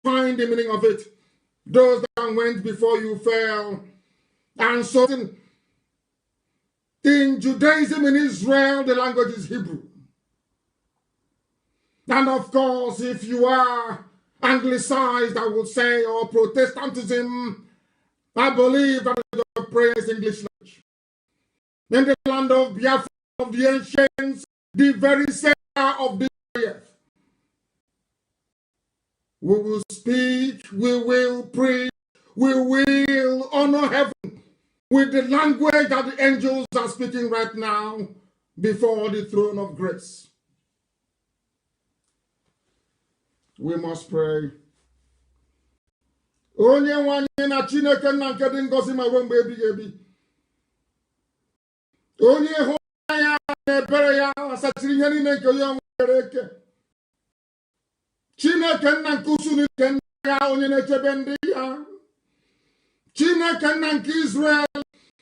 find the meaning of it. Those that went before you fell. And so in Judaism in Israel, the language is Hebrew. And of course, if you are Anglicized, I would say, or Protestantism, I believe that the prayer is English language. In the land of Biafra, of the ancients, the very center of the earth. We will speak, we will preach, we will honor heaven with the language that the angels are speaking right now before the throne of grace. We must pray. Onye nwanyị na Chineke nna nke dị ngọzi ma ruo mgbe ebighị ebi. Onye hụrụ ya na ebere ya asachiri ihe niile nke onye nwere eke. Chineke nna nke usu nke ndị ya onye na-echebe ndị ya. Chineke nna nke Israel.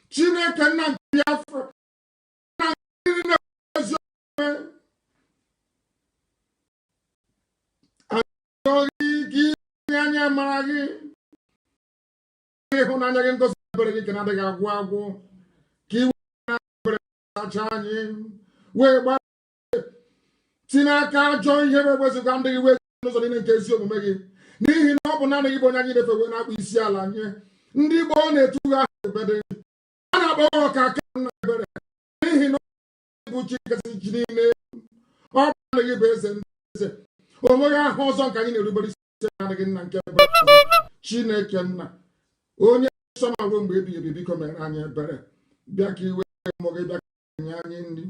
Chineke nna nke Biafra. Na ndị na-ezi omume. Gị anya mara gị ịhụnanya gị ngozi ebere gị ka na-adịghị agwụ agwụ ka iwe na-ebere sacha anyị wee gbaa si n'aka ajọ ihe wewezụga ndị gị wee n'ụzọ niile nke ezi omume gị n'ihi na ọ bụ naanị gị bụ onye anyị na-efe wee na-akpụ isi ala nye ndị Igbo na-etuga aha ebere a na-akpọ ọka aka nna ebere n'ihi na ọ bụ Chineke ji niile ọ bụ naanị gị bụ eze ndị eze o nweghị aha ọzọ nke anyị na-erubere isi adịghị nna nke ebere Chineke nna onye nsọ ma ruo mgbe ebighị ebi biko mere anyị ebere bịa ka iwe mmụọ gị bịa ka nye anyị nri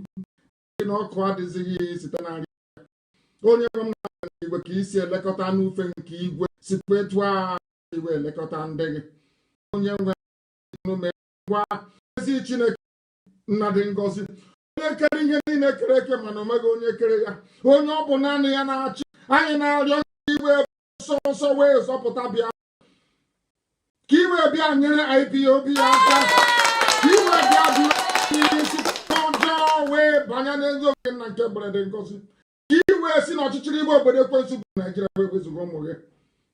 na ọkụ adịzighị site na nri onye nwe m na igwe ka isi elekọta n'ufe nke igwe sikwa etu a iwe elekọta ndị gị onye nwe m gwa ezi Chineke nna dị ngọzi onye kere ihe niile kere eke mana o meghị onye kere ya onye ọ bụ naanị ya na-achị anyị na-arịọ iwe sọsọ wee zọpụta bịa ka iwe bịa nyere IPOB aka ka iwe bịa bụ ihe site ọjọọ wee banye n'ezi oge nna nke bere dị ngọzi ka iwe si n'ọchịchịrị ime obodo ekwensu bụ Naijiria wee wezuga ụmụ gị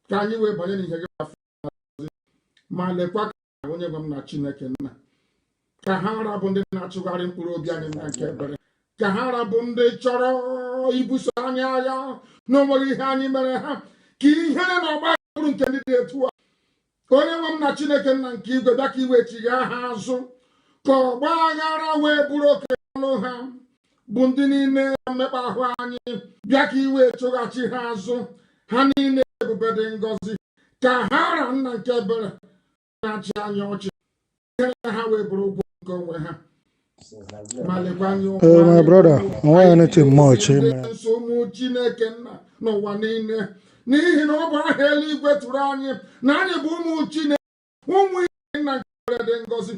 ka anyị wee banye n'ihe gị ma lekwa ka onye gwa m na Chineke nna ka ha ara bụ ndị na-achụgharị mkpụrụ obi anyị na nke ebere ka ha ara bụ ndị chọrọ ibuso anyị agha n'onweghị ihe anyị mere ha ka ihere na ọgba bụrụ nke ndị dị etu a onye nwe m na Chineke nna nke igwe bịa ka iwe chigha ha azụ ka ọgba aghara wee bụrụ oke ọnụ ha bụ ndị niile mmekpa ahụ anyị bịa ka iwe chụghachi ha azụ ha niile ebube dị ngọzi ka ha ara nna nke ebere na-achị anyị ọchị ihere ha wee bụrụ ụgwọ nke onwe ha. My brother, why anything much? Ụmụ Chineke nna n'ụwa niile n'ihi na ọ bụ aha eluigwe tụrụ anyị na anyị bụ ụmụ Chineke ụmụ ihe nna nke dị ngọzi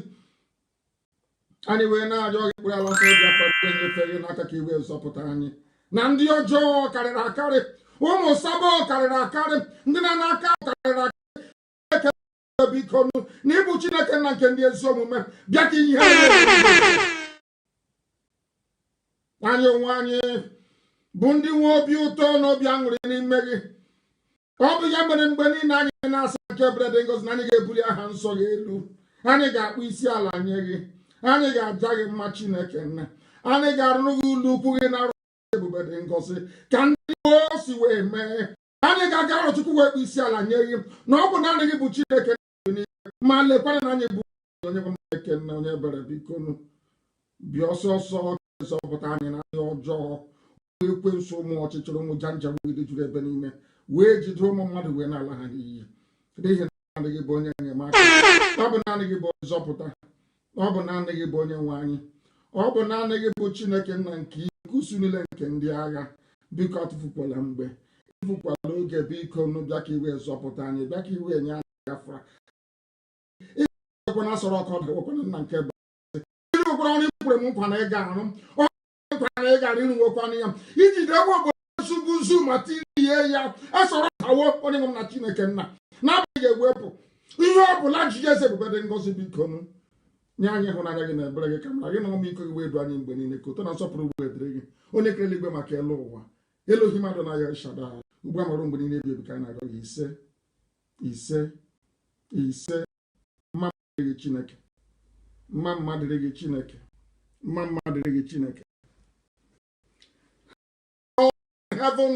anyị wee na-arịọ gị kpụrụ ala nsọ Biafra nyefe gị n'aka ka iwe zọpụta anyị na ndị ọjọọ karịrị akarị ụmụ Sabo karịrị akarị ndị na-aka karịrị akarị biko na ịbụ Chineke nna nke ndị ezi omume bịa ka ihe anyị onwe anyị bụ ndị nwe obi ụtọ na obi aṅụrị n'ime gị ọ bụ ya mere mgbe niile anyị na-asa nke ebere dị ngọzi na anyị ga-ebuli aha nsọ gị elu anyị ga-akpụ isi ala nye gị anyị ga-aja gị mma Chineke nna anyị ga-arụrụ gị ụlọ ukwu gị na-arụ ebube dị ngọzi ka ndị o si wee mee anyị ga-aga ọrụ Chukwu wee kpụ isi ala nye gị na ọ bụ naanị gị bụ Chineke ma lekwana na anyị bụ onye bụ Chineke nna onye ebere biko bịa ọsọ ọsọ zọpụta anyị na ihe ọjọọ ekwensu ụmụ ọchịchịrị ụmụ janja wee juru ebe niile wee jide ụmụ mmadụ wee na-ala ha n'iyi n'ihi na naanị gị bụ onye enyemaka ọ bụ naanị gị bụ onye zọpụta ọ bụ naanị gị bụ onye nwe anyị ọ bụ naanị gị bụ Chineke nna nke ikusu niile nke ndị agha biko atụfukwala mgbe ịfụkwala oge biko bịa ka iwe zọpụta anyị bịa ka iwe nye anyị Biafra ịkwana sọrọ ọkọ dịwekwana nna nke bụ ịrụkwara ọrụ ikwere m nkwa na ị ga-arụ nkwa na ị gara ịrụ nwekwana ya ijide ewe obodo subuzu ma tirie ya esọrọ awo onye nwe m na Chineke nna na-abịaghị ewepụ ihe ọ bụla ji eze ebube dị ngọzi biko nye anyị ịhụnanya gị na ebere gị ka mara gị na ọmịiko gị wee du anyị mgbe niile ka ụtọ na nsọpụrụ wee dịrị gị onye kere eluigwe maka elu ụwa Elohim Adonai El Shaddai ugbu a marụ mgbe niile ebi ebi ka anyị na-arịọ gị ise ise ise mma dịrị gị Chineke mma dịrị gị Chineke mma dịrị gị Chineke. Heaven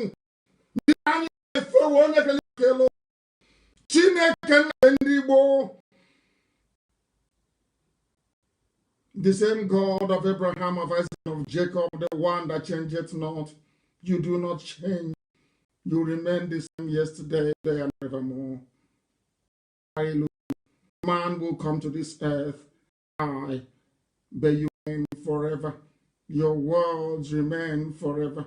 ndị anyị efewe onye kelekelu Chineke nna ndị Igbo. The same God of Abraham, of Isaac, of Jacob, the one that changeth not. You do not change. You remain the same yesterday, today, and evermore. Hallelujah. Man will come to this earth, but you remain forever. Your words remain forever.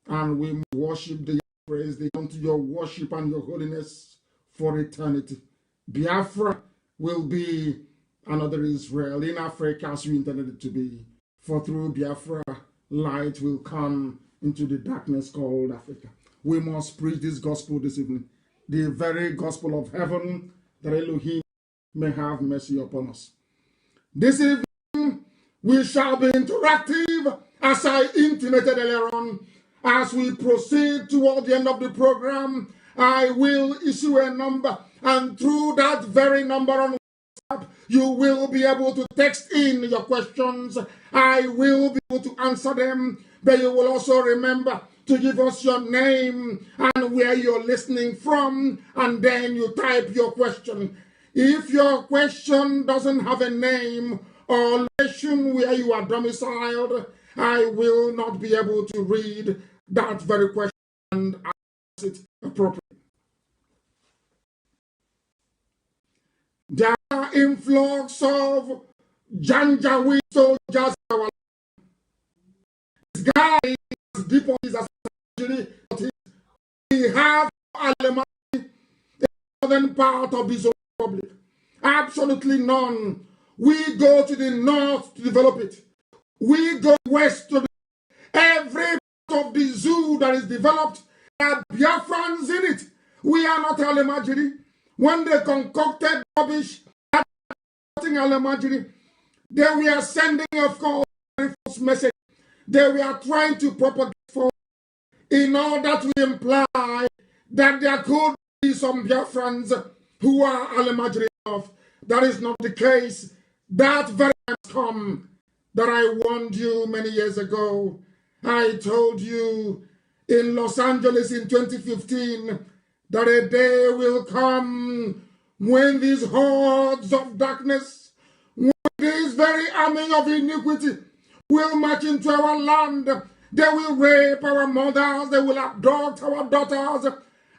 And we worship the praise the unto your worship and your holiness for eternity. Biafra will be another Israel in Africa as you intended it to be. For through Biafra, light will come into the darkness called Africa. We must preach this gospel this evening, the very gospel of heaven, that Elohim may have mercy upon us. This evening, we shall be interactive, as I intimated earlier on. As we proceed toward the end of the program, I will issue a number, and through that very number on you will be able to text in your questions. I will be able to answer them, but you will also remember to give us your name and where you're listening from, and then you type your question. If your question doesn't have a name or location where you are domiciled, I will not be able to read that very question and answer it appropriately. There are influx of Janjaweed soldiers in our land. This guy is deep on his actually. We have Alemani in the southern part of the Republic. Absolutely none. We go to the north to develop it. We go west to every part of the zoo that is developed. There are Biafrans in it. We are not Alemajiri. When they concocted rubbish, Alemajiri, they were sending, of course, a false message. They were trying to propagate for in order to imply that there could be some Biafrans who are Alemajiri enough. That is not the case. That very time has come that I warned you many years ago. I told you in Los Angeles in 2015 that a day will come when these hordes of darkness, when this very army of iniquity will march into our land. They will rape our mothers, they will abduct our daughters,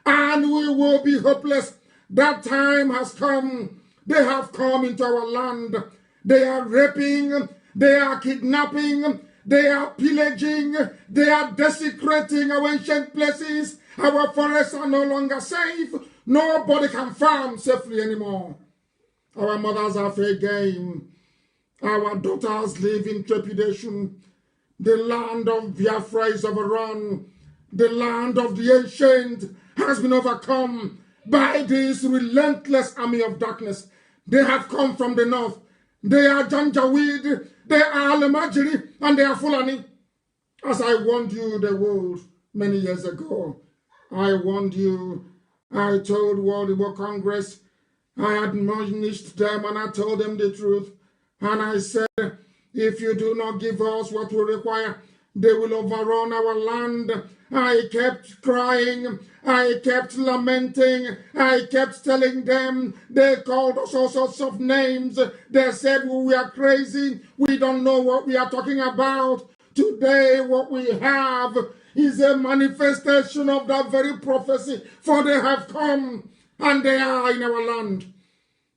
and we will be hopeless. That time has come. They have come into our land. They are raping, they are kidnapping, they are pillaging, they are desecrating our ancient places. Our forests are no longer safe. Nobody can farm safely anymore. Our mothers are fair game. Our daughters live in trepidation. The land of Biafra is overrun. The land of the ancient has been overcome by this relentless army of darkness. They have come from the north. They are Janjaweed, they are Alemajiri, and they are Fulani. As I warned you the world many years ago, I warned you. I told World Igbo Congress, I admonished them and I told them the truth. And I said, if you do not give us what we require, they will overrun our land. I kept crying. I kept lamenting. I kept telling them. They called us all sorts of names. They said we are crazy. We don't know what we are talking about. Today, what we have is a manifestation of that very prophecy. For they have come, and they are in our land.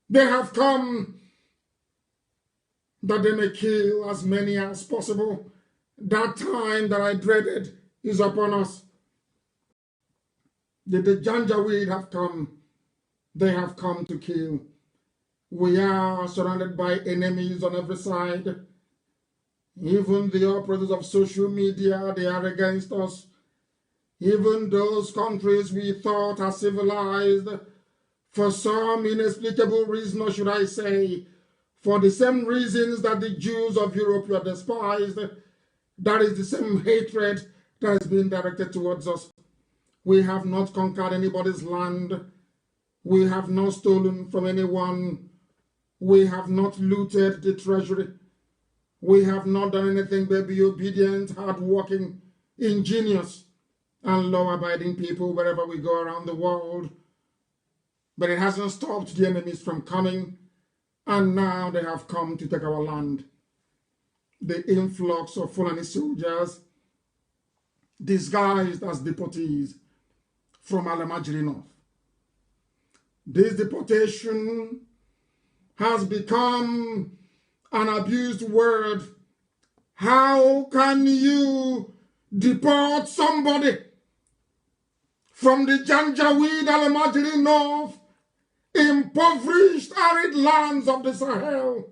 They have come that they may kill as many as possible. That time that I dreaded is upon us. The Janjaweed have come. They have come to kill. We are surrounded by enemies on every side. Even the operators of social media, they are against us. Even those countries we thought are civilized, for some inexplicable reason, or should I say, for the same reasons that the Jews of Europe were despised, that is the same hatred that has been directed towards us. We have not conquered anybody's land. We have not stolen from anyone. We have not looted the treasury. We have not done anything but be obedient, hardworking, ingenious, and law-abiding people wherever we go around the world. But it hasn't stopped the enemies from coming, and now they have come to take our land. The influx of Fulani soldiers, disguised as deportees from Alamajiri North. This deportation has become an abused word. How can you deport somebody from the Janjaweed Alamajiri North, impoverished arid lands of the Sahel?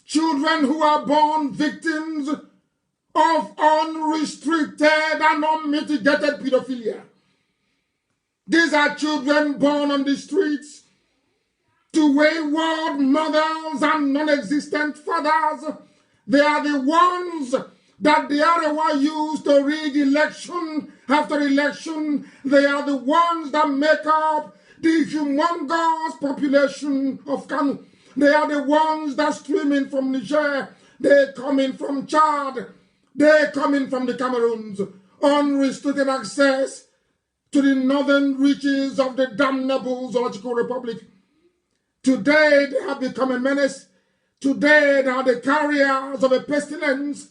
Children who are born victims of unrestricted and unmitigated pedophilia. These are children born on the streets to wayward mothers and non-existent fathers. They are the ones that the Arewa use to rig election after election. They are the ones that make up the humongous population of Kanu. They are the ones that stream in from Niger. They come in from Chad. They come in from the Cameroons. Unrestricted access to the northern reaches of the damnable Zoological Republic. Today they have become a menace. Today they are the carriers of a pestilence.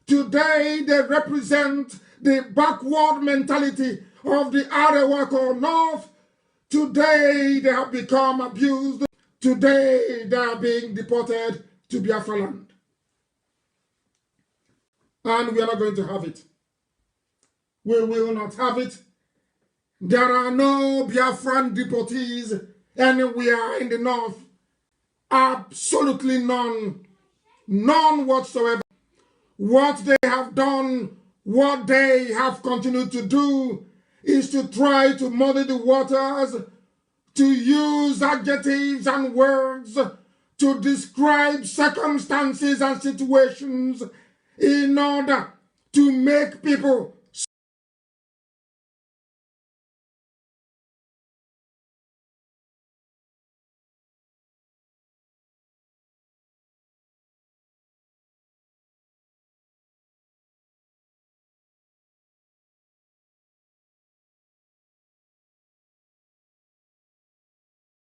Today they represent the backward mentality of the Arewa North. Today they have become abused. Today they are being deported to Biafra land. And we are not going to have it. We will not have it. There are no Biafran deportees anywhere in the north. Absolutely none. None whatsoever. What they have done, what they have continued to do, is to try to muddy the waters, to use adjectives and words to describe circumstances and situations in order to make people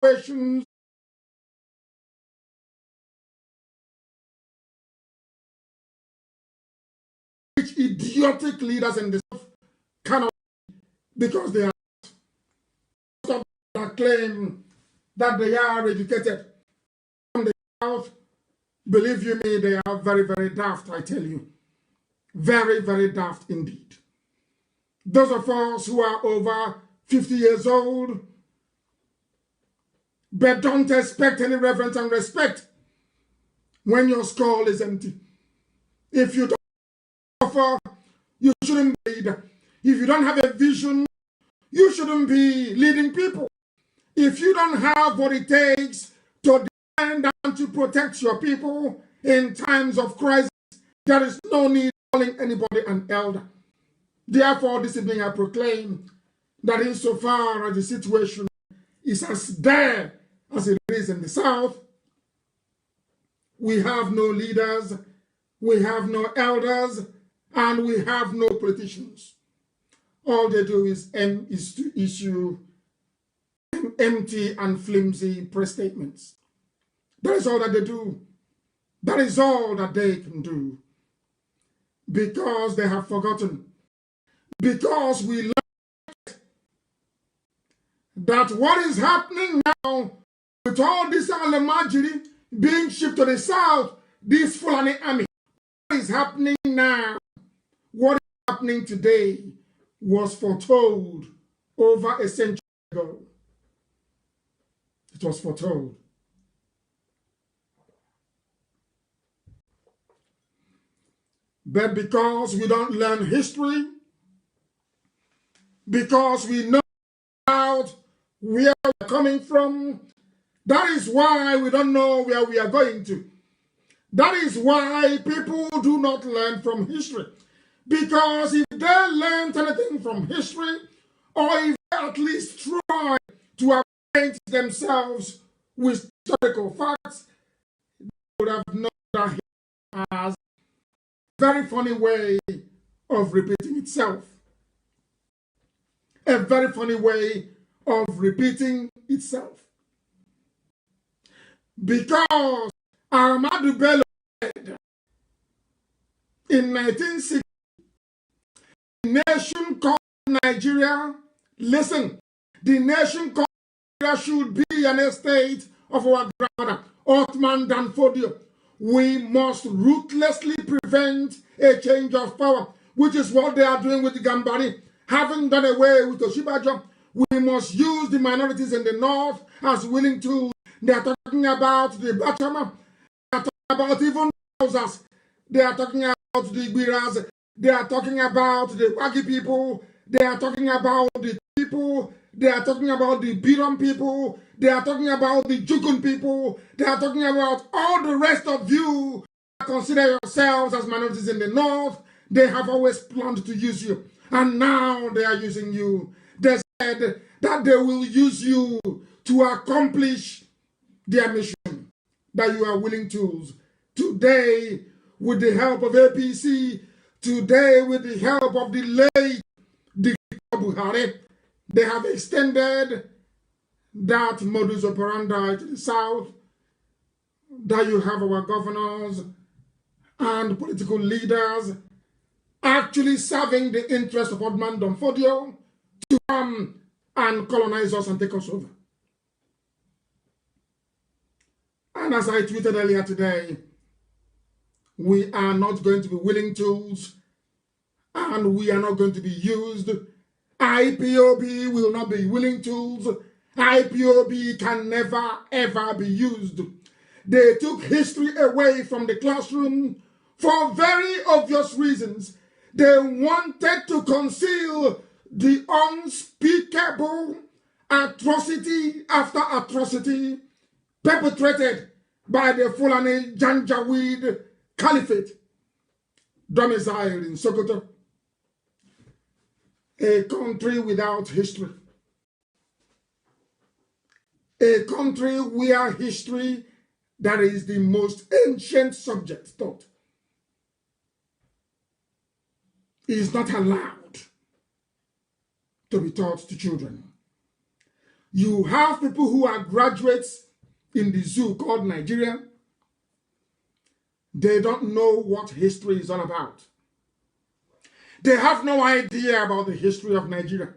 situations which idiotic leaders in the South cannot, because they are that claim that they are educated from the South. Believe you me, they are very, very daft, I tell you. Very, very daft indeed. Those of us who are over 50 years old, but don't expect any reverence and respect when your skull is empty. If you don't offer, you shouldn't lead. If you don't have a vision, you shouldn't be leading people. If you don't have what it takes to defend and to protect your people in times of crisis, there is no need calling anybody an elder. Therefore, this evening I proclaim that insofar as the situation is as dire as it is in the South, we have no leaders, we have no elders, and we have no politicians. All they do is to issue empty and flimsy press statements. That is all that they do. That is all that they can do. Because they have forgotten. Because we learned that what is happening now with all this Alamajiri being shipped to the south, this Fulani army, what is happening now, what is happening today, was foretold over a century ago. It was foretold. But because we don't learn history, because we know about where we're coming from, that is why we don't know where we are going to. That is why people do not learn from history. Because if they learned anything from history, or if they at least try to paint themselves with historical facts, they would have known that he has a very funny way of repeating itself. A very funny way of repeating itself. Because Ahmadu Bello said in 1960, the nation called Nigeria, listen, the nation called Nigeria should be an estate of our grandfather, Othman Danfodio. We must ruthlessly prevent a change of power, which is what they are doing with the Gambari. Having done away with Oshibajo, we must use the minorities in the north as willing tools. They are talking about the Bachama, they are talking about even Hausas, they are talking about the Gbiras, they are talking about the Wagi people, they are talking about the people, they are talking about the Biram people, they are talking about the Jukun people, they are talking about all the rest of you that consider yourselves as minorities in the north. They have always planned to use you. And now they are using you. They said that they will use you to accomplish their mission, that you are willing tools. Today, with the help of APC, today with the help of the late dictator Buhari, they have extended that modus operandi to the south, that you have our governors and political leaders actually serving the interest of Othman Danfodio to come and colonize us and take us over. And as I tweeted earlier today, we are not going to be willing tools and we are not going to be used. IPOB will not be willing tools. IPOB can never, ever be used. They took history away from the classroom for very obvious reasons. They wanted to conceal the unspeakable atrocity after atrocity perpetrated by the Fulani Janjaweed Caliphate, domiciled in Sokoto, a country without history, a country where history that is the most ancient subject taught is not allowed to be taught to children. You have people who are graduates in the zoo called Nigeria. They don't know what history is all about. They have no idea about the history of Nigeria.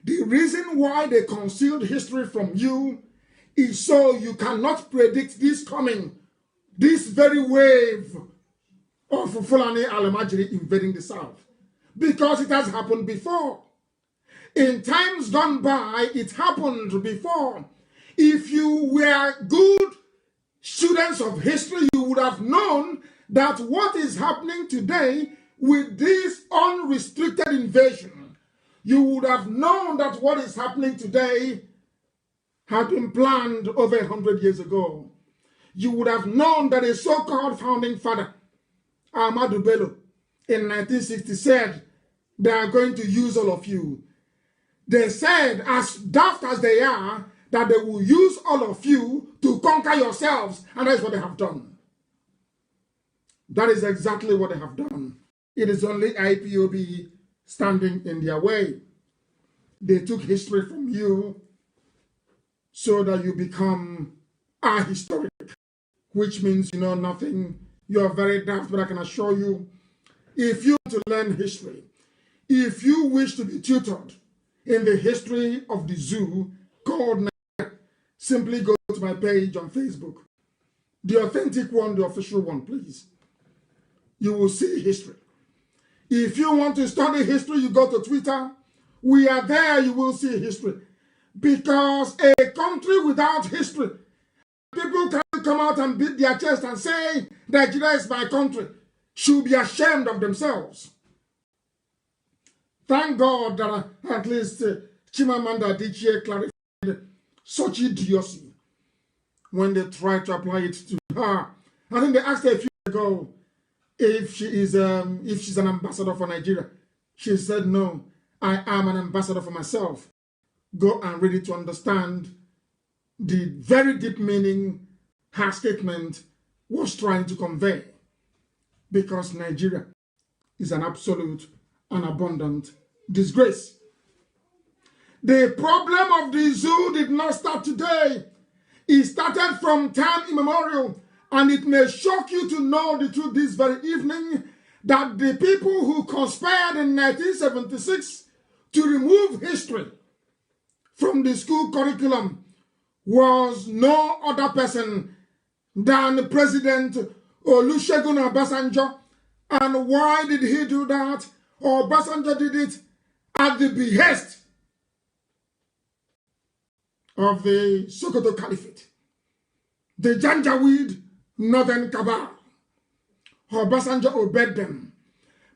The reason why they concealed history from you is so you cannot predict this coming, this very wave of Fulani Alamajiri invading the south. Because it has happened before. In times gone by, it happened before. If you were good students of history, you would have known that what is happening today with this unrestricted invasion, you would have known that what is happening today had been planned over 100 years ago. You would have known that a so-called founding father, Ahmadu Bello, in 1960 said, they are going to use all of you. They said, as daft as they are, that they will use all of you to conquer yourselves. And that's what they have done. That is exactly what they have done. It is only IPOB standing in their way. They took history from you so that you become ahistoric, which means you know nothing. You are very daft, but I can assure you, if you want to learn history, if you wish to be tutored in the history of the zoo called Nigeria, simply go to my page on Facebook. The authentic one, the official one, please. You will see history. If you want to study history, you go to Twitter. We are there, you will see history. Because a country without history, people can come out and beat their chest and say, Nigeria is my country, should be ashamed of themselves. Thank God that at least Chimamanda Adichie clarified such idiocy when they tried to apply it to her. I think they asked her a few years ago if she's an ambassador for Nigeria. She said, no, I am an ambassador for myself. Go and read it to understand the very deep meaning her statement was trying to convey. Because Nigeria is an absolute and abundant disgrace. The problem of the zoo did not start today. It started from time immemorial, and it may shock you to know the truth this very evening that the people who conspired in 1976 to remove history from the school curriculum was no other person than President Olusegun Obasanjo. And why did he do that? Obasanjo did it at the behest of the Sokoto Caliphate, the Janjaweed Northern Cabal. Obasanjo obeyed them.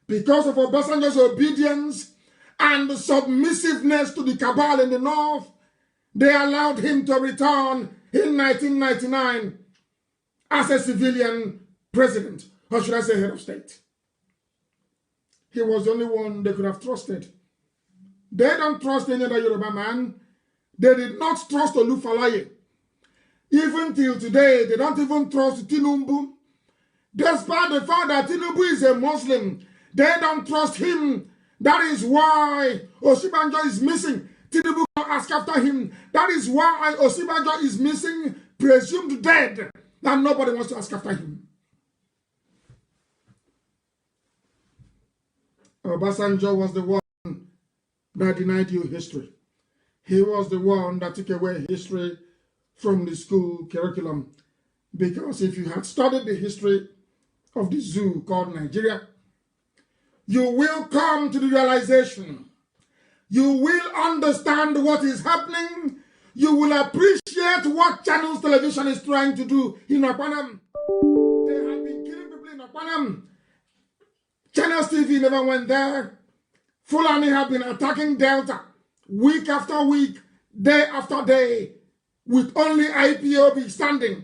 Because of Obasanjo's obedience and submissiveness to the cabal in the north, they allowed him to return in 1999 as a civilian president, or should I say head of state. He was the only one they could have trusted. They don't trust any other Yoruba man. They did not trust Olufalaye. Even till today, they don't even trust Tinubu. Despite the fact that Tinubu is a Muslim, they don't trust him. That is why Osibanjo is missing. Tinubu will ask after him. That is why Osibanjo is missing, presumed dead, and nobody wants to ask after him. Obasanjo was the one that denied you history. He was the one that took away history from the school curriculum. Because if you had studied the history of the zoo called Nigeria, you will come to the realization. You will understand what is happening. You will appreciate what Channels Television is trying to do in Okpanam. They have been killing people in Okpanam. Channels TV never went there. Fulani have been attacking Delta week after week, day after day, with only IPOB standing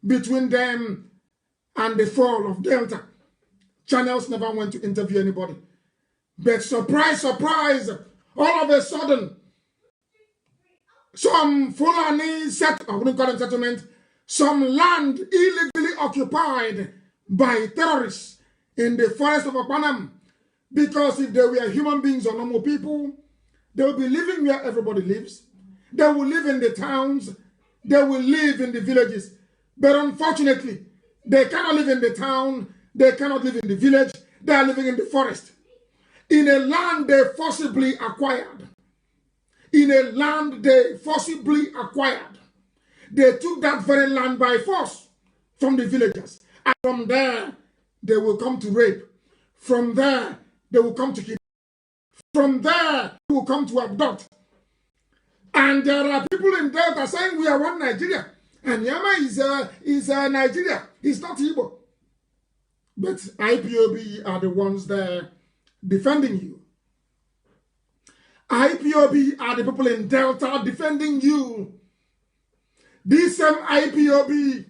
between them and the fall of Delta. Channels never went to interview anybody. But surprise, surprise, all of a sudden, some Fulani I wouldn't call them settlement, some land illegally occupied by terrorists in the forest of Okpanam. Because if they were human beings or normal people, they will be living where everybody lives. They will live in the towns. They will live in the villages. But unfortunately, they cannot live in the town. They cannot live in the village. They are living in the forest. In a land they forcibly acquired. In a land they forcibly acquired. They took that very land by force from the villagers. And from there, they will come to rape. From there, they will come to kill. From there, they will come to abduct. And there are people in Delta saying we are one Nigeria. And Yama is Nigeria. It's not Igbo. But IPOB are the ones there defending you. IPOB are the people in Delta defending you. This same IPOB,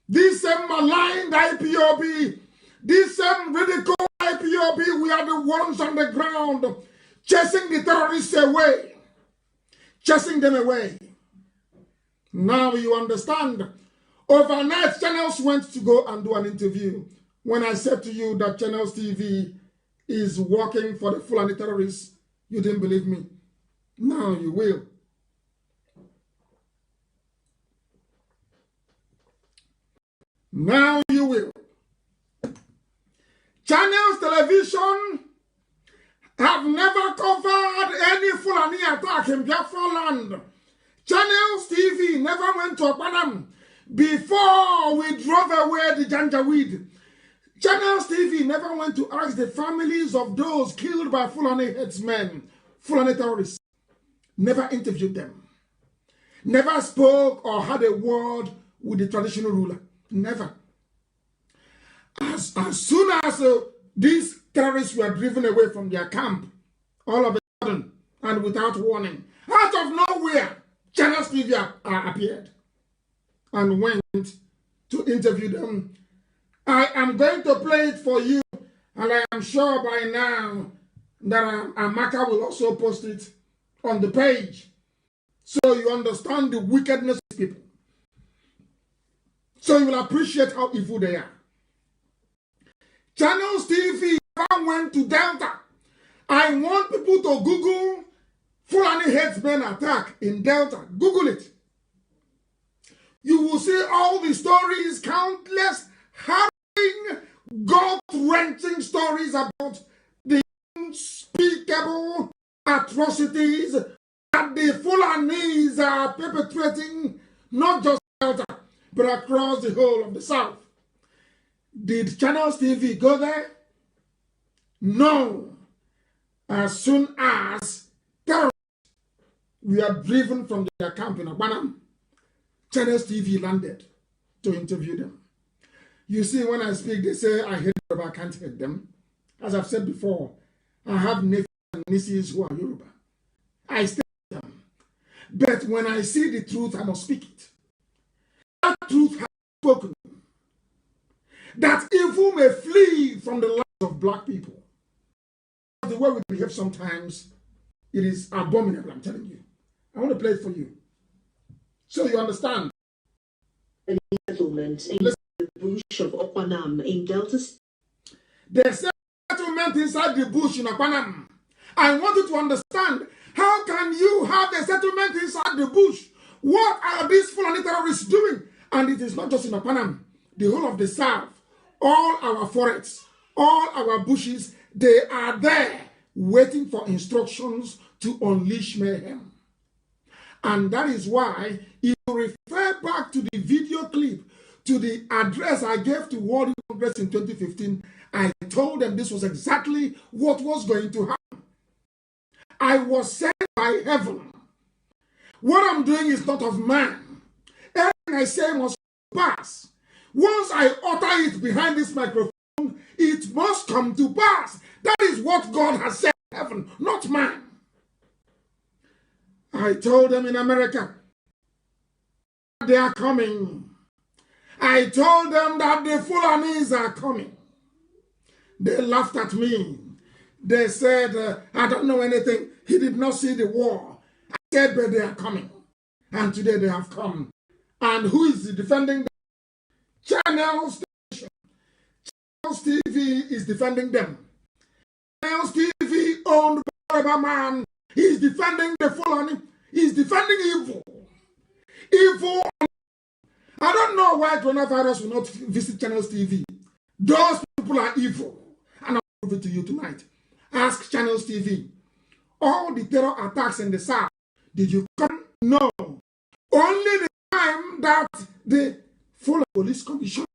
this same maligned IPOB, this same ridiculed IPOB, we are the ones on the ground chasing the terrorists away. Chasing them away. Now you understand. Overnight, Channels went to go and do an interview. When I said to you that Channels TV is working for the Fulani terrorists, you didn't believe me. Now you will. Now you will. Channels Television have never covered any Fulani attack in Biafra land. Channels TV never went to Okpanam before we drove away the Janjaweed. Channels TV never went to ask the families of those killed by Fulani headsmen, Fulani terrorists. Never interviewed them. Never spoke or had a word with the traditional ruler. Never. As soon as these terrorists were driven away from their camp, all of a sudden, and without warning, out of nowhere, Channels TV appeared and went to interview them. I am going to play it for you, and I am sure by now that Amaka will also post it on the page. So you understand the wickedness of people. So you will appreciate how evil they are. Channels TV never went to Delta. I want people to Google Fulani headsmen attack in Delta. Google it. You will see all the stories, countless, harrowing, gut-wrenching stories about the unspeakable atrocities that the Fulanis are perpetrating, not just Delta, but across the whole of the South. Did Channels TV go there? No. As soon as terrorists were driven from their camp in Abanam, Channels TV landed to interview them. You see, when I speak, they say I hate Yoruba, I can't hate them. As I've said before, I have nephews and nieces who are Yoruba. I stay with them. But when I see the truth, I must speak it. That truth has spoken. That evil may flee from the lives of black people. The way we behave sometimes, it is abominable, I'm telling you. I want to play it for you. So you understand. A settlement in the bush of Okwanam in Delta. There's a settlement inside the bush in Okwanam. I want you to understand, how can you have a settlement inside the bush? What are these Fulani terrorists doing? And it is not just in Okwanam. The whole of the South, all our forests, all our bushes, they are there waiting for instructions to unleash mayhem. And that is why, if you refer back to the video clip, to the address I gave to World Congress in 2015, I told them this was exactly what was going to happen. I was sent by heaven. What I'm doing is not of man. Everything I say must pass. Once I utter it behind this microphone, it must come to pass. That is what God has said in heaven, not man. I told them in America, they are coming. I told them that the Fulanis are coming. They laughed at me. They said, I don't know anything. He did not see the war. I said, but they are coming. And today they have come. And who is defending them? Channels Station. Channels TV is defending them. Channels TV owned by a man. He's defending the Fulani. He's defending evil. Evil. I don't know why coronavirus will not visit Channels TV. Those people are evil. And I'll prove it to you tonight. Ask Channels TV. All the terror attacks in the South, did you come? No. Only the time that the Fulani Police Commission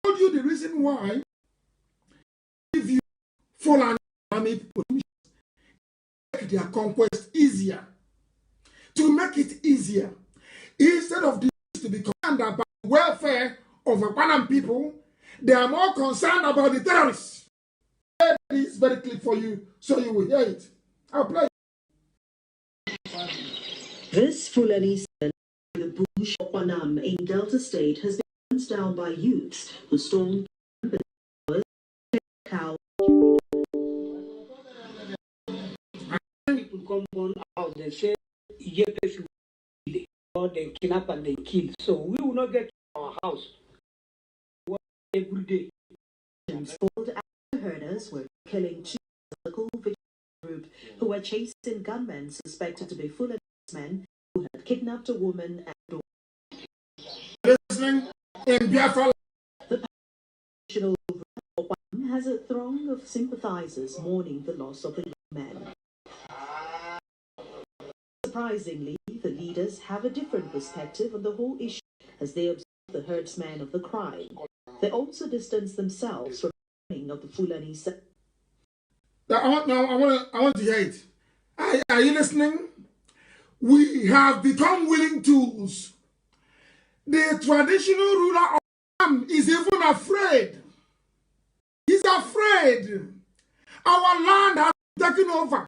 told you the reason why if you Fulani Army Police make their conquest easier. To make it easier, instead of this to be concerned about the welfare of Abanam people, they are more concerned about the terrorists. It's very clear for you, so you will hear it. I'll play it. This Fulani cell in the bush of Okwanam in Delta State has been burnt down by youths who stormed cow. People come on out, they say, or they kidnap and they kill. So we will not get to our house every day. Called herders were killing two local vigilante group who were chasing gunmen suspected to be Fulani men who had kidnapped a woman and daughter. Listening in Biafra. The national has a throng of sympathizers mourning the loss of the young men. Surprisingly, the leaders have a different perspective on the whole issue as they observe the herdsmen of the crime. They also distance themselves from the running of the Fulani. I want to hear it. Are you listening? We have become willing tools. The traditional ruler of Islam is even afraid. He's afraid. Our land has been taken over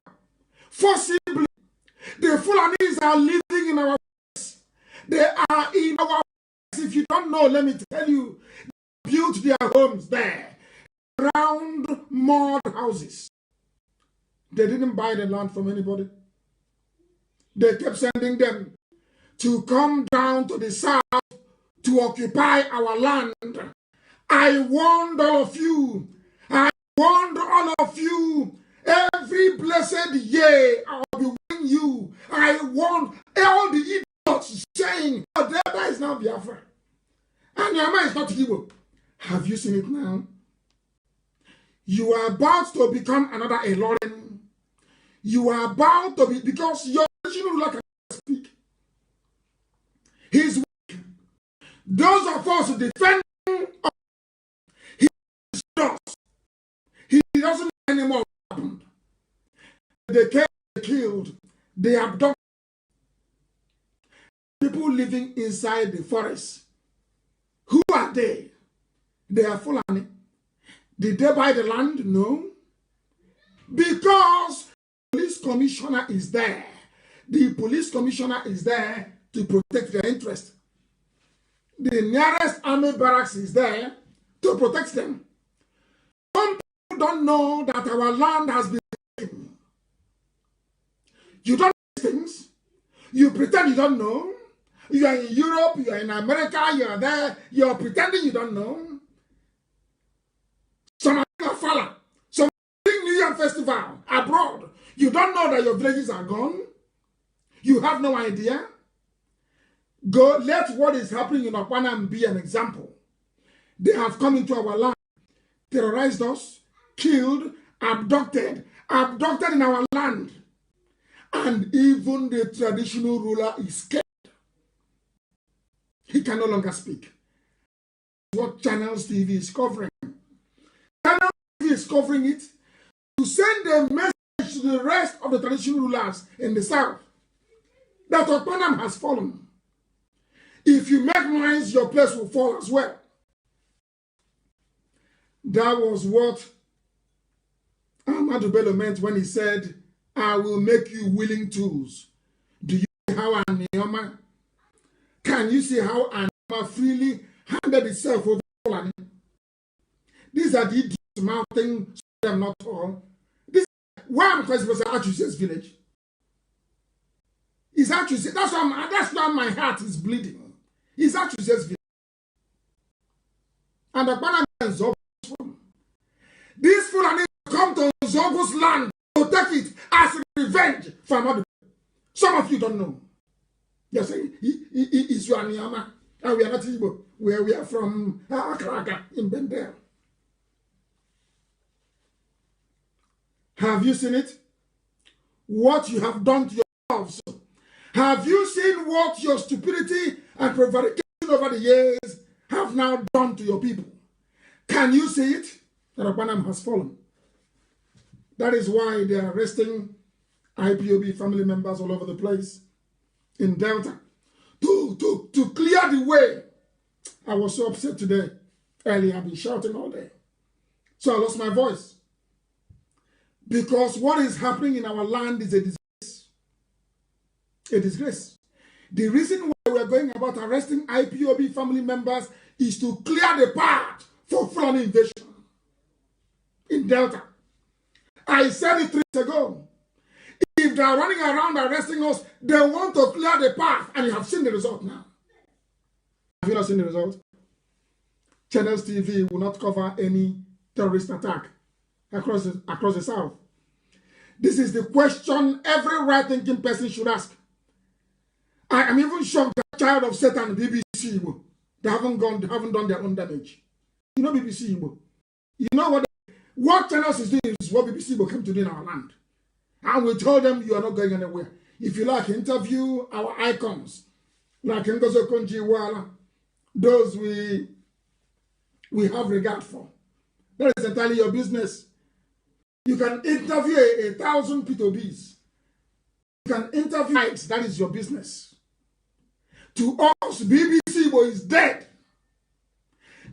forcibly. The Fulanis are living in our place. They are in our place. If you don't know, let me tell you, they built their homes there. Round mud houses. They didn't buy the land from anybody. They kept sending them to come down to the south to occupy our land. I warned all of you. I warned all of you. Every blessed year I'll be warning you. I warned all the idiots saying, oh, that is now Biafra. And your mind is not Igbo. Have you seen it now? You are about to become another Elorin. You are about to be, because your original ruler cannot speak. He's weak. Those of us defending, he does. He doesn't know anymore what happened. They came, they killed, they abducted people living inside the forest. Who are they? They are Fulani. Did they buy the land? No. Because the police commissioner is there. The police commissioner is there to protect their interest. The nearest army barracks is there to protect them. Some people don't know that our land has been taken. You don't know these things. You pretend you don't know. You are in Europe, you are in America, you are there, you are pretending you don't know. Some are doing a fala, some are doing New Year festival abroad. You don't know that your villages are gone. You have no idea. Go, let what is happening in Okpanam be an example. They have come into our land, terrorized us, killed, abducted in our land. And even the traditional ruler is scared. He can no longer speak. What Channels TV is covering. Channels TV is covering it to send a message to the rest of the traditional rulers in the south that Okpanam has fallen. If you make noise, your place will fall as well. That was what Ahmadu Bello meant when he said, I will make you willing tools. Do you see how Anioma? Can you see how Anambra freely handed itself over Fulani? These are the idiots mouthing them not all. This why I'm calling it Achuse's village. It's Achuse. That's why my heart is bleeding. It's Achuse's village. And the Banana is from. These Fulani come to Zogo's land to take it as revenge from other. Some of you don't know. They say, it's your Niyama. And we are not Igbo. We are from Akraka in Bendel. Have you seen it? What you have done to yourselves? Have you seen what your stupidity and prevarication over the years have now done to your people? Can you see it? That Okpanam has fallen. That is why they are arresting IPOB family members all over the place in Delta to clear the way. I was so upset today. Earlier, I've been shouting all day. So I lost my voice. Because what is happening in our land is a disgrace. A disgrace. The reason why we're going about arresting IPOB family members is to clear the path for Fulani invasion in Delta. I said it 3 years ago. If they are running around arresting us, they want to clear the path, and you have seen the result now. Have you not seen the result? Channels TV will not cover any terrorist attack across the south. This is the question every right-thinking person should ask. I am even shocked that child of Satan, BBC Igbo, they haven't done their own damage. You know BBC Igbo. You know what Channels is doing is what BBC Igbo came to do in our land. And we told them you are not going anywhere. If you like, interview our icons, like Ngozo Konji-Iweala, those we have regard for. That is entirely your business. You can interview 1,000 P2Bs. You can interview rights, that is your business. To us, BBC Igbo is dead.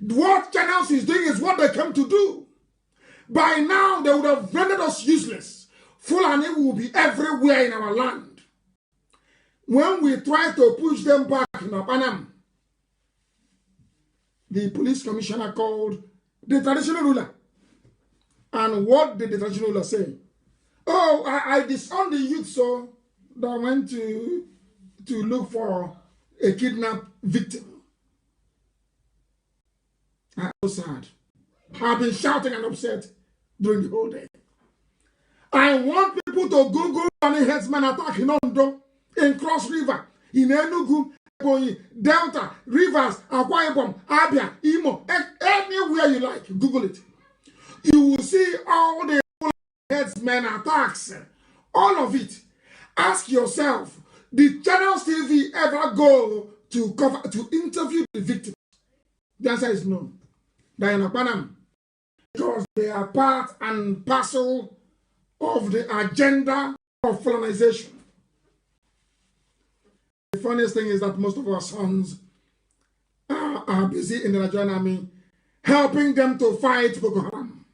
What Channels is doing is what they came to do. By now, they would have rendered us useless. Fulani will be everywhere in our land. When we try to push them back in Okpanam, the police commissioner called the traditional ruler. And what did the traditional ruler say? Oh, I disown the youth, so that went to look for a kidnapped victim. I'm so sad. I've been shouting and upset during the whole day. I want people to Google any herdsman attack in Ondo, in Cross River, in Enugu, Delta, Rivers, Akwa Ibom, Abia, Imo, anywhere you like. Google it. You will see all the herdsmen attacks, all of it. Ask yourself, did Channels TV ever go to interview the victims? The answer is no. They are not Panam, because they are part and parcel of the agenda of colonization. The funniest thing is that most of our sons are busy in the Nigerian army helping them to fight Boko Haram.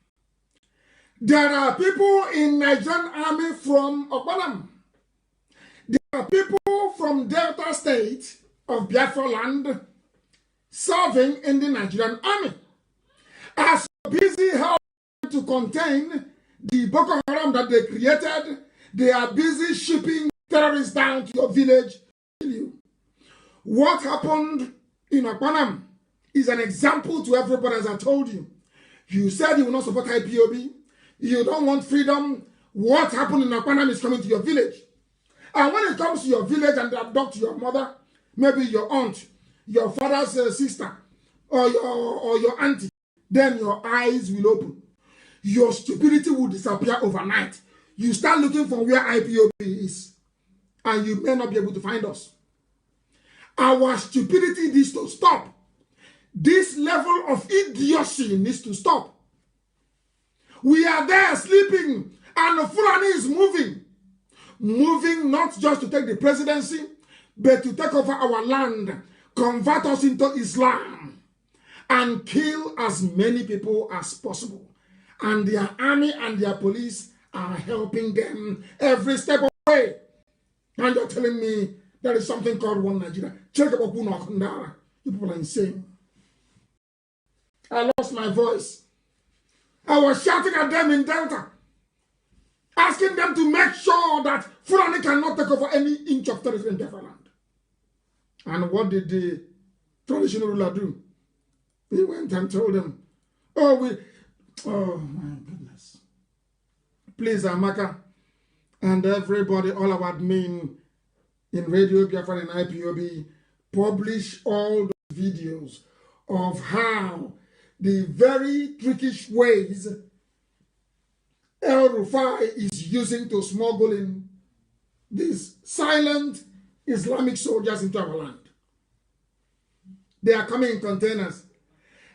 There are people in Nigerian army from Okpanam. There are people from Delta State of Biafra land serving in the Nigerian army. As busy helping to contain the Boko Haram that they created, they are busy shipping terrorists down to your village to kill you. What happened in Okpanam is an example to everybody, as I told you. You said you will not support IPOB. You don't want freedom. What happened in Okpanam is coming to your village. And when it comes to your village and they abduct your mother, maybe your aunt, your father's sister, or your auntie, then your eyes will open. Your stupidity will disappear overnight. You start looking for where IPOB is, and you may not be able to find us. Our stupidity needs to stop. This level of idiocy needs to stop. We are there sleeping, and the Fulani is moving. Moving not just to take the presidency, but to take over our land, convert us into Islam, and kill as many people as possible. And their army and their police are helping them every step of the way. And you're telling me there is something called one Nigeria. Check about Kundara. You people are insane. I lost my voice. I was shouting at them in Delta, asking them to make sure that Fulani cannot take over any inch of territory in Biafra land. And what did the traditional ruler do? He went and told them, oh my goodness. Please, Amaka, and everybody, all our admin in Radio Biafra and IPOB, publish all the videos of how the very trickish ways El Rufai is using to smuggle in these silent Islamic soldiers into our land. They are coming in containers.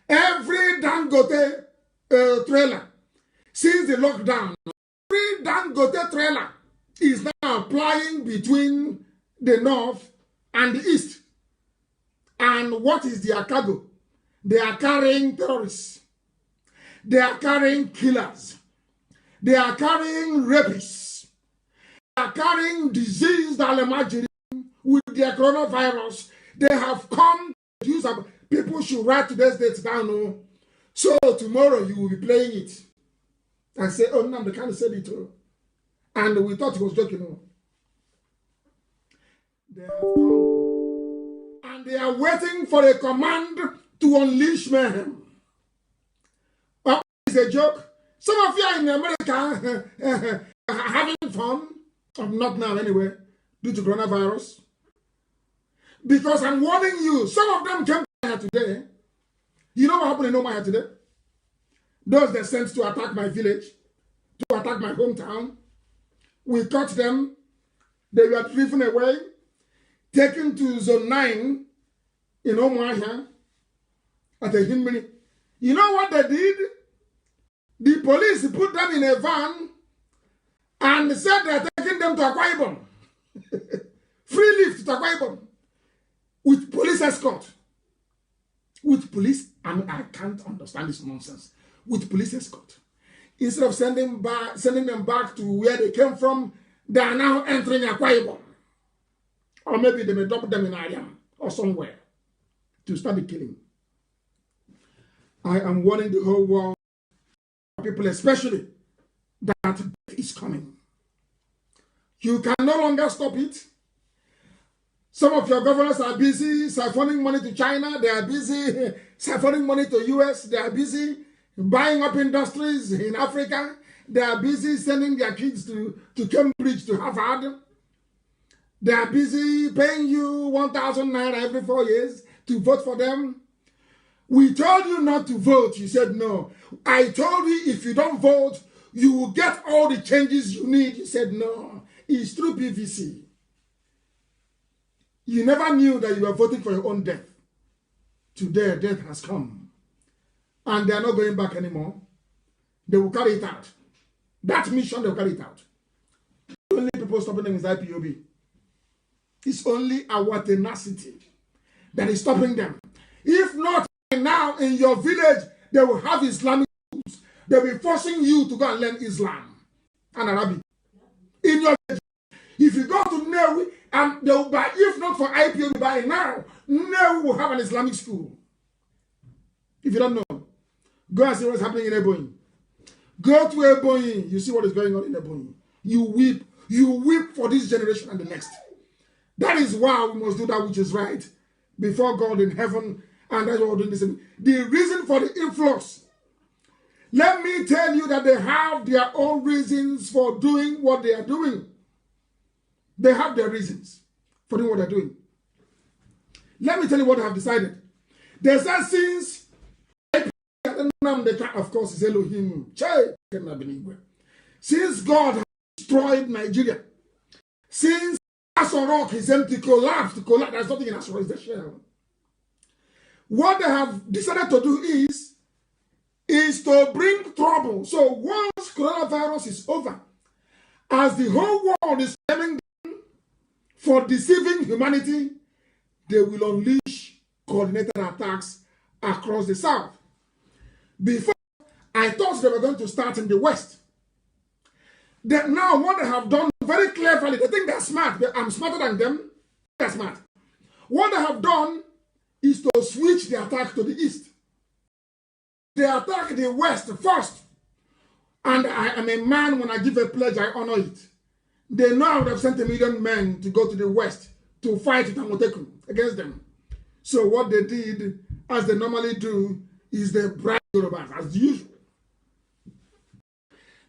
Every Dangote trailer, since the lockdown, every Dangote trailer is now plying between the north and the east. And what is their cargo? They are carrying terrorists. They are carrying killers. They are carrying rapists. They are carrying diseased Alemajiri with their coronavirus. They have come to use up. People should write today's date down. No? So tomorrow you will be playing it. And say, oh, Nnamdi Kanu said it. And we thought he was joking. No? They have come. And they are waiting for a command to unleash mayhem. Oh, it's a joke. Some of you are in America having fun. Not now anyway, due to coronavirus. Because I'm warning you, some of them came here today. You know what happened in Omaya today? Those they sent to attack my village, to attack my hometown. We caught them. They were driven away, taken to Zone 9 in Omaya at a Himbini. You know what they did? The police put them in a van and said they're taking them to Akwa Ibom. Free lift to Akwa Ibom. With police escort. With police, I mean, I can't understand this nonsense. With police escort. Instead of sending them back to where they came from, they are now entering Akwa Ibom. Or maybe they may dump them in Arewa or somewhere to start the killing. I am warning the whole world, people especially, that death is coming. You can no longer stop it. Some of your governors are busy siphoning money to China. They are busy siphoning money to US. They are busy buying up industries in Africa. They are busy sending their kids to Cambridge, to Harvard. They are busy paying you 1,000 naira every 4 years to vote for them. We told you not to vote. You said no. I told you if you don't vote, you will get all the changes you need. You said no. It's through PVC. You never knew that you were voting for your own death. Today, death has come. And they are not going back anymore. They will carry it out. That mission, they will carry it out. The only people stopping them is IPOB. It's only our tenacity that is stopping them. If not, now in your village, they will have Islamic schools. They will be forcing you to go and learn Islam and Arabic. In your village, if you go to Nnewi, and they will buy, if not for IPOB by now, Nnewi will have an Islamic school. If you don't know, go and see what's happening in Ebonyi. Go to Ebonyi, you see what is going on in Ebonyi. You weep for this generation and the next. That is why we must do that which is right before God in heaven, and that's what we're doing this. The reason for the influx, let me tell you that they have their own reasons for doing what they are doing. They have their reasons for doing what they're doing. Let me tell you what I have decided. They said since Nnamdi Kanu, of course, is Elohim. Since God has destroyed Nigeria, since Asorok is empty, collapsed, there's nothing in Asorok, it's the shell. What they have decided to do is to bring trouble. So once coronavirus is over, as the whole world is coming down for deceiving humanity, they will unleash coordinated attacks across the south. Before, I thought they were going to start in the west. Now what they have done very cleverly, they think they're smart. I'm smarter than them. They're smart. What they have done is to switch the attack to the east. They attack the west first. And I am a man, when I give a pledge, I honor it. They know I would have sent 1 million men to go to the west to fight Tamoteku against them. So what they did, as they normally do, is they bribe Yorubas, as usual.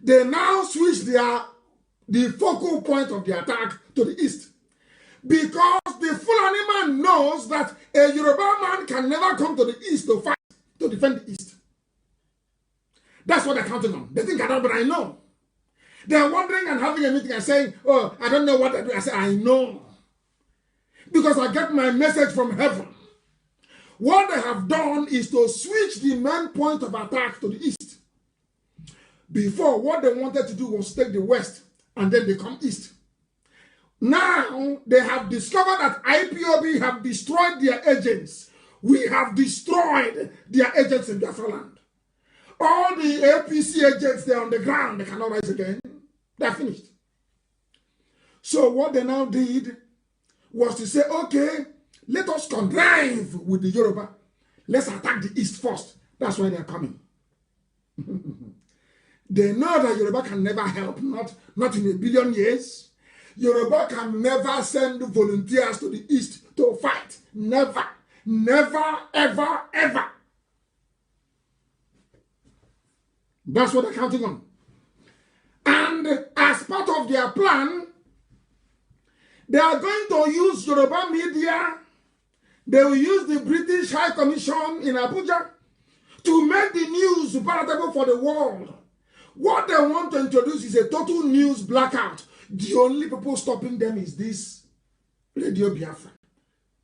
They now switch the focal point of the attack to the east. Because the Fulani man knows that a Yoruba man can never come to the east to fight, to defend the east. That's what they're counting on. They think I don't, but I know. They're wondering and having a meeting and saying, oh, I don't know what I do. I say, I know. Because I get my message from heaven. What they have done is to switch the main point of attack to the east. Before, what they wanted to do was take the west and then they come east. Now, they have discovered that IPOB have destroyed their agents. We have destroyed their agents in Biafra land. All the APC agents, they're on the ground. They cannot rise again. They're finished. So what they now did was to say, okay, let us connive with the Yoruba. Let's attack the east first. That's why they're coming. They know that Yoruba can never help, not in a billion years. Yoruba can never send volunteers to the east to fight. Never. Never, ever, ever. That's what they're counting on. And as part of their plan, they are going to use Yoruba media. They will use the British High Commission in Abuja to make the news palatable for the world. What they want to introduce is a total news blackout. The only people stopping them is this Radio Biafra,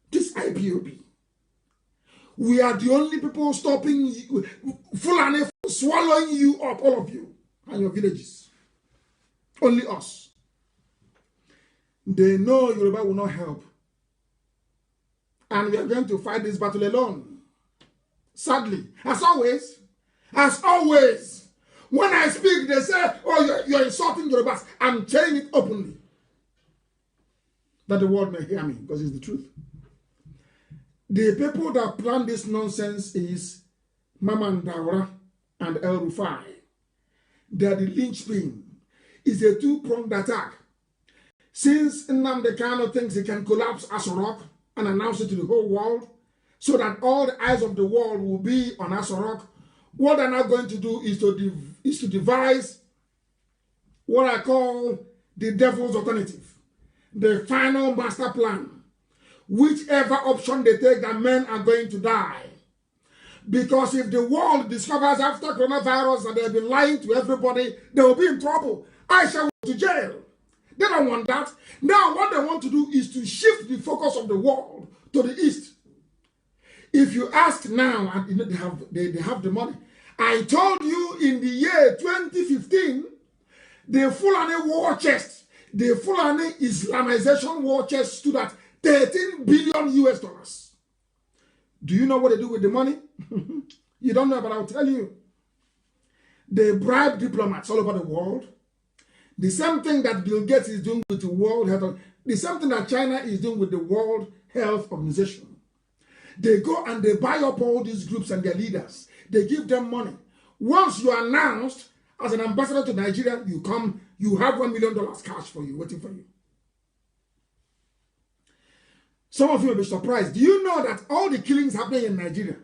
this IPOB. We are the only people stopping you, Fulani, swallowing you up, all of you, and your villages. Only us. They know Yoruba will not help. And we are going to fight this battle alone. Sadly, as always, when I speak, they say, oh, you're insulting Yorubas. I'm saying it openly. That the world may hear me, because it's the truth. The people that plan this nonsense is Mama Ndaura and El Rufai. They are the linchpin. It's a two-pronged attack. Since Nnamdi Kanu thinks he can collapse Aso Rock and announce it to the whole world, so that all the eyes of the world will be on Aso Rock, what they're now going to do is to devise what I call the devil's alternative, the final master plan. Whichever option they take, that men are going to die. Because if the world discovers after coronavirus that they've been lying to everybody, they will be in trouble. I shall go to jail. They don't want that. Now what they want to do is to shift the focus of the world to the east. If you ask now, and they have the money. I told you in the year 2015, the Fulani war chest, the Fulani Islamization war chest stood at 13 billion US dollars. Do you know what they do with the money? You don't know, but I'll tell you. They bribe diplomats all over the world. The same thing that Bill Gates is doing with the World Health, the same thing that China is doing with the World Health Organization. They go and they buy up all these groups and their leaders. They give them money. Once you are announced as an ambassador to Nigeria, you come, you have $1 million cash for you, waiting for you. Some of you will be surprised. Do you know that all the killings happening in Nigeria?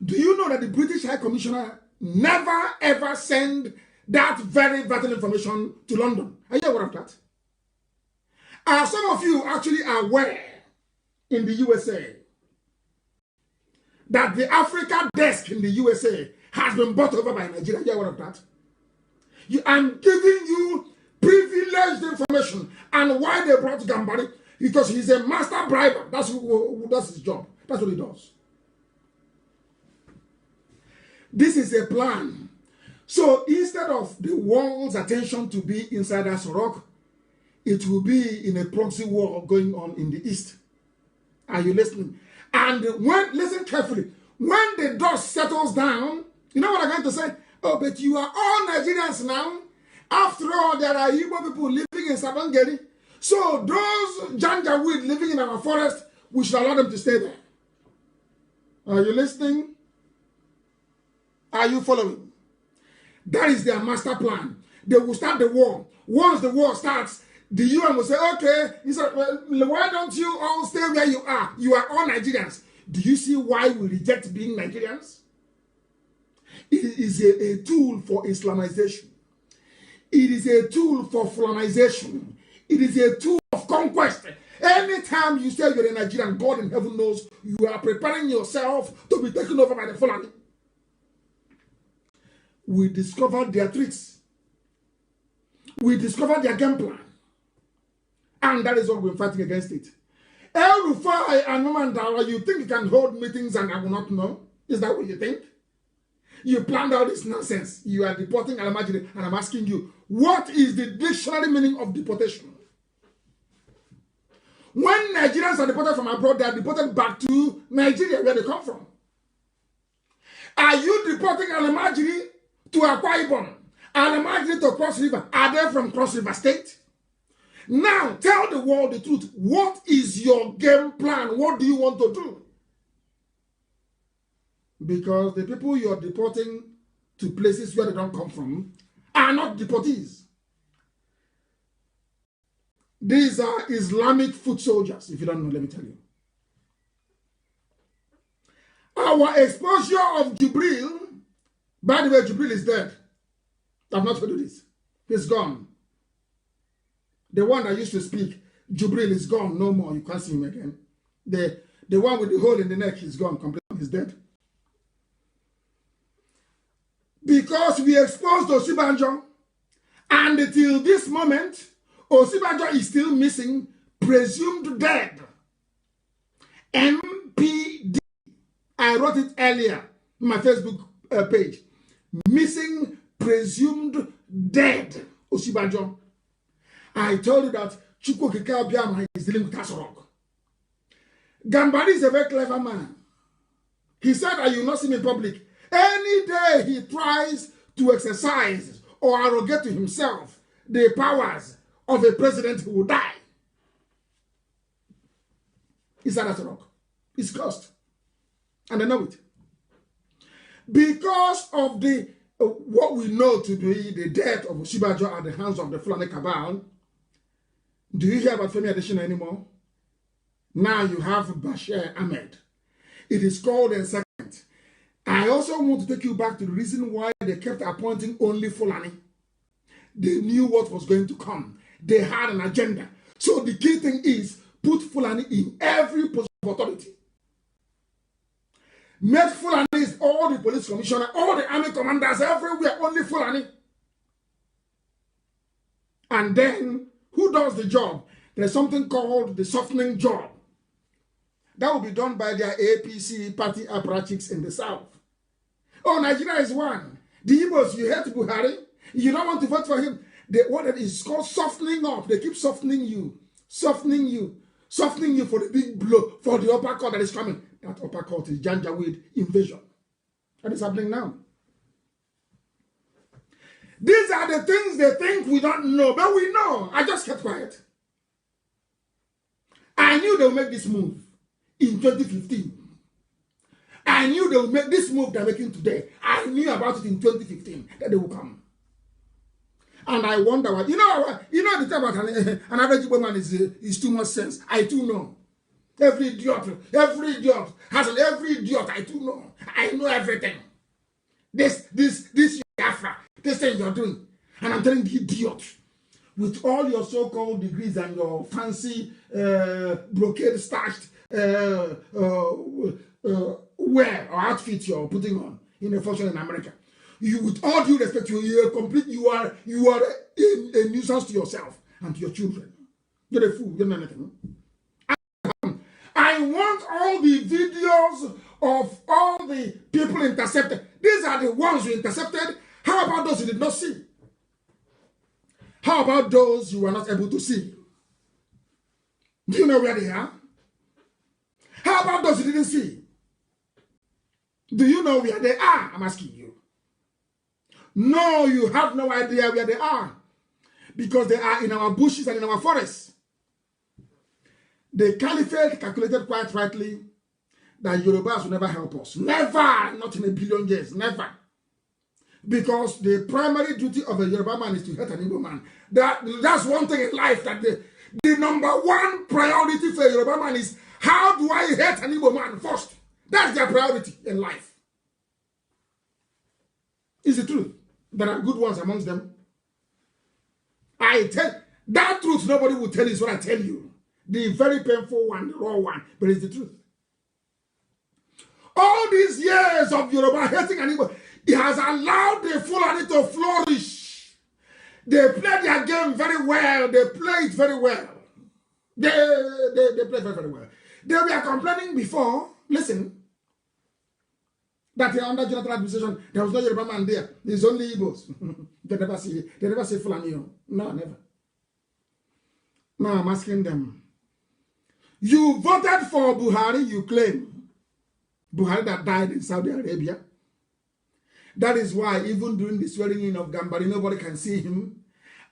Do you know that the British High Commissioner never ever sent that very vital information to London? Are you aware of that? Are some of you actually aware in the USA that the Africa desk in the USA has been bought over by Nigeria? Are you aware of that? I'm giving you privileged information. And why they brought Gambari? Because he's a master briber. That's his job. That's what he does. This is a plan. So instead of the world's attention to be inside Aso Rock, it will be in a proxy war going on in the east. Are you listening? And listen carefully, when the dust settles down, you know what I'm going to say? Oh, but you are all Nigerians now. After all, there are Igbo people living in Sabangeri. So those Janjaweed living in our forest, we should allow them to stay there. Are you listening? Are you following? That is their master plan. They will start the war. Once the war starts, the UN will say, okay, well, why don't you all stay where you are? You are all Nigerians. Do you see why we reject being Nigerians? It is a tool for Islamization. It is a tool for Fulanization. It is a tool of conquest. Anytime you say you're a Nigerian, God in heaven knows you are preparing yourself to be taken over by the Fulani. We discovered their tricks. We discovered their game plan. And that is what we're fighting against it. El Rufai and Mamandara, you think you can hold meetings and I will not know? Is that what you think? You planned all this nonsense. You are deporting Alamajiri, and I'm asking you, what is the dictionary meaning of deportation? When Nigerians are deported from abroad, they are deported back to Nigeria, where they come from. Are you deporting Alamajiri to Akwa Ibom, Alamajiri to Cross River? Are they from Cross River State? Now, tell the world the truth. What is your game plan? What do you want to do? Because the people you're deporting to places where they don't come from are not deportees. These are Islamic foot soldiers. If you don't know, let me tell you. Our exposure of Jibril, by the way, Jibril is dead. I've not told you this. He's gone. The one that used to speak, Jibril is gone. No more. You can't see him again. The one with the hole in the neck is gone completely. He's dead. Because we exposed Osibanjo, and until this moment, Osibanjo is still missing, presumed dead. MPD. I wrote it earlier on my Facebook page. Missing, presumed dead. Osibanjo. I told you that Chukwukika Abia is dealing with Aso Rock. Gambari is a very clever man. He said that you will not see him in public. Any day he tries to exercise or arrogate to himself the powers of a president who will die. Is that Aso Rock? It's cursed. And they know it. Because of the what we know to be the death of Osibanjo at the hands of the Fulani cabal, Do you hear about Femi Adesina anymore? Now you have Bashir Ahmed. It is called a second. I also want to take you back to the reason why they kept appointing only Fulani. They knew what was going to come. They had an agenda. So the key thing is put Fulani in every position of authority. Make Fulani all the police commissioner, all the army commanders, everywhere, only Fulani. And then, who does the job? There's something called the softening job. That will be done by their APC party apparatchiks in the south. Oh, Nigeria is one. The Igbos, you hate Buhari. You don't want to vote for him. What it is called softening up. They keep softening you. Softening you. Softening you for the big blow, for the uppercut that is coming. That uppercut is Janjaweed invasion. That is happening now. These are the things they think we don't know, but we know. I just kept quiet. I knew they would make this move in 2015. I knew they would make this move they're making today. I knew about it in 2015, that they will come. And I wonder what, you know the thing about an average woman is too much sense. I too know. Every idiot I too know. I know everything. This Afra, this thing you're doing. And I'm telling the idiot, with all your so-called degrees and your fancy brocade starched wear or outfit you're putting on in a function in America. You, with all due respect, you are a nuisance to yourself and to your children. You're a fool. You're not anything. I want all the videos of all the people intercepted. These are the ones you intercepted. How about those you did not see? How about those you were not able to see? Do you know where they are? How about those you didn't see? Do you know where they are? I'm asking you. No, you have no idea where they are. Because they are in our bushes and in our forests. The caliphate calculated quite rightly that Yorubas will never help us. Never! Not in a billion years. Never. Because the primary duty of a Yoruba man is to hate an Igbo man. That's one thing in life, that the number one priority for a Yoruba man is, how do I hate an Igbo man first? That's their priority in life. It's the truth. There are good ones amongst them. I tell that truth, nobody will tell you, is what I tell you. The very painful one, the raw one, but it's the truth. All these years of Yoruba hating an Igbo, it has allowed the Fulani to flourish. They play their game very well. They play it very well. They play very, very well. They were complaining before, listen, that under Jonathan administration, there was no Yoruba man there. There's only Igbos. They never say Fulani. No, never. Now I'm asking them. You voted for Buhari, you claim. Buhari that died in Saudi Arabia. That is why even during the swearing in of Gambari, nobody can see him.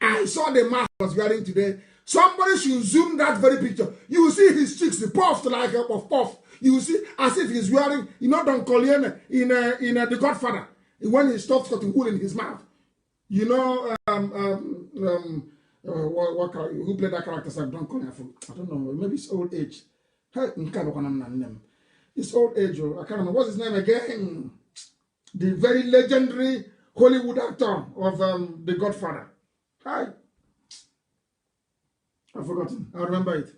I saw the mask he was wearing today. Somebody should zoom that very picture. You will see his cheeks puffed like a puff. You will see as if he's wearing, you know, Don Corleone in The Godfather, when he stuffed cotton wool in his mouth. You know, who played that character? Don Corleone. I don't know. Maybe it's old age. It's old age. I can't remember. What's his name again? The very legendary Hollywood actor of The Godfather. Hi. I've forgotten. I'll remember it.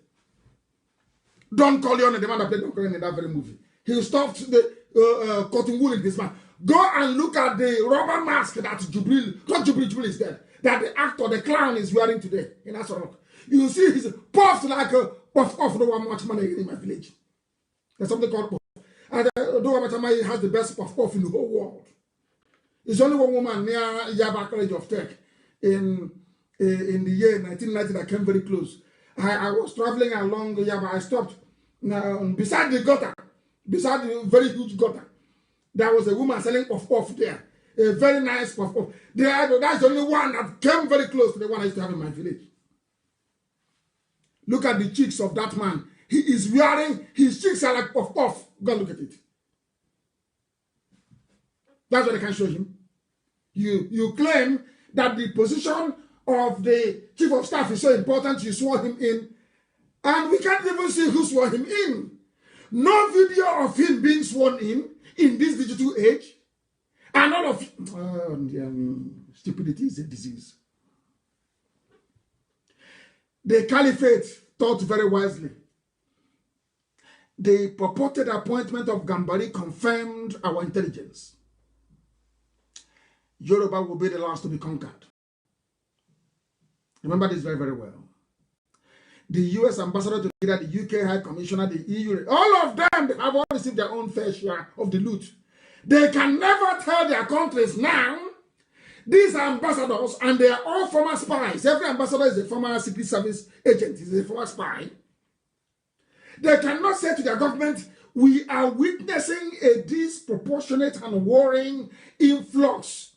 Don Corleone, the man that played Don Corleone in that very movie. He stuffed the cotton wool in his mouth. Go and look at the rubber mask that Jubril is dead. That the actor, the clown, is wearing today in Asorok. You will see he's puffed like a puff off. No one much money in my village. There's something called puff. And Dowa has the best puff in the whole world. There's only one woman near Yaba College of Tech in the year 1990 that came very close. I was traveling along Yaba. I stopped beside the gutter, beside the very huge gutter. There was a woman selling puff there. A very nice puff. That's the only one that came very close to the one I used to have in my village. Look at the cheeks of that man. He is wearing, his cheeks are like puff. Go look at it. That's what I can show him. You claim that the position of the chief of staff is so important, you swore him in. And we can't even see who swore him in. No video of him being sworn in this digital age. And all of stupidity is a disease. The caliphate thought very wisely. The purported appointment of Gambari confirmed our intelligence. Yoruba will be the last to be conquered. Remember this very, very well. The US ambassador to Nigeria, the UK High Commissioner, the EU, all of them have all received their own fair share of the loot. They can never tell their countries now, these are ambassadors, and they are all former spies. Every ambassador is a former secret service agent, is a former spy. They cannot say to their government, we are witnessing a disproportionate and worrying influx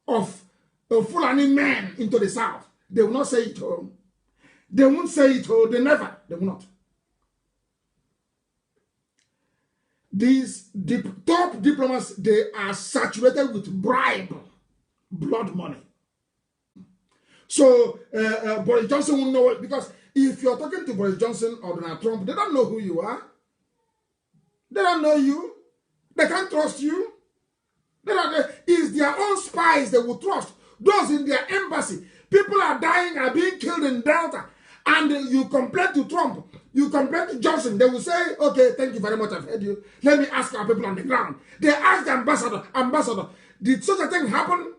of Fulani men into the south. They will not say it all. They won't say it all. They will not. These top diplomats, they are saturated with bribe, blood money. So Boris Johnson won't know it, because if you're talking to Boris Johnson or Donald Trump, they don't know who you are. They don't know you. They can't trust you. It's their own spies they will trust. Those in their embassy. People are dying, are being killed in Delta. And you complain to Trump. You complain to Johnson. They will say, okay, thank you very much, I've heard you. Let me ask our people on the ground. They ask the ambassador, did such a thing happen?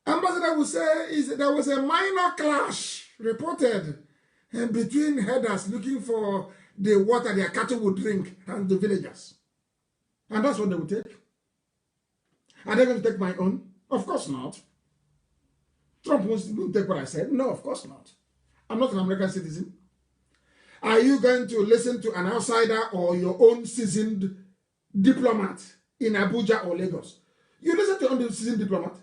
Ambassador will say, there was a minor clash reported between herders looking for the water their cattle would drink and the villagers. And that's what they will take. Are they going to take my own? Of course not. Trump won't take what I said. No, of course not. I'm not an American citizen. Are you going to listen to an outsider or your own seasoned diplomat in Abuja or Lagos? You listen to your own seasoned diplomat.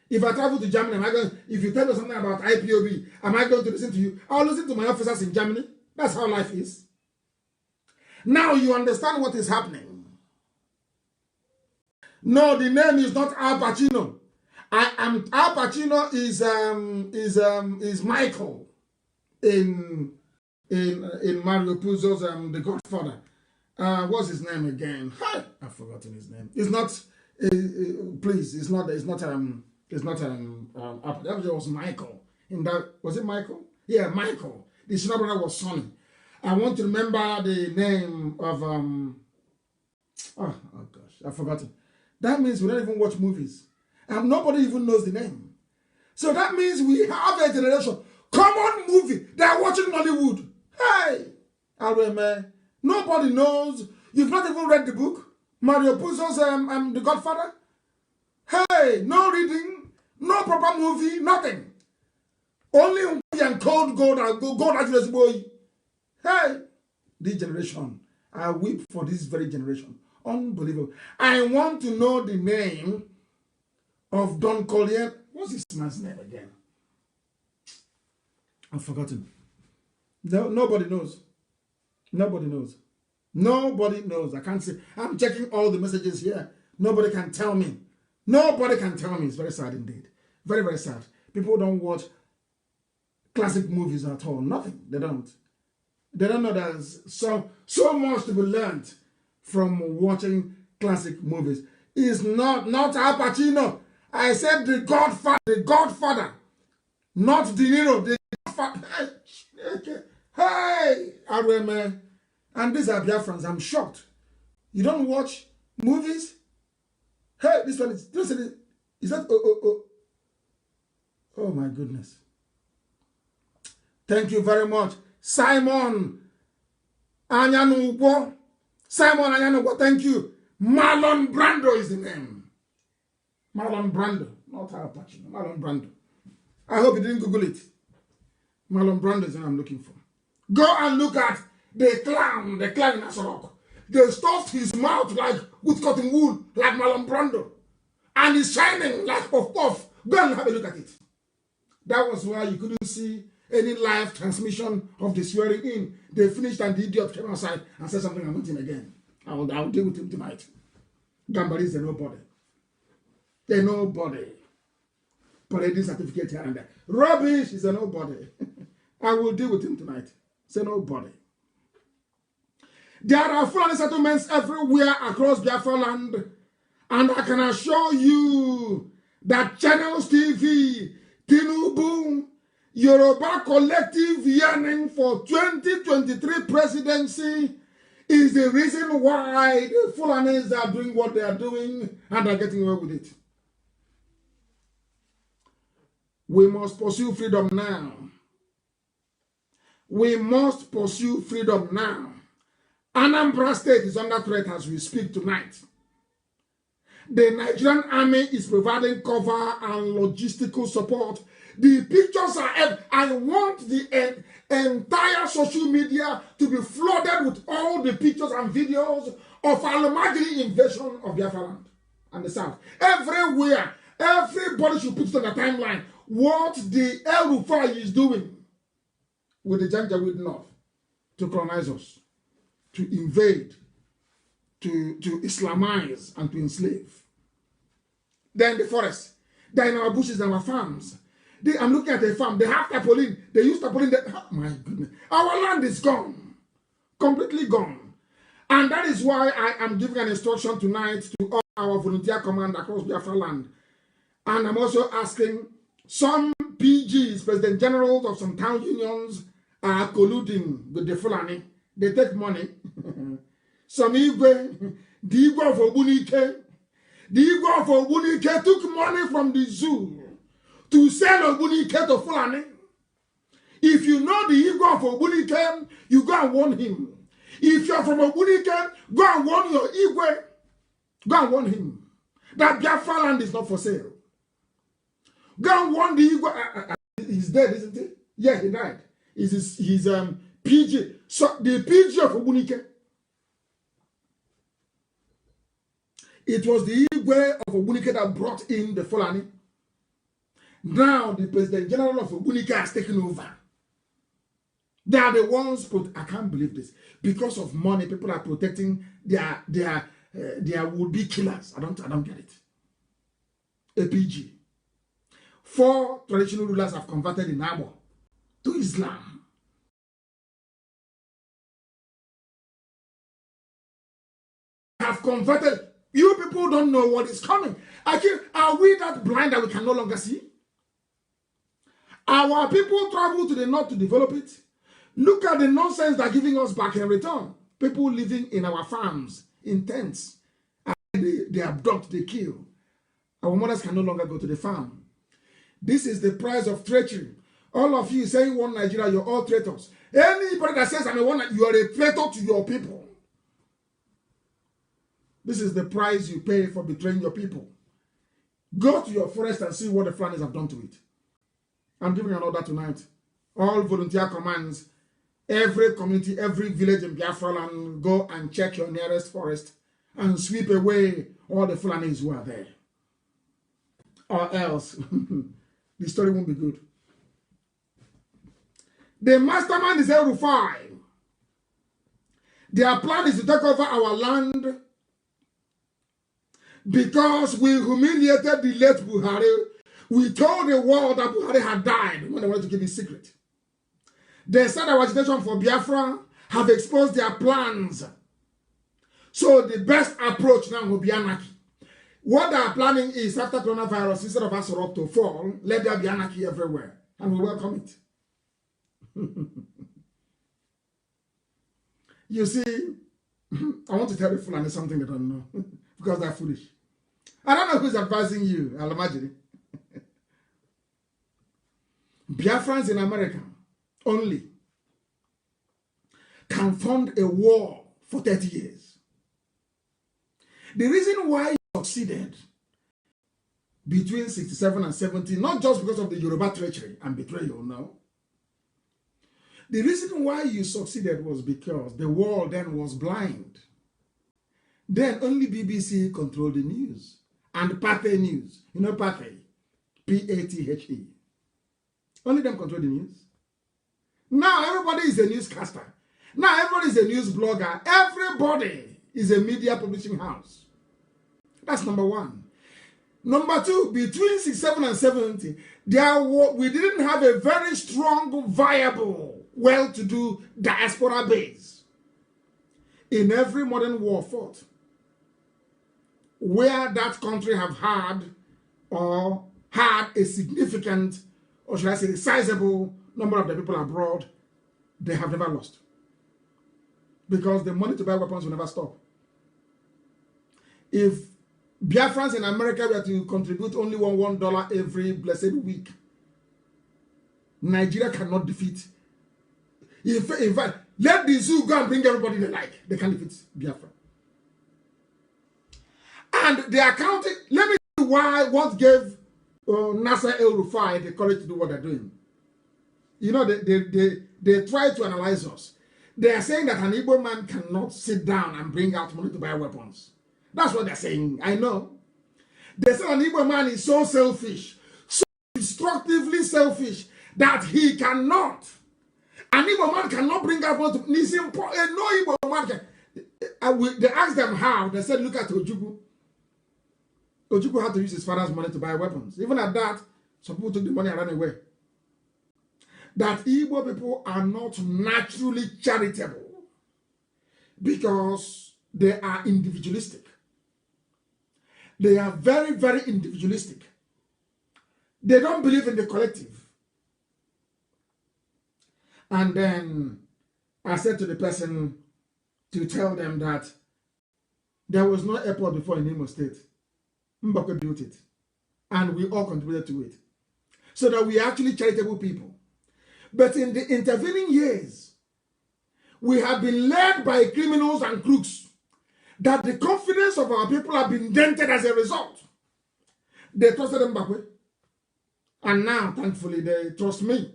If I travel to Germany, if you tell me something about IPOB, am I going to listen to you? I'll listen to my officers in Germany. That's how life is. Now you understand what is happening. No, the name is not Al Pacino. Al Pacino is Michael in Mario Puzo's The Godfather. What's his name again? I've forgotten his name. It's not. Please, it's not. That was Michael. In that, was it Michael? Yeah, Michael. The senior brother was Sonny. I want to remember the name of oh gosh, I've forgotten. That means we don't even watch movies. And nobody even knows the name. So that means we have a generation. Common movie. They are watching Nollywood. Hey! Arewa. Nobody knows. You've not even read the book. Mario Puzo's The Godfather. Hey! No reading. No proper movie. Nothing. Only and cold gold at this boy. Hey! This generation. I weep for this very generation. Unbelievable. I want to know the name of Don Collier. What's this man's name again? I've forgotten. No, nobody knows. Nobody knows. Nobody knows. I can't say. I'm checking all the messages here. Nobody can tell me. Nobody can tell me. It's very sad indeed. Very, very sad. People don't watch classic movies at all. Nothing. They don't. They don't know there's so much to be learned from watching classic movies. It's not Al Pacino. I said the Godfather, not De Niro, the Godfather. Hey, Arewa. And these are Biafrans. I'm shocked. You don't watch movies? Hey, this one is that oh my goodness. Thank you very much. Simon Anyanugwo. Thank you. Marlon Brando is the name. Marlon Brando, not Al Pacino. Marlon Brando. I hope you didn't Google it. Marlon Brando is what I'm looking for. Go and look at the clown in Asorok. They stuffed his mouth like with cotton wool, like Marlon Brando. And he's shining like puff puff. Go and have a look at it. That was why you couldn't see any live transmission of the swearing in. They finished and the idiot came outside and said something. I want him again. I'll deal with him tonight. Gambari is a nobody. They're nobody. parading certificate here and there. Rubbish is a nobody. I will deal with him tonight. Say nobody. There are Fulani settlements everywhere across Biafra land, and I can assure you that Channels TV, Tinubu, Yoruba collective yearning for 2023 presidency is the reason why the Fulanis are doing what they are doing and are getting away with it. We must pursue freedom now. We must pursue freedom now. Anambra State is under threat as we speak tonight. The Nigerian army is providing cover and logistical support. The pictures are, I want the entire social media to be flooded with all the pictures and videos of Almagiri invasion of Biafra land and the south. Everywhere, everybody should put it on the timeline what the El Rufai is doing with the Janjaweed North to colonize us, to invade, to Islamize and to enslave. Then the forest, then in our bushes and our farms. I'm looking at a farm, they have tarpaulin, they use tarpaulin, oh my goodness. Our land is gone, completely gone. And that is why I am giving an instruction tonight to all our volunteer command across Biafra land. And I'm also asking some PGs, President Generals of some town unions, are colluding with the Fulani. They take money. Some Igwe, the Igwe of Obunike, took money from the zoo to sell Obunike to Fulani. If you know the Igwe of Obunike, you go and warn him. If you're from Obunike, go and warn your Igwe. Go and warn him that Biafra land is not for sale. Go and warn the Igwe. He's dead, isn't he? Yeah, he died. He's PG. So the PG of Obunike. It was the Igwe of Obunike that brought in the Fulani. Now the President General of Obunike has taken over. They are the ones, I can't believe this. Because of money, people are protecting their would-be killers. I don't get it. APG. 4 traditional rulers have converted in Abia to Islam. Have converted. You people don't know what is coming. Are we that blind that we can no longer see? Our people travel to the north to develop it. Look at the nonsense they're giving us back in return. People living in our farms, in tents. They abduct, they kill. Our mothers can no longer go to the farm. This is the price of treachery. All of you saying one Nigeria, you're all traitors. Anybody that says I'm a one, you are a traitor to your people. This is the price you pay for betraying your people. Go to your forest and see what the Fulanis have done to it. I'm giving an order tonight. All volunteer commands, every community, every village in Biafra land, go and check your nearest forest and sweep away all the Fulanis who are there. Or else, the story won't be good. The mastermind is El Rufai. Their plan is to take over our land because we humiliated the late Buhari. We told the world that Buhari had died when they wanted to keep it secret. They said our agitation for Biafra have exposed their plans. So the best approach now will be anarchy. What they are planning is after coronavirus, instead of us to fall, let there be anarchy everywhere. And we welcome it. You see, I want to tell the Fulani something they don't know. Because they're foolish. I don't know who's advising you, I'll imagine. Biafrans in America only can fund a war for 30 years. The reason why you succeeded between 67 and 70, not just because of the Yoruba treachery and betrayal, no. The reason why you succeeded was because the world then was blind. Then only BBC controlled the news. And Pathe News. You know Pathe? P-A-T-H-E. Only them control the news. Now everybody is a newscaster. Now everybody is a news blogger. Everybody is a media publishing house. That's number one. Number two, between 67 and 70, we didn't have a very strong, viable, well-to-do diaspora base. In every modern war fought, where that country have had a significant, or should I say, a sizable number of the people abroad, they have never lost. Because the money to buy weapons will never stop. If Biafrans in America were to contribute only $1 every blessed week, Nigeria cannot defeat. In fact, let the zoo go and bring everybody they like. They can defeat Biafra. And they are counting. Let me tell you what gave Nasser El-Rufai the courage to do what they're doing. You know, they try to analyze us. They are saying that an Igbo man cannot sit down and bring out money to buy weapons. That's what they're saying. I know. They say an Igbo man is so selfish, so destructively selfish, that he cannot. An Igbo man cannot bring out money to... No Igbo man can... They asked them how. They said, look at Ojukwu. Ojukwu had to use his father's money to buy weapons. Even at that, some people took the money and ran away. That Igbo people are not naturally charitable because they are individualistic. They are very, very individualistic. They don't believe in the collective. And then I said to the person to tell them that there was no airport before in Imo State. Mbakwe built it. And we all contributed to it. So that we are actually charitable people. But in the intervening years, we have been led by criminals and crooks that the confidence of our people have been dented as a result. They trusted Mbakwe. And now, thankfully, they trust me.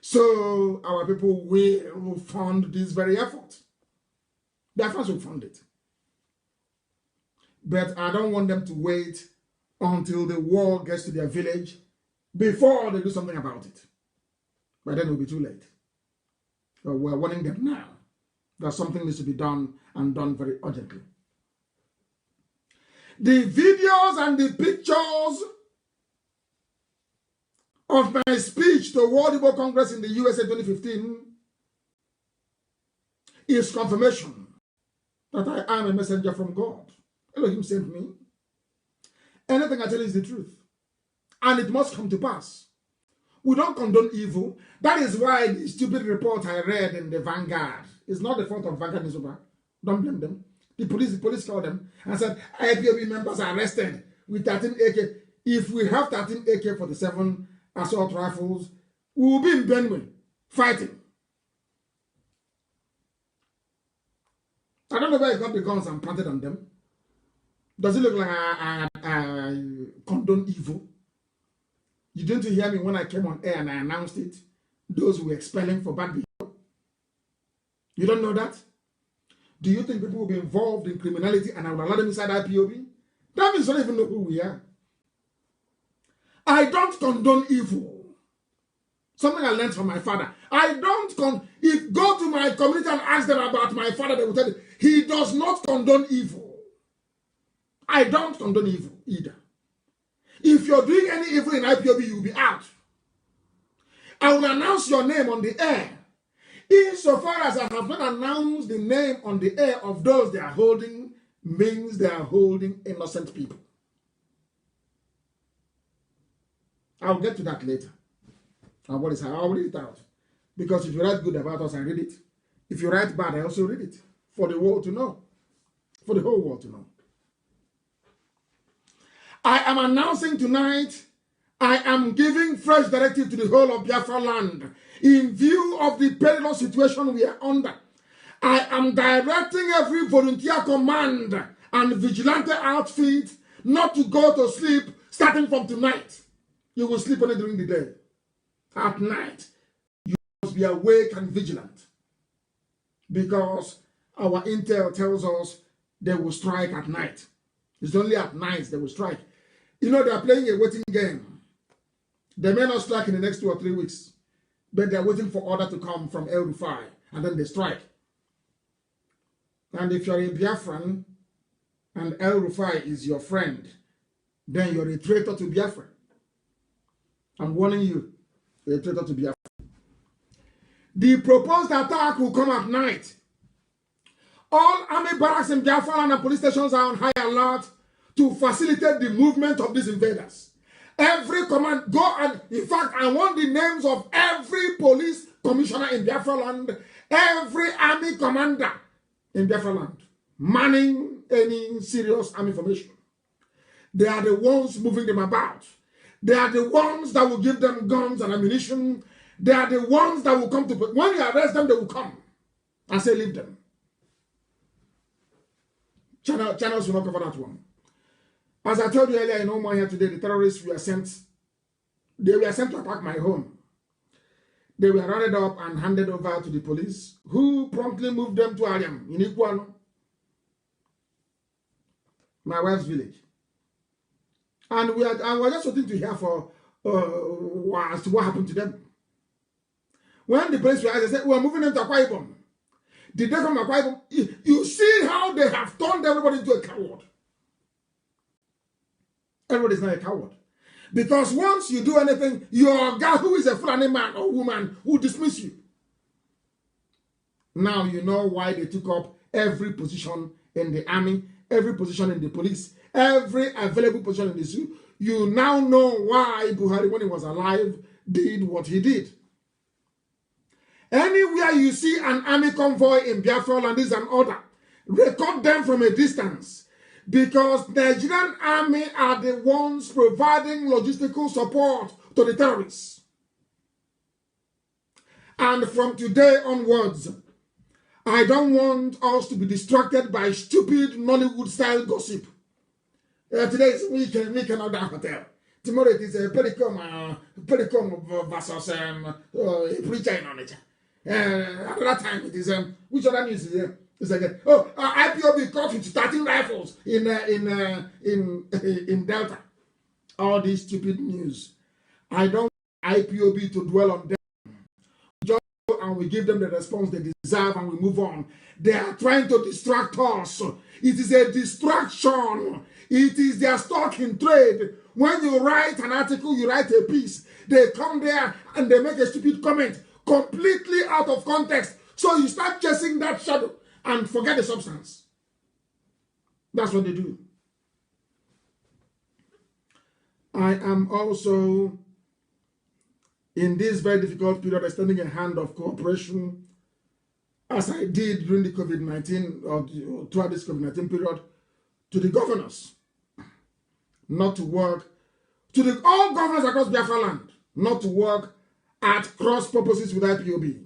So our people will fund this very effort. Their friends will fund it. But I don't want them to wait until the war gets to their village before they do something about it. But then it will be too late. So we're warning them now that something needs to be done and done very urgently. The videos and the pictures of my speech to World Igbo Congress in the USA 2015 is confirmation that I am a messenger from God. Elohim sent me. Anything I tell you is the truth. And it must come to pass. We don't condone evil. That is why the stupid report I read in the Vanguard is not the fault of Vanguard newspaper. Don't blame them. The police called them and said, IPOB members are arrested with 13 AK. If we have 13 AK-47 assault rifles, we will be in Benue fighting. I don't know where I got the guns and planted on them. Does it look like I condone evil? You didn't hear me when I came on air and I announced it? Those who were expelling for bad behavior. You don't know that? Do you think people will be involved in criminality and I will allow them inside IPOB? That means I don't even know who we are. I don't condone evil. Something I learned from my father. If go to my community and ask them about my father, they will tell you, he does not condone evil. I don't condone evil either. If you're doing any evil in IPOB, you'll be out. I will announce your name on the air. Insofar as I have not announced the name on the air of those they are holding, means they are holding innocent people. I'll get to that later. I'll read it out. Because if you write good about us, I read it. If you write bad, I also read it. For the world to know. For the whole world to know. I am announcing tonight, I am giving fresh directive to the whole of Biafra land in view of the perilous situation we are under. I am directing every volunteer command and vigilante outfit not to go to sleep starting from tonight. You will sleep only during the day. At night, you must be awake and vigilant. Because our intel tells us they will strike at night. It's only at night they will strike. You know, they are playing a waiting game. They may not strike in the next 2 or 3 weeks, but they are waiting for order to come from El-Rufai, and then they strike. And if you're a Biafran, and El Rufai is your friend, then you're a traitor to Biafra. I'm warning you, you're a traitor to Biafra. The proposed attack will come at night. All army barracks in Biafra and police stations are on high alert to facilitate the movement of these invaders. Every command, go and, in fact, I want the names of every police commissioner in Biafra land, every army commander in Biafra land, manning any serious army formation. They are the ones moving them about. They are the ones that will give them guns and ammunition. They are the ones that will come to, when you arrest them, they will come and say, leave them. Channels will not cover that one. As I told you earlier in Oman here today, the terrorists were sent to attack my home. They were rounded up and handed over to the police, who promptly moved them to Ariam in Iguano, my wife's village. And we're just waiting to hear for as to what happened to them. When the police were asked, they said, we're moving them to Akwa Ibom. Did they come to Akwa Ibom? You see how they have turned everybody into a coward. Everybody's not a coward. Because once you do anything, your guy who is a Fulani man or woman will dismiss you. Now you know why they took up every position in the army, every position in the police, every available position in the zoo. You now know why Buhari, when he was alive, did what he did. Anywhere you see an army convoy in Biafra land is an order. Record them from a distance. Because the Nigerian army are the ones providing logistical support to the terrorists. And from today onwards, I don't want us to be distracted by stupid Nollywood-style gossip. Today is weekend at that hotel. Tomorrow it is a Pericom versus a preacher in Onitsha. Another time it is, which other news is there? It's like, IPOB caught with 13 rifles in Delta. All these stupid news. I don't want IPOB to dwell on them. We just go and we give them the response they deserve and we move on. They are trying to distract us. It is a distraction. It is their stock in trade. When you write an article, you write a piece. They come there and they make a stupid comment completely out of context. So you start chasing that shadow and forget the substance. That's what they do. I am also, in this very difficult period, extending a hand of cooperation, as I did during the COVID-19, or throughout this COVID-19 period, to the governors, not to work, to all governors across Biafra land, not to work at cross purposes with IPOB.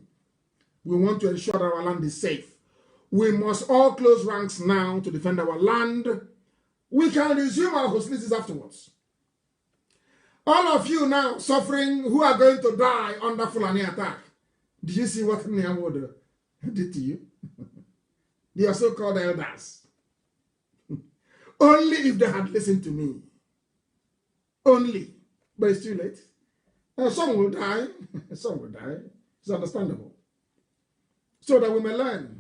We want to ensure that our land is safe. We must all close ranks now to defend our land. We can resume our hostilities afterwards. All of you now suffering who are going to die under Fulani attack. Did you see what Nyamwodo did to you? They are so-called elders. Only if they had listened to me. Only. But it's too late. Some will die. Some will die. It's understandable. So that we may learn.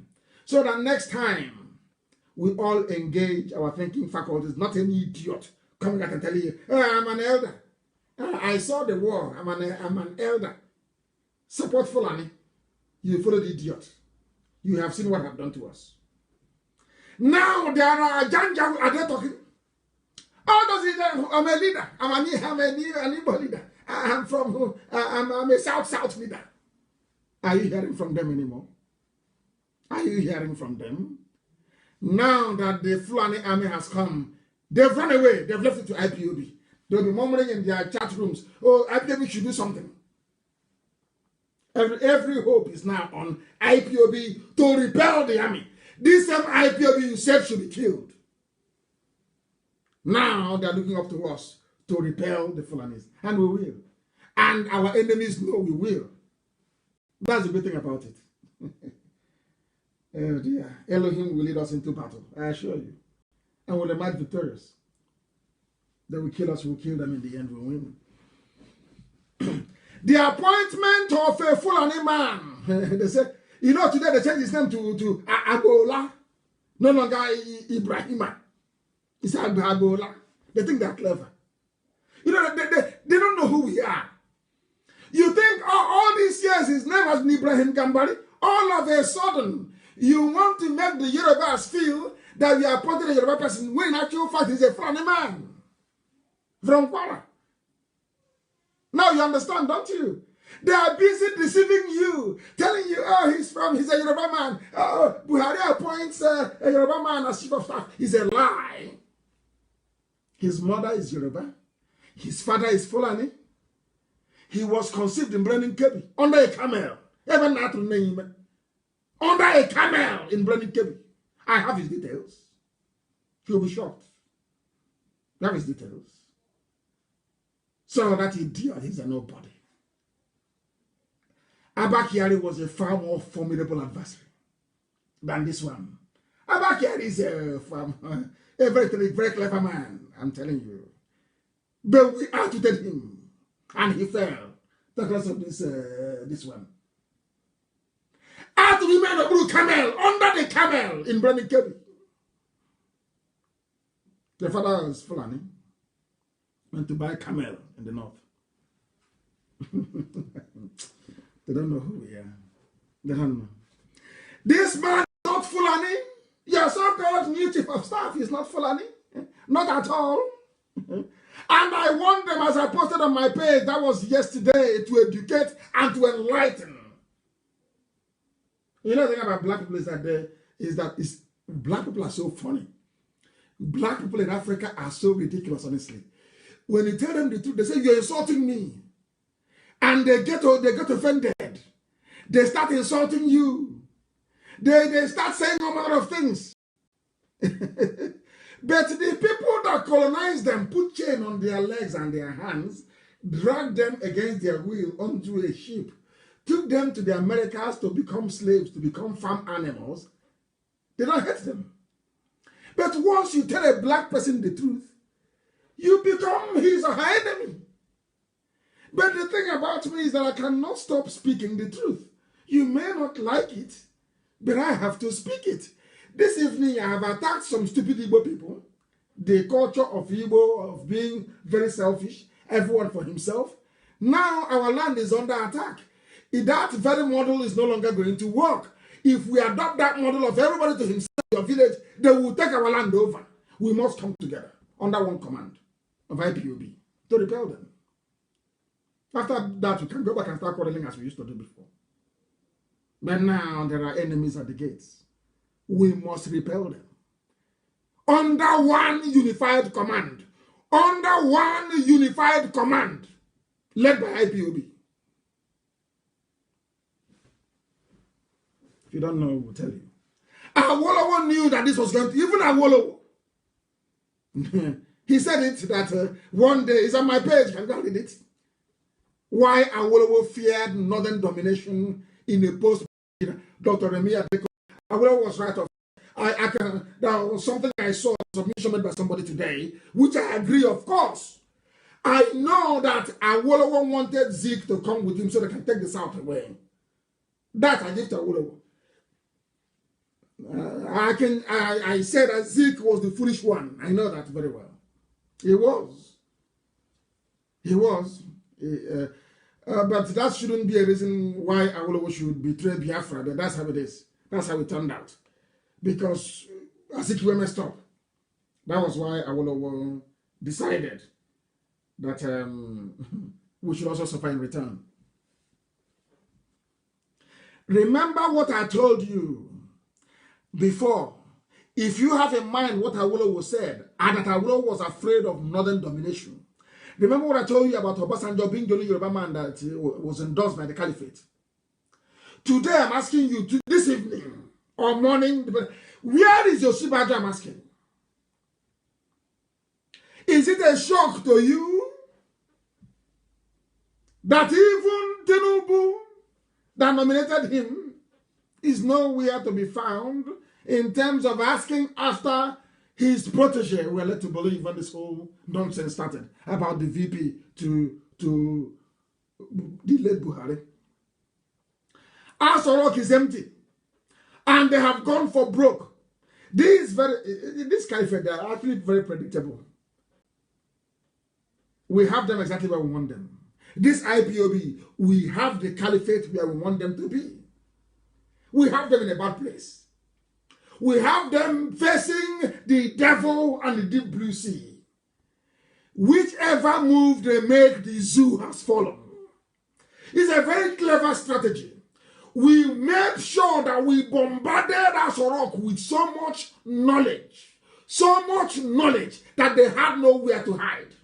So that next time we all engage our thinking faculties, not any idiot coming out and telling you, I'm an elder. I saw the war. I'm an elder. Support Fulani. You follow the idiot. You have seen what I've done to us. Now there are Janja, are they talking? How does it? I'm a leader. I'm an Igbo leader. I'm a South leader. Are you hearing from them anymore? Are you hearing from them? Now that the Fulani army has come, they've run away. They've left it to IPOB. They'll be murmuring in their chat rooms, oh, IPOB should do something. Every hope is now on IPOB to repel the army. This same IPOB you said should be killed. Now they're looking up to us to repel the Fulanis. And we will. And our enemies know we will. That's the good thing about it. Oh dear. Elohim will lead us into battle, I assure you. And we'll emerge victorious. They will kill us, we'll kill them in the end, we'll win. The appointment of a Fulani man. They said, today they changed his name to Agola. No longer Ibrahima. It's Agbola. They think they're clever. You know, they don't know who we are. You think all these years his name has been Ibrahim Gambari? All of a sudden, you want to make the Yorubas feel that we are appointed a Yoruba person when in actual fact he's a funny man from Kwara. Now you understand, don't you? They are busy deceiving you, telling you, oh, he's a Yoruba man. Buhari appoints a Yoruba man as chief of staff. It's a lie. His mother is Yoruba. His father is Fulani. He was conceived in Brennan Kebi under a camel. Even not to name. Under a camel in Brennan Kebi. I have his details. You'll be shocked. I have his details. So that idiot, he's a nobody. Abba was a far more formidable adversary than this one. Abba is a very clever man, I'm telling you. But we outwitted him, and he fell because of this one. Out of the man of blue camel, under the camel in Brennan Kebi. The father was Fulani, went to buy camel in the north. They don't know who we are. They don't know. This man is not Fulani. Your so-called new chief of staff is not Fulani. Not at all. And I want them, as I posted on my page, that was yesterday, to educate and to enlighten. You know the thing about black people is that black people are so funny. Black people in Africa are so ridiculous, honestly. When you tell them the truth, they say, you're insulting me. And they get offended. They start insulting you. They start saying all manner of things. But the people that colonized them put chain on their legs and their hands, dragged them against their will onto a ship, took them to the Americas to become slaves, to become farm animals. They don't hate them. But once you tell a black person the truth, you become his or her enemy. But the thing about me is that I cannot stop speaking the truth. You may not like it, but I have to speak it. This evening, I have attacked some stupid Igbo people. The culture of Igbo, of being very selfish, everyone for himself. Now our land is under attack. That very model is no longer going to work. If we adopt that model of everybody to himself, your village, they will take our land over. We must come together under one command of IPOB to repel them. After that, we can go back and start quarreling as we used to do before. But now there are enemies at the gates. We must repel them. Under one unified command. Under one unified command. Led by IPOB. If you don't know, we'll tell you. Awolowo knew that this was going to, even Awolowo. He said it that one day, it's on my page, you can go read it. Why Awolowo feared northern domination in a post Dr. Remi Adeko. Awolowo was right off. That was something I saw, a submission made by somebody today, which I agree, of course. I know that Awolowo wanted Zeke to come with him so they can take the South away. That I give to Awolowo. I said that Zeke was the foolish one. I know that very well. He was. He was. But that shouldn't be a reason why Awolowo should betray Biafra. But that's how it is. That's how it turned out. Because Azikiwe messed up. That was why Awolowo decided that we should also suffer in return. Remember what I told you before. If you have in mind what Awolowo said, and that Awolowo was afraid of northern domination. Remember what I told you about Obasanjo being the only Yoruba man that was endorsed by the Caliphate. Today I'm asking you, this evening or morning, where is Yosibajo? I'm asking. Is it a shock to you that even Tinubu that nominated him is nowhere to be found in terms of asking after his protege? We're led to believe when this whole nonsense started about the VP to the late Buhari. Aso Rock is empty. And they have gone for broke. This caliphate, they are actually very predictable. We have them exactly where we want them. This IPOB, we have the caliphate where we want them to be. We have them in a bad place. We have them facing the devil and the deep blue sea. Whichever move they make, the zoo has fallen. It's a very clever strategy. We made sure that we bombarded Asorok with so much knowledge that they had nowhere to hide.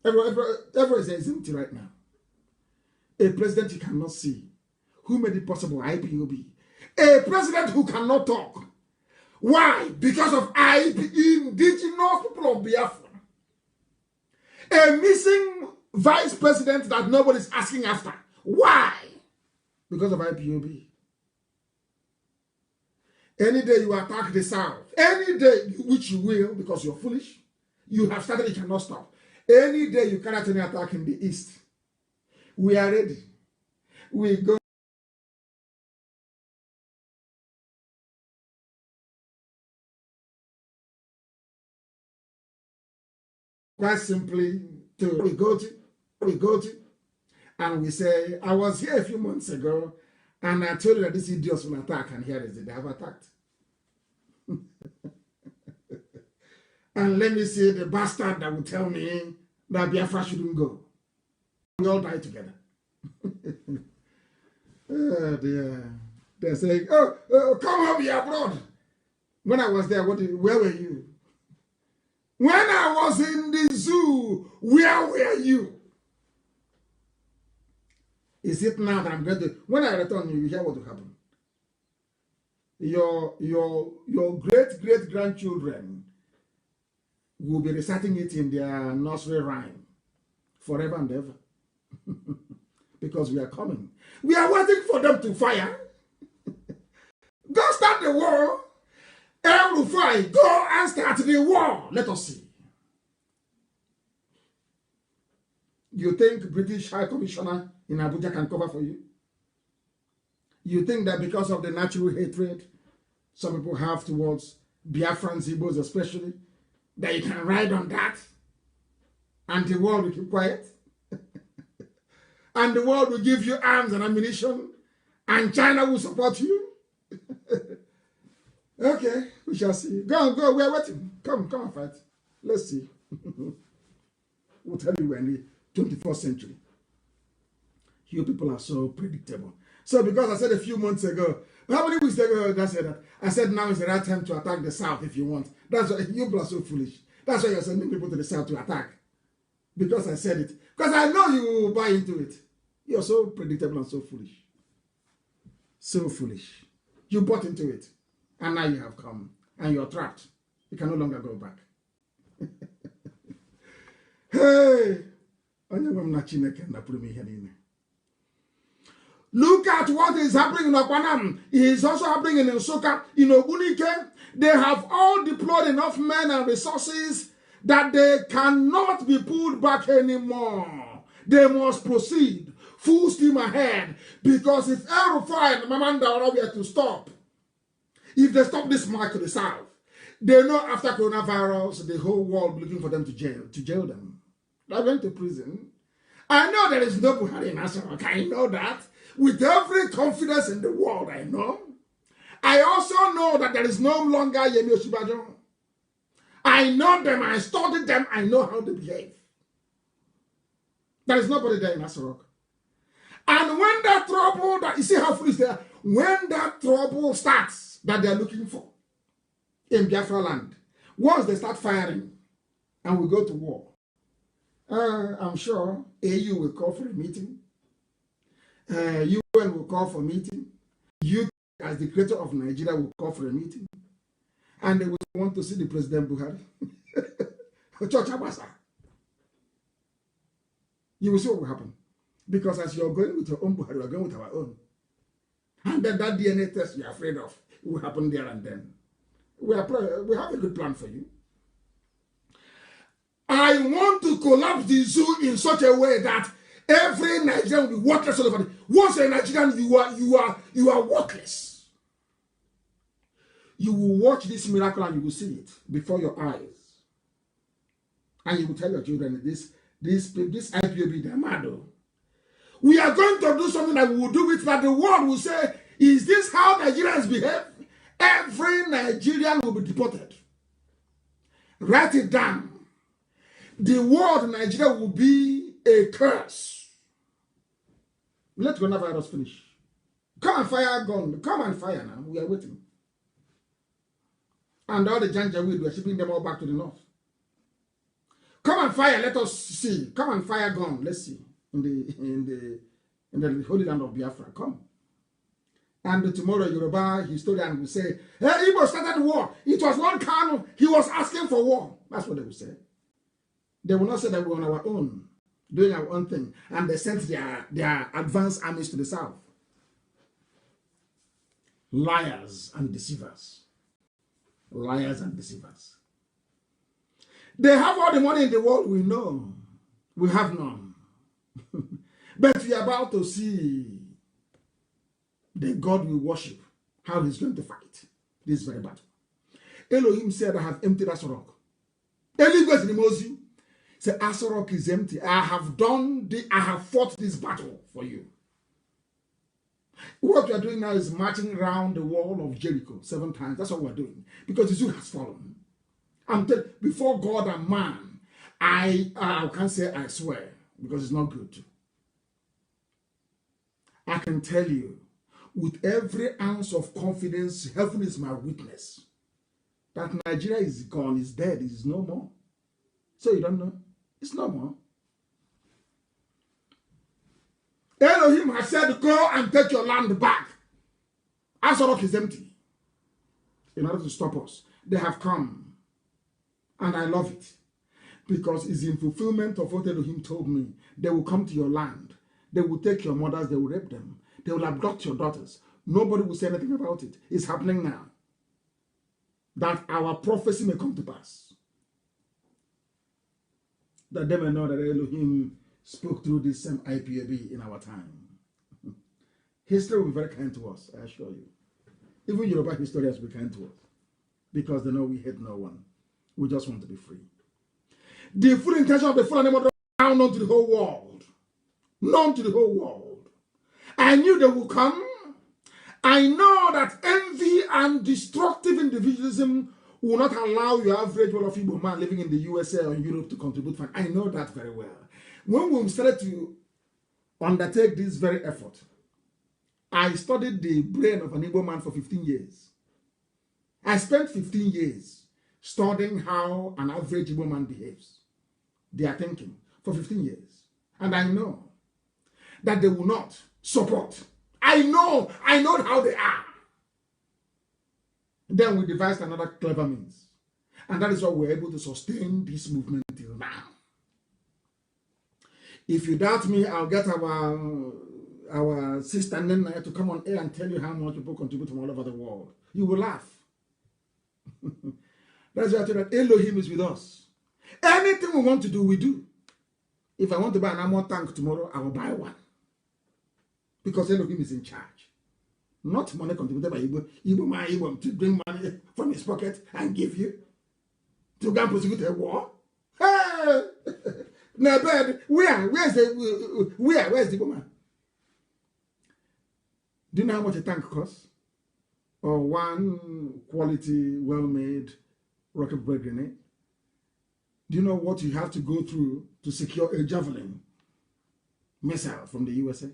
Everyone is empty right now. A president you cannot see. Who made it possible? IPOB. A president who cannot talk. Why? Because of indigenous people of Biafra. A missing vice president that nobody's asking after. Why? Because of IPOB. Any day you attack the South, any day, which you will because you're foolish, you have started, you cannot stop. Any day you carry out any attack in the East, we are ready. We go. Quite simply, we go to, and we say, I was here a few months ago, and I told you that these idiots will attack, and here is it, they have attacked. And let me see the bastard that will tell me that Biafra shouldn't go. We all die together. Oh dear. They're saying, come home, you're abroad. When I was there, where were you? When I was in the zoo, where were you? Is it now that I'm going to, when I return, you hear what will happen? Your great-great-grandchildren will be reciting it in their nursery rhyme forever and ever. Because we are coming. We are waiting for them to fire. Go start the war. El Rufai, go and start the war. Let us see. You think British High Commissioner in Abuja can cover for you? You think that because of the natural hatred some people have towards Biafrans, Igbos especially, that you can ride on that and the world will keep quiet? And the world will give you arms and ammunition and China will support you? Okay, we shall see. Go, we are waiting. Come and fight. Let's see. We'll tell you when the 21st century. You people are so predictable. So because I said a few months ago, how many weeks ago did I say that? I said now is the right time to attack the South if you want. That's why you people are so foolish. That's why you're sending people to the South to attack. Because I said it. Because I know you will buy into it. You're so predictable and so foolish. So foolish. You bought into it. And now you have come. And you're trapped. You can no longer go back. Hey! Look at what is happening in Okwanam. It is also happening in Nsukka, in Ogunike. They have all deployed enough men and resources that they cannot be pulled back anymore. They must proceed full steam ahead, because if El Rufai and Mamanda are here to stop, if they stop this march to the south, they know after coronavirus, the whole world will be looking for them to jail them. They're going to prison. I know there is no Buhari in Arewa. I know that. With every confidence in the world, I know. I also know that there is no longer Yemi Osibajo. I know them, I studied them, I know how they behave. There is nobody there in Arewa. And when that trouble, you see how foolish they are, when that trouble starts that they are looking for in Biafra land, once they start firing and we go to war, I'm sure AU will call for a meeting. UN will call for a meeting. You, as the creator of Nigeria, will call for a meeting. And they will want to see the President Buhari. Church Abasa. You will see what will happen. Because as you're going with your own Buhari, we're going with our own. And then that DNA test you're afraid of will happen there and then. We have a good plan for you. I want to collapse the zoo in such a way that every Nigerian will be worthless all over. Once you're a Nigerian, you are worthless. You will watch this miracle and you will see it before your eyes. And you will tell your children, this IPOB, they're mad. We are going to do something that we will do it that the world will say, is this how Nigerians behave? Every Nigerian will be deported. Write it down. The word Nigeria will be a curse. Let coronavirus finish. Come and fire gun. Come and fire now. We are waiting. And all the Njenje we are shipping them all back to the north. Come and fire. Let us see. Come and fire gun. Let's see. In the holy land of Biafra. Come. And tomorrow Yoruba historian will say, hey, Igbo started war. It was one Kanu. He was asking for war. That's what they will say. They will not say that we're on our own, doing our own thing. And they sent their advanced armies to the south. Liars and deceivers. Liars and deceivers. They have all the money in the world, we know. We have none. But we are about to see the God we worship, how he's going to fight this very battle. Elohim said, I have emptied Asorok. Elohim Limosi said, Asorok is empty. I have fought this battle for you. What we are doing now is marching around the wall of Jericho 7 times. That's what we're doing. Because Israel has fallen. I'm telling you, before God and man, I can't say I swear, because it's not good. I can tell you, with every ounce of confidence, heaven is my witness, that Nigeria is gone, is dead, is no more. So you don't know? It's no more. Elohim has said, go and take your land back. Asorok is empty. In order to stop us, they have come. And I love it. Because it's in fulfillment of what Elohim told me. They will come to your land. They will take your mothers. They will rape them. They will abduct your daughters. Nobody will say anything about it. It's happening now. That our prophecy may come to pass. That they may know that Elohim spoke through this same IPOB in our time. History will be very kind to us, I assure you. Even Yoruba historians will be kind to us. Because they know we hate no one. We just want to be free. The full intention of the full animal now known to the whole world. Known to the whole world. I knew they would come. I know that envy and destructive individualism will not allow your average world of Igbo man living in the USA or Europe to contribute. I know that very well. When we started to undertake this very effort, I studied the brain of an Igbo man for 15 years. I spent 15 years studying how an average Igbo man behaves. They are thinking for 15 years. And I know that they will not support. I know how they are. Then we devised another clever means. And that is why we're able to sustain this movement till now. If you doubt me, I'll get our sister Nnenna to come on air and tell you how much people contribute from all over the world. You will laugh. That's why I tell you that Elohim is with us. Anything we want to do, we do. If I want to buy an ammo tank tomorrow, I will buy one. Because Elohim is in charge. Not money contributed by Igbo man to bring money from his pocket and give you to go and prosecute a war. Hey! Now, bed, where's the Igbo man? Do you know how much a tank costs? Or one quality, well-made rocket bread grenade? Do you know what you have to go through to secure a javelin missile from the USA?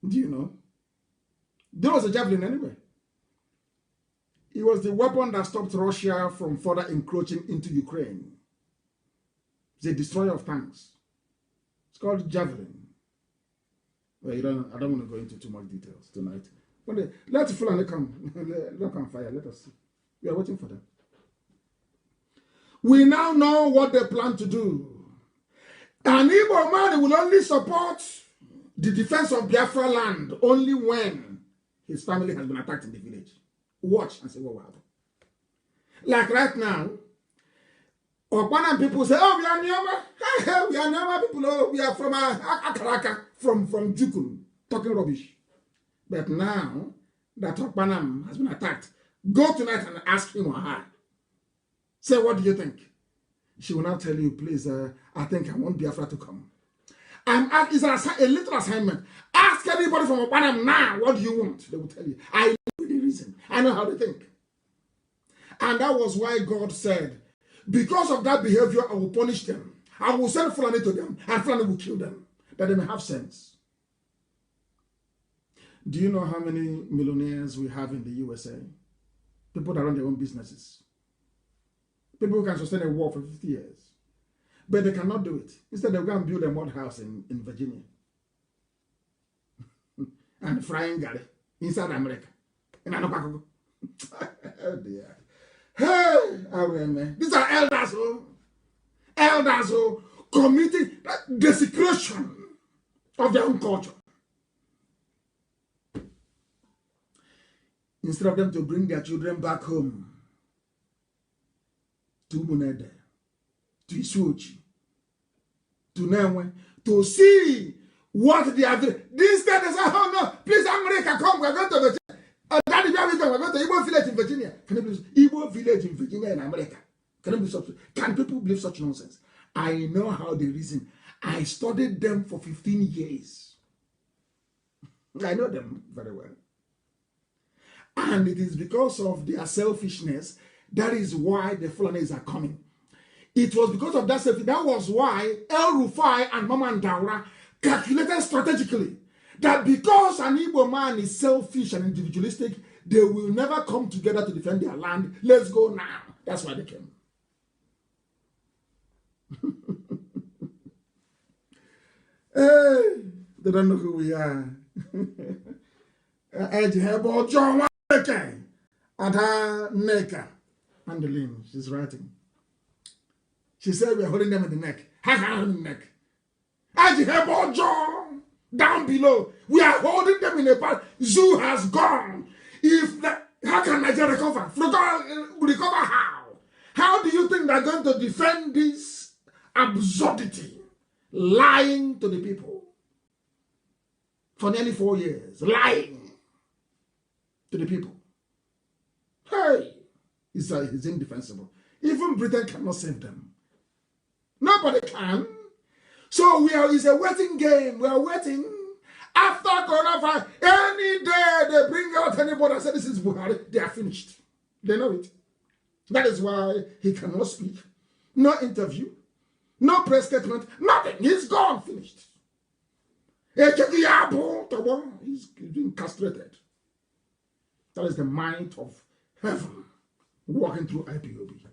Do you know? There was a javelin anyway. It was the weapon that stopped Russia from further encroaching into Ukraine. It's a destroyer of tanks. It's called javelin. Well, I don't want to go into too much details tonight. But let Fulani come. Let come fire. Let us see. We are waiting for them. We now know what they plan to do. An Igbo man will only support the defense of Biafra land only when his family has been attacked in the village. Watch and see what will happen. Like right now, Okpanam people say, oh, we are Nyama. We are Nyama people. Oh, we are from Akaraka, from Jukun, talking rubbish. But now that Okpanam has been attacked, Go tonight and ask him or her. Say, what do you think? She will now tell you, please, I think I want Biafra to come. It's a little assignment. Ask anybody from Opanam now, what do you want? They will tell you. I know the reason. I know how they think. And that was why God said, because of that behavior, I will punish them. I will send Fulani to them, and Fulani will kill them, that they may have sense. Do you know how many millionaires we have in the USA? People that run their own businesses. People who can sustain a war for 50 years. But they cannot do it. Instead, they'll go and build a mud house in Virginia. And frying galley inside America. In Anambra. Oh dear. Hey, man. These are elders who committing desecration of their own culture. Instead of them to bring their children back home to Munede, to Isuochi, to Nenwe, to see what they are doing. This day they say, oh no, please America, come, we're going to Virginia. Daddy, we're going to Igbo village in Virginia. Can you believe Igbo village in Virginia in America? Can people believe such nonsense? I know how they reason. I studied them for 15 years. I know them very well. And it is because of their selfishness, that is why the Fulanis are coming. It was because of that selfishness. That was why El Rufai and Mama Ndaura calculated strategically that because an Igbo man is selfish and individualistic, they will never come together to defend their land. Let's go now. That's why they came. Hey, they don't know who we are. Ada Neka and the limb. She's writing. She said we are holding them in the neck. How can I hold in the neck? Down below. We are holding them in a part. Zoo has gone. How can Nigeria recover? Recover how? How do you think they're going to defend this absurdity? Lying to the people for nearly 4 years. Lying to the people. Hey, it's indefensible. Even Britain cannot save them. Nobody can. So it's a waiting game. We are waiting. After coronavirus, any day they bring out anybody and say this is Buhari, they are finished. They know it. That is why he cannot speak. No interview. No press statement. Nothing. He's gone. Finished. He's being castrated. That is the might of heaven walking through IPOB.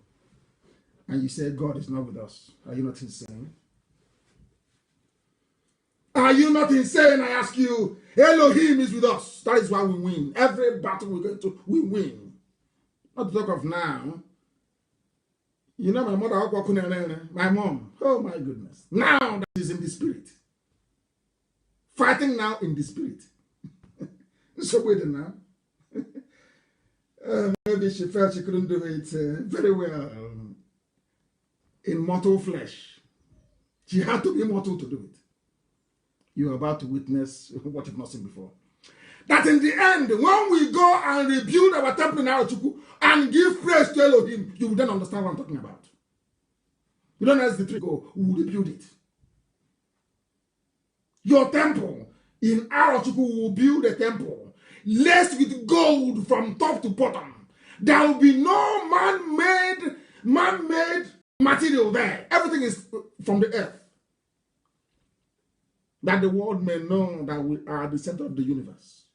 And you say God is not with us. Are you not insane? Are you not insane? I ask you. Elohim is with us. That is why we win. Every battle we go to, we win. Not to talk of now. You know my mother, my mom. Oh my goodness. Now that is in the spirit. Fighting now in the spirit. So waiting now. Maybe she felt she couldn't do it very well in mortal flesh. She had to be mortal to do it. You are about to witness what you've not seen before. That in the end, when we go and rebuild our temple in Arochukwu and give praise to Elohim, you will then understand what I'm talking about. You don't ask the tree go, we will rebuild it. Your temple in Arochukwu will build a temple laced with gold from top to bottom. There will be no man-made material there. Everything is from the earth. That the world may know that we are the center of the universe.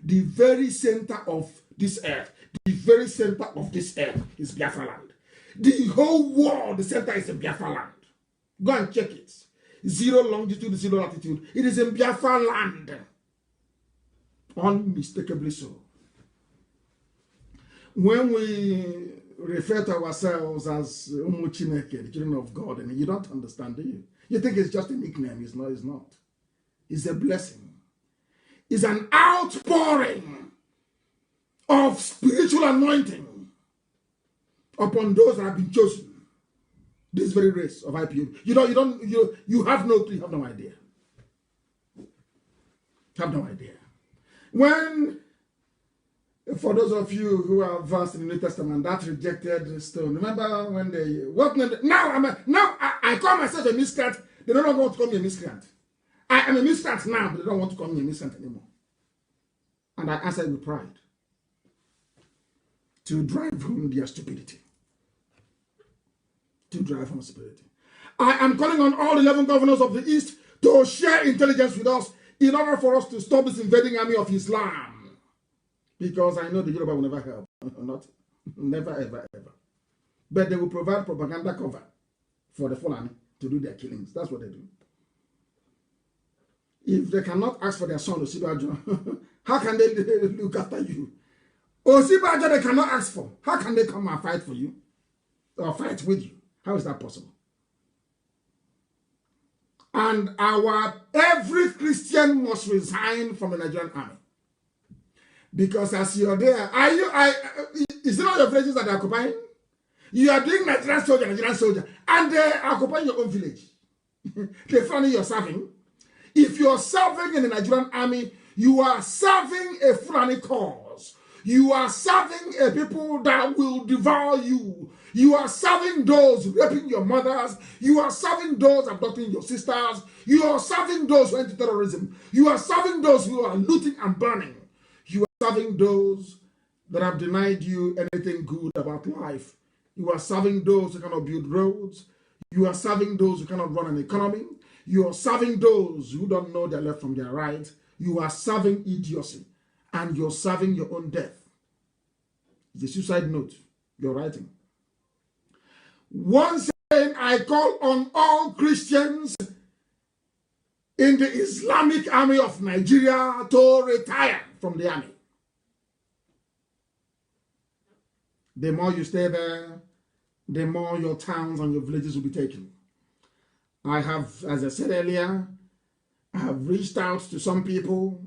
The very center of this earth, is Biafra land. The whole world, the center is in Biafra land. Go and check it. 0 longitude, 0 latitude. It is in Biafra land. Unmistakably so. When we refer to ourselves as Umuchineke, the children of God, and you don't understand, do you? You think it's just a nickname. It's not. It's a blessing. It's an outpouring of spiritual anointing upon those that have been chosen. This very race of IPU. You have no clue, you have no idea. Have no idea. When For those of you who are versed in the New Testament, that rejected stone. Remember when they what now I call myself a miscreant. They don't want to call me a miscreant. I am a miscreant now, but they don't want to call me a miscreant anymore. And I answered with pride to drive home their stupidity. To drive home stupidity. I am calling on all 11 governors of the East to share intelligence with us in order for us to stop this invading army of Islam. Because I know the Yoruba will never help. Not, never, ever, ever. But they will provide propaganda cover for the Fulani to do their killings. That's what they do. If they cannot ask for their son, Osibajo, how can they look after you? Osibajo they cannot ask for. How can they come and fight for you? Or fight with you? How is that possible? And every Christian must resign from the Nigerian army. Because as you're there, is it not your villages that are occupying? You are doing Nigerian soldier, and they are occupying your own village. The family you're serving. If you're serving in the Nigerian army, you are serving a Fulani cause. You are serving a people that will devour you. You are serving those raping your mothers. You are serving those abducting your sisters. You are serving those who are into terrorism. You are serving those who are looting and burning. Serving those that have denied you anything good about life. You are serving those who cannot build roads. You are serving those who cannot run an economy. You are serving those who don't know their left from their right. You are serving idiocy. And you're serving your own death. It's a suicide note you're writing. Once again, I call on all Christians in the Islamic Army of Nigeria to retire from the army. The more you stay there, the more your towns and your villages will be taken. I have, as I said earlier, I have reached out to some people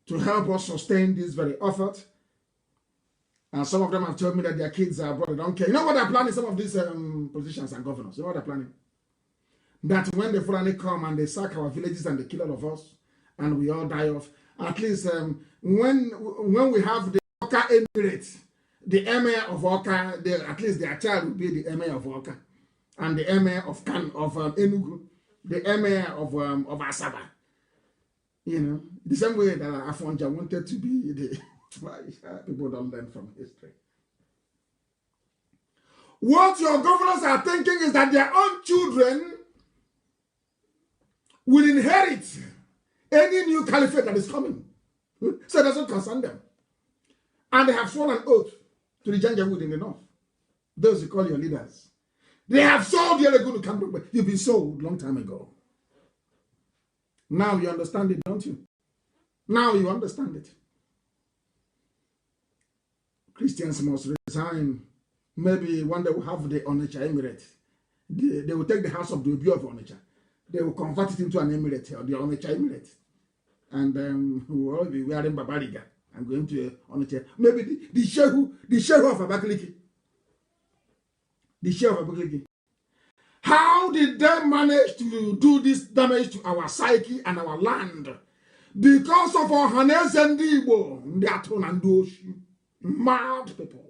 to help us sustain this very effort. And some of them have told me that their kids are abroad. They don't care. You know what they're planning, some of these politicians and governors? You know what they're planning? That when the Fulani come and they sack our villages and they kill all of us, and we all die off, at least when we have the Oka Emirate, the emir of Oka, at least their child will be the emir of Oka, and the emir of Enugu, the emir of Asaba. You know, the same way that Afonja wanted to be the people don't learn from history. What your governors are thinking is that their own children will inherit any new caliphate that is coming. So it doesn't concern them. And they have sworn an oath to the Njenje wood in the north. Those you call your leaders. They have sold the Enugu camp, but you've been sold long time ago. Now you understand it, don't you? Now you understand it. Christians must resign. Maybe one day we'll have the Onitsha Emirate. They will take the house of the Obi of Onitsha. They will convert it into an emirate, or the Onitsha Emirate. And we will all be wearing Babariga and going to Onitsha. Maybe the Shehu of Abakaliki. The Shehu of Abakaliki. How did they manage to do this damage to our psyche and our land? Because of our Hanez and Igbo, mad people.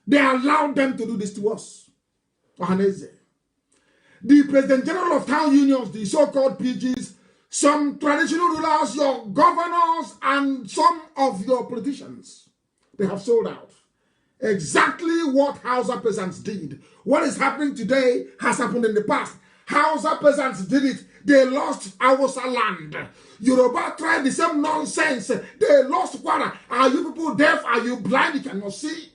They allowed them to do this to us. Ohaneze. The President General of Town Unions, the so-called PGs, some traditional rulers, your governors, and some of your politicians, they have sold out. Exactly what Hausa peasants did. What is happening today has happened in the past. Hausa peasants did it. They lost Hausa land. Yoruba tried the same nonsense. They lost Kwara. Are you people deaf? Are you blind? You cannot see?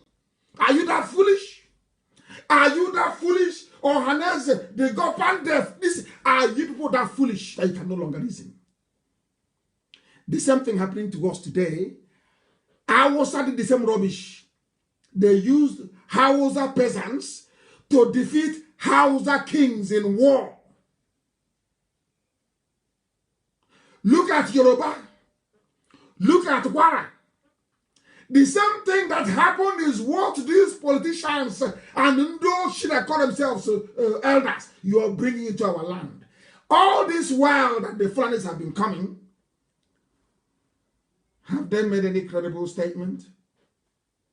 Are you that foolish? Are you that foolish? Or Hanez, they got pan deaf. Are you people that foolish that you can no longer listen? The same thing happening to us today. Hausa did the same rubbish. They used Hausa peasants to defeat Hausa kings in war. Look at Yoruba. Look at Kwara. The same thing that happened is what these politicians and those should have called themselves elders, you are bringing into our land. All this while that the Fulanis have been coming, Have they made any credible statement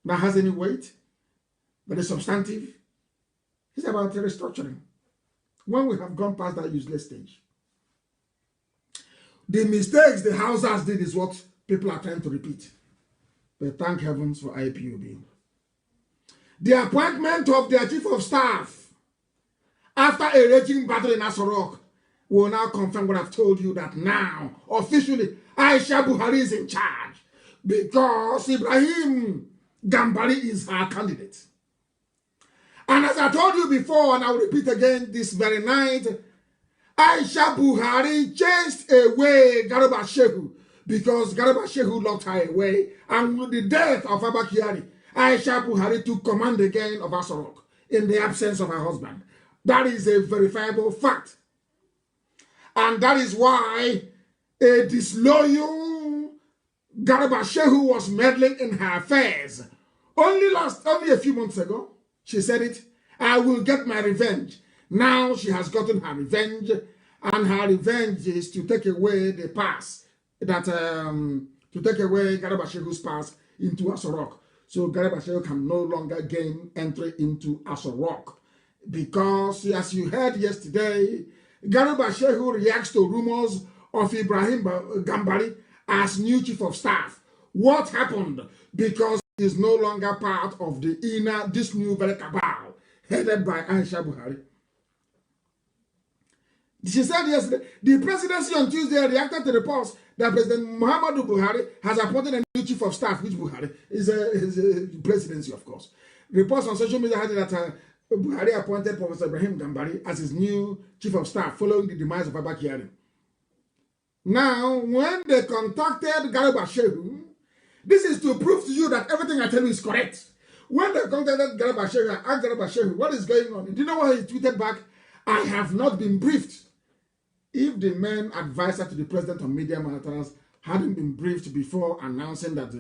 that has any weight, that is substantive? It's about restructuring. When we have gone past that useless stage, the mistakes the Hausas did is what people are trying to repeat. But thank heavens for IPOB. The appointment of their chief of staff after a raging battle in Asorok will now confirm what I've told you, that now, officially, Aisha Buhari is in charge because Ibrahim Gambari is her candidate. And as I told you before, and I will repeat again this very night, Aisha Buhari chased away Garba Shehu because Garba Shehu locked her away. And with the death of Abba Kyari, Aisha Buhari took command again of Asorok in the absence of her husband. That is a verifiable fact. And that is why a disloyal Garba Shehu was meddling in her affairs. Only a few months ago, she said it, I will get my revenge. Now she has gotten her revenge, and her revenge is to take away the pass, to take away Garba Shehu's pass into Asorok. So Garba Shehu can no longer gain entry into Asorok. Because, as you heard yesterday, Garba Shehu reacts to rumors of Ibrahim Gambari as new chief of staff. What happened? Because he is no longer part of this new very cabal headed by Aisha Buhari. She said yesterday, the presidency on Tuesday reacted to reports that President Muhammadu Buhari has appointed a new chief of staff, which Buhari is a presidency, of course. Reports on social media had that Buhari appointed Professor Ibrahim Gambari as his new chief of staff following the demise of Abba Kyari. Now, when they contacted Garba Shehu, this is to prove to you that everything I tell you is correct. When they contacted Garba Shehu and asked Garba Shehu, what is going on? Do you know what he tweeted back? I have not been briefed. If the main advisor to the president on media matters hadn't been briefed before announcing that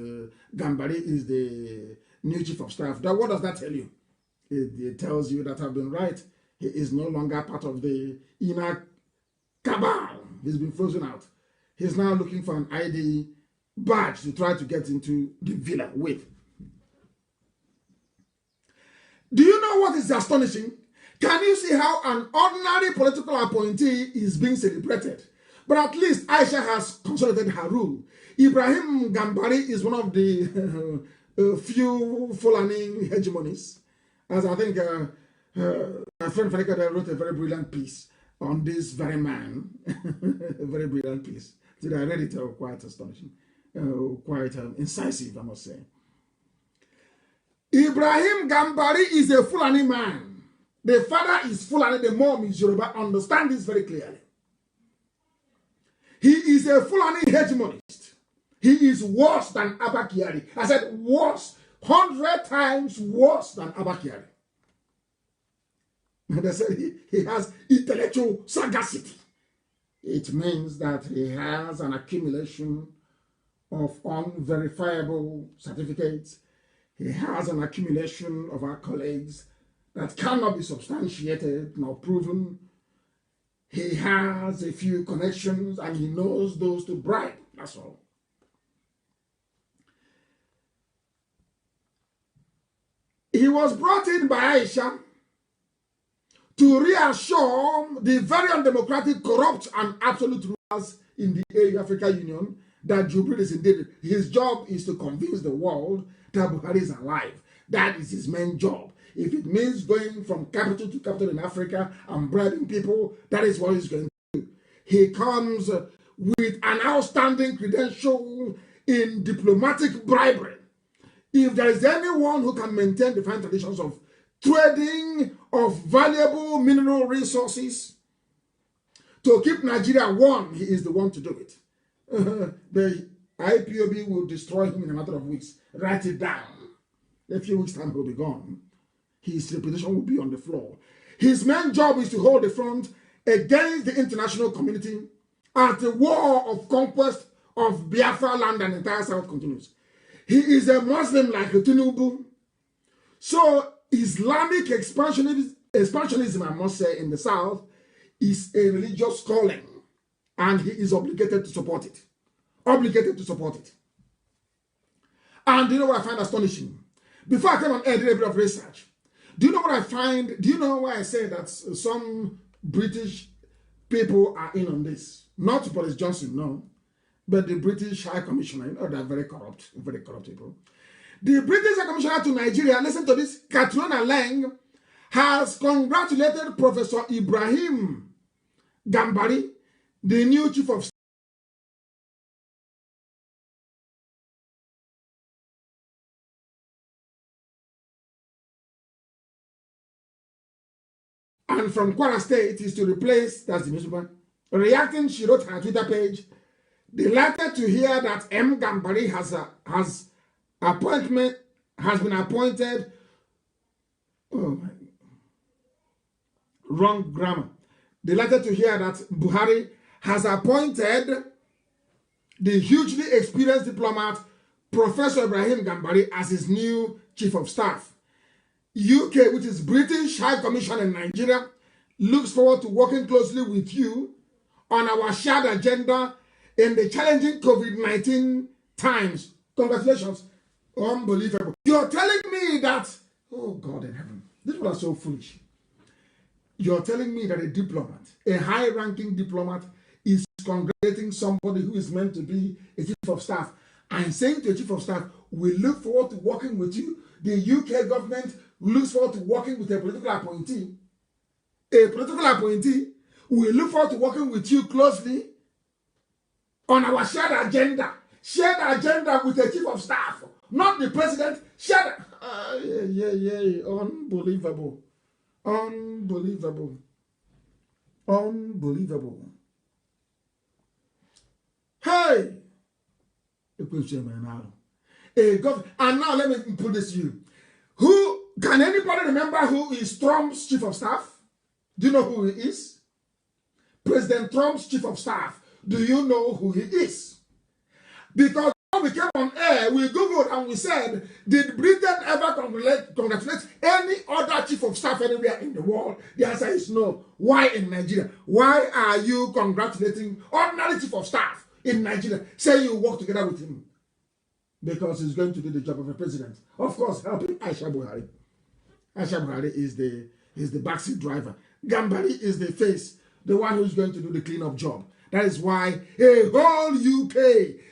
Gambari is the new chief of staff, what does that tell you? It tells you that I've been right. He is no longer part of the inner cabal. He's been frozen out. He's now looking for an ID badge to try to get into the villa with. Do you know what is astonishing? Can you see how an ordinary political appointee is being celebrated? But at least Aisha has consolidated her rule. Ibrahim Gambari is one of the few Fulani hegemonies. As I think my friend Farika wrote a very brilliant piece on this very man. A very brilliant piece. Did I read it? Quite astonishing. Quite incisive, I must say. Ibrahim Gambari is a Fulani man. The father is Fulani, the mom is Yoruba. Understand this very clearly. He is a Fulani hegemonist. He is worse than Abba Kyari. I said worse, 100 times worse than Abba Kyari. And they said he has intellectual sagacity. It means that he has an accumulation of unverifiable certificates. He has an accumulation of accolades that cannot be substantiated nor proven. He has a few connections and he knows those to bribe. That's all. He was brought in by Aisha to reassure the very undemocratic, corrupt, and absolute rulers in the AU Africa Union that Jubril is indeed, his job is to convince the world that Buhari is alive. That is his main job. If it means going from capital to capital in Africa and bribing people, that is what he's going to do. He comes with an outstanding credential in diplomatic bribery. If there is anyone who can maintain the fine traditions of trading of valuable mineral resources to keep Nigeria warm, he is the one to do it. The IPOB will destroy him in a matter of weeks. Write it down. A few weeks' time, he'll be gone. His reputation will be on the floor. His main job is to hold the front against the international community as the war of conquest of Biafra land and the entire South continues. He is a Muslim like Tinubu. So Islamic expansionism, I must say, in the South is a religious calling, and he is obligated to support it. Obligated to support it. And do you know what I find astonishing? Before I came on air, I did a bit of research. Do you know what I find? Do you know why I say that some British people are in on this? Not Boris Johnson, no. But the British High Commissioner, you know, they're very corrupt people. The British High Commissioner to Nigeria, listen to this, Katrina Lang, has congratulated Professor Ibrahim Gambari, the new chief of staff. And from Kwara State is to replace, that's the newspaper. Reacting, she wrote her Twitter page, delighted to hear that M. Gambari has been appointed. Oh my, wrong grammar. Delighted to hear that Buhari has appointed the hugely experienced diplomat Professor Ibrahim Gambari as his new chief of staff. UK, which is British High Commission in Nigeria, looks forward to working closely with you on our shared agenda in the challenging COVID-19 times. Congratulations. Unbelievable. You're telling me that, oh God in heaven, these people are so foolish. You're telling me that a diplomat, a high-ranking diplomat, is congratulating somebody who is meant to be a chief of staff and saying to a chief of staff, we look forward to working with you. The UK government looks forward to working with a political appointee. A political appointee, we look forward to working with you closely on our shared agenda. Shared agenda with the chief of staff, not the president. Shared. Unbelievable. Unbelievable. Unbelievable. Hey! And now let me put this to you. Who can anybody remember who is Trump's chief of staff? Do you know who he is? President Trump's chief of staff. Do you know who he is? Because when we came on air, we Googled and we said, did Britain ever congratulate any other chief of staff anywhere in the world? The answer is no. Why in Nigeria? Why are you congratulating ordinary chief of staff in Nigeria? Say you work together with him. Because he's going to do the job of a president. Of course, helping Aisha Buhari. Aisha Buhari is the backseat driver. Gambari is the face, the one who's going to do the cleanup job. That is why a whole UK,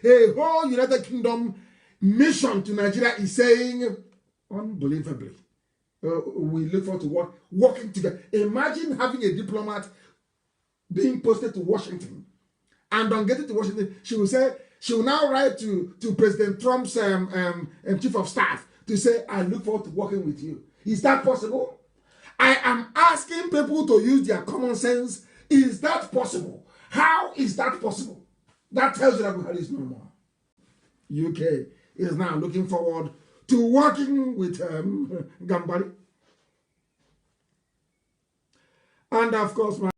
a whole United Kingdom mission to Nigeria is saying, unbelievably, we look forward to working together. Imagine having a diplomat being posted to Washington, and on getting to Washington, she will now write to President Trump's chief of staff to say, I look forward to working with you. Is that possible? I am asking people to use their common sense. Is that possible? How is that possible? That tells you that Buhari is no more. UK is now looking forward to working with Gambari. And of course, my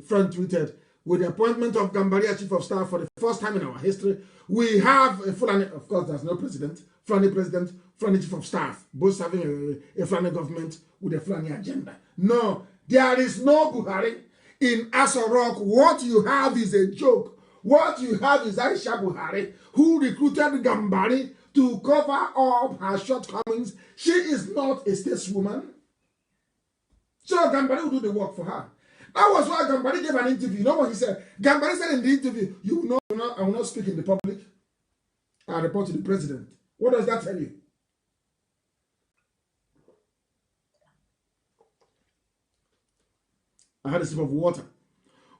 friend tweeted, with the appointment of Gambari as chief of staff for the first time in our history, we have a Fulani, of course, there's no president, Fulani president, Fulani chief of staff, both serving a Fulani government with a Fulani agenda. No, there is no Buhari in Aso Rock. What you have is a joke. What you have is Aisha Buhari, who recruited Gambari to cover up her shortcomings. She is not a stateswoman. So Gambari will do the work for her. That was why Gambari gave an interview. You know what he said? Gambari said in the interview, I will not speak in the public. I report to the president. What does that tell you? I had a sip of water.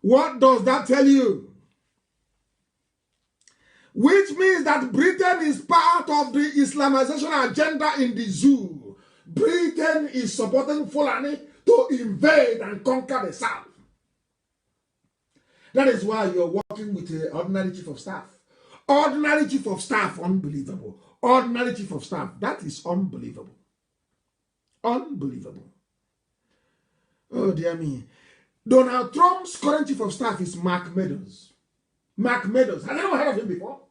What does that tell you? Which means that Britain is part of the Islamization agenda in the zoo. Britain is supporting Fulani to invade and conquer the South. That is why you're working with an ordinary chief of staff. Ordinary chief of staff, unbelievable. Ordinary chief of staff, that is unbelievable. Unbelievable. Oh dear me. Donald Trump's current chief of staff is Mark Meadows. Mark Meadows. Has anyone heard of him before?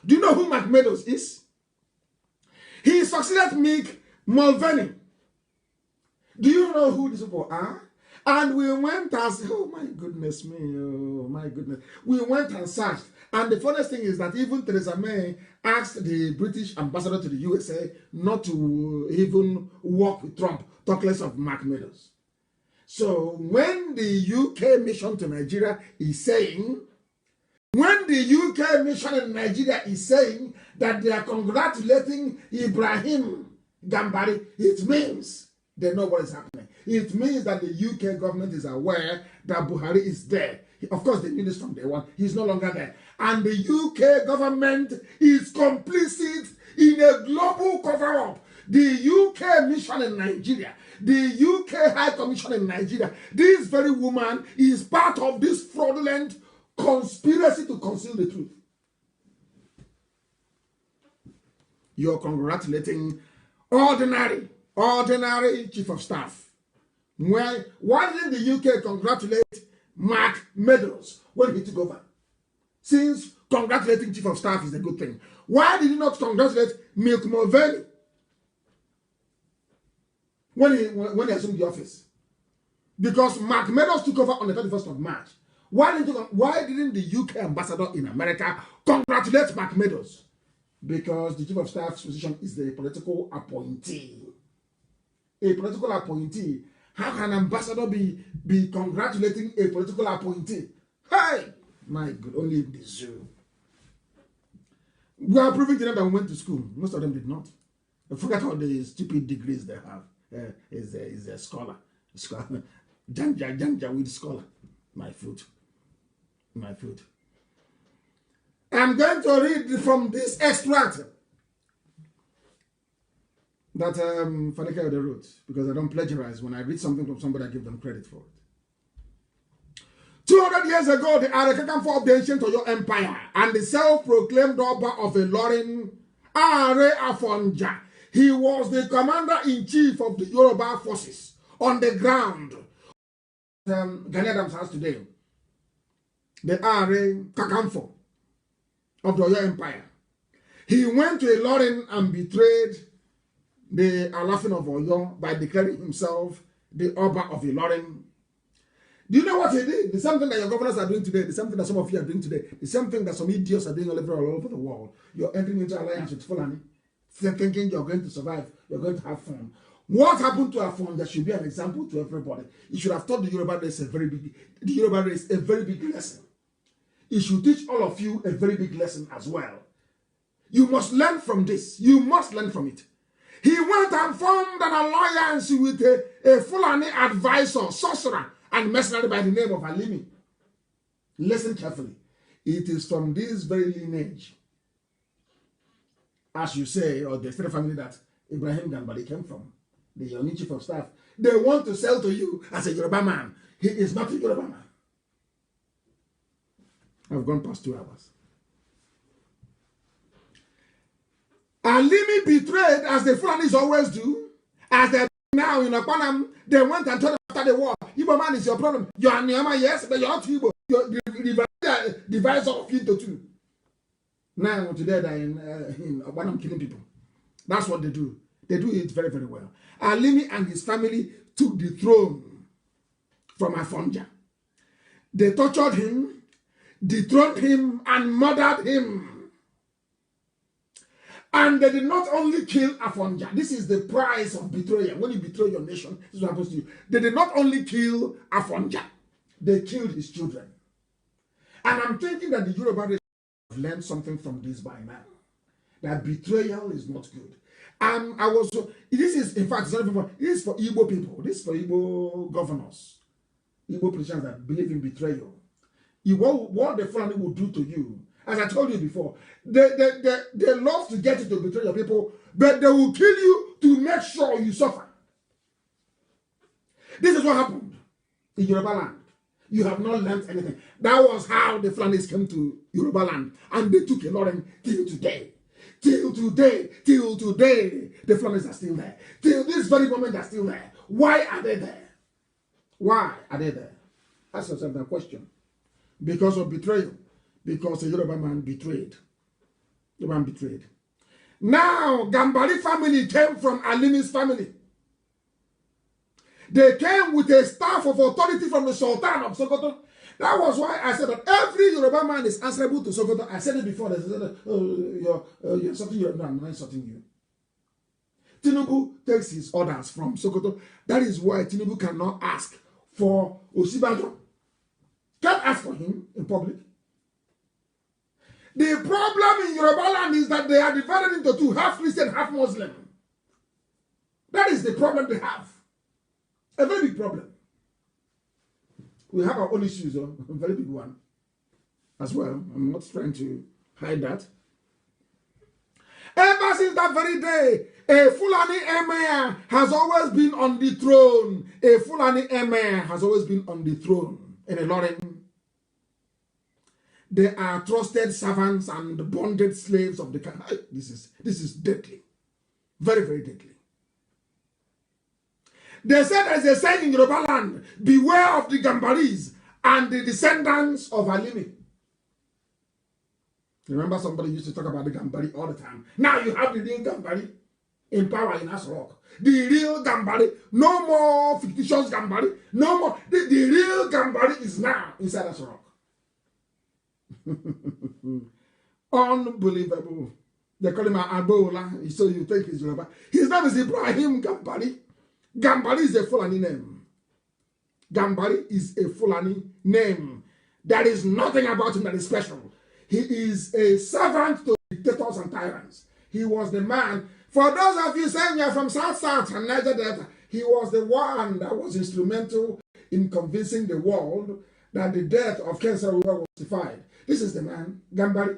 Do you know who Mark Meadows is? He succeeded Mick Mulvaney. Do you know who these people are? And we went and, oh my goodness me, oh my goodness. We went and searched. And the funniest thing is that even Theresa May asked the British ambassador to the USA not to even work with Trump, talk less of Mark Meadows. So when the UK mission to Nigeria is saying, that they are congratulating Ibrahim Gambari, it means they know what is happening. It means that the UK government is aware that Buhari is there. Of course, they knew this from day one. He's no longer there. And the UK government is complicit in a global cover-up. The UK mission in Nigeria, the UK High Commission in Nigeria, this very woman is part of this fraudulent conspiracy to conceal the truth. You're congratulating ordinary chief of staff. Why didn't the UK congratulate Mark Meadows when he took over? Since congratulating chief of staff is a good thing, why did he not congratulate Milk Mulvaney when he assumed the office? Because Mark Meadows took over on the 31st of March. Why didn't the UK ambassador in America congratulate Mark Meadows? Because the chief of staff's position is the political appointee. A political appointee. How can an ambassador be congratulating a political appointee? Hey! My God, only in the zoo. We are proving to them that we went to school. Most of them did not. I forgot all the stupid degrees they have. Is a scholar. Janja with scholar. My food. I'm going to read from this extract that Fanika wrote, because I don't plagiarize. When I read something from somebody, I give them credit for it. 200 years ago, the Arewa of the ancient Oyo Empire and the self-proclaimed Oba of Ilorin, Arewa, he was the commander-in-chief of the Yoruba forces on the ground. Gani Adams has today. The Arewa of the Oyo Empire. He went to Ilorin and betrayed the Alafin of Oyo by declaring himself the Oba of Ilorin. Do you know what he did? The same thing that your governors are doing today, the same thing that some of you are doing today, the same thing that some idiots are doing all over the world. You're entering into alliance with Fulani, thinking you're going to survive, you're going to have fun. What happened to Afon? That should be an example to everybody. You should have taught the Yoruba race a very big lesson. It should teach all of you a very big lesson as well. You must learn from this. You must learn from it. He went and formed an alliance with a Fulani advisor, sorcerer, and mercenary by the name of Alimi. Listen carefully. It is from this very lineage, as you say, or the extended family that Ibrahim Gambari came from, the Yoni chief of staff. They want to sell to you as a Yoruba man. He is not a Yoruba man. I've gone past 2 hours. Alimi betrayed, as the Fulanis always do, as they now in Akwanam, they went and told them after the war, Igbo man is your problem. You are Nyama, yes, but you're not Igbo. You're the divisor of you to two. Now today they're in Akwanam killing people. That's what they do. They do it very, very well. Alimi and his family took the throne from Afonja. They tortured him, dethroned him, and murdered him. And they did not only kill Afonja. This is the price of betrayal. When you betray your nation, this is what happens to you. They did not only kill Afonja, they killed his children. And I'm thinking that the Yoruba race have learned something from this by now. That betrayal is not good. This is, in fact, it's not even for, this is for Igbo people. This is for Igbo governors. Igbo politicians that believe in betrayal. What the Fulani will do to you, as I told you before, they love to get you to betray your people, but they will kill you to make sure you suffer. This is what happened in Yoruba land. You have not learned anything. That was how the Fulanis came to Yoruba land, and they took a lot till today. Till today, the Fulanis are still there. Till this very moment, they're still there. Why are they there? Why are they there? Ask yourself that question. Because of betrayal. Because a Yoruba man betrayed. The man betrayed. Now, Gambari family came from Alimi's family. They came with a staff of authority from the Sultan of Sokoto. That was why I said that every Yoruba man is answerable to Sokoto. I said it before. They said, you're insulting you. No, I'm not insulting you. Tinubu takes his orders from Sokoto. That is why Tinubu cannot ask for Osibajo. Can't ask for him in public. The problem in Yoruba land is that they are divided into two, half Christian, half Muslim. That is the problem they have. A very big problem. We have our own issues, a very big one as well. I'm not trying to hide that. Ever since that very day, a Fulani emir has always been on the throne. A Fulani emir has always been on the throne in Ilorin. They are trusted servants and bonded slaves of the country. This is deadly. Very, very deadly. They said there's a saying in Yoruba land, beware of the Gambaris and the descendants of Alimi. Remember somebody used to talk about the Gambari all the time. Now you have the real Gambari in power in Asrock. The real Gambari. No more fictitious Gambari. No more. The real Gambari is now inside Asrock. Unbelievable. They call him Abola, so you think he's Yoruba. His name is Ibrahim Gambari. Gambari is a Fulani name. Gambari is a Fulani name. There is nothing about him that is special. He is a servant to dictators and tyrants. He was the man. For those of you saying you're from South and Niger Delta, he was the one that was instrumental in convincing the world that the death of Ken Saro-Wiwa was justified. This is the man, Gambari,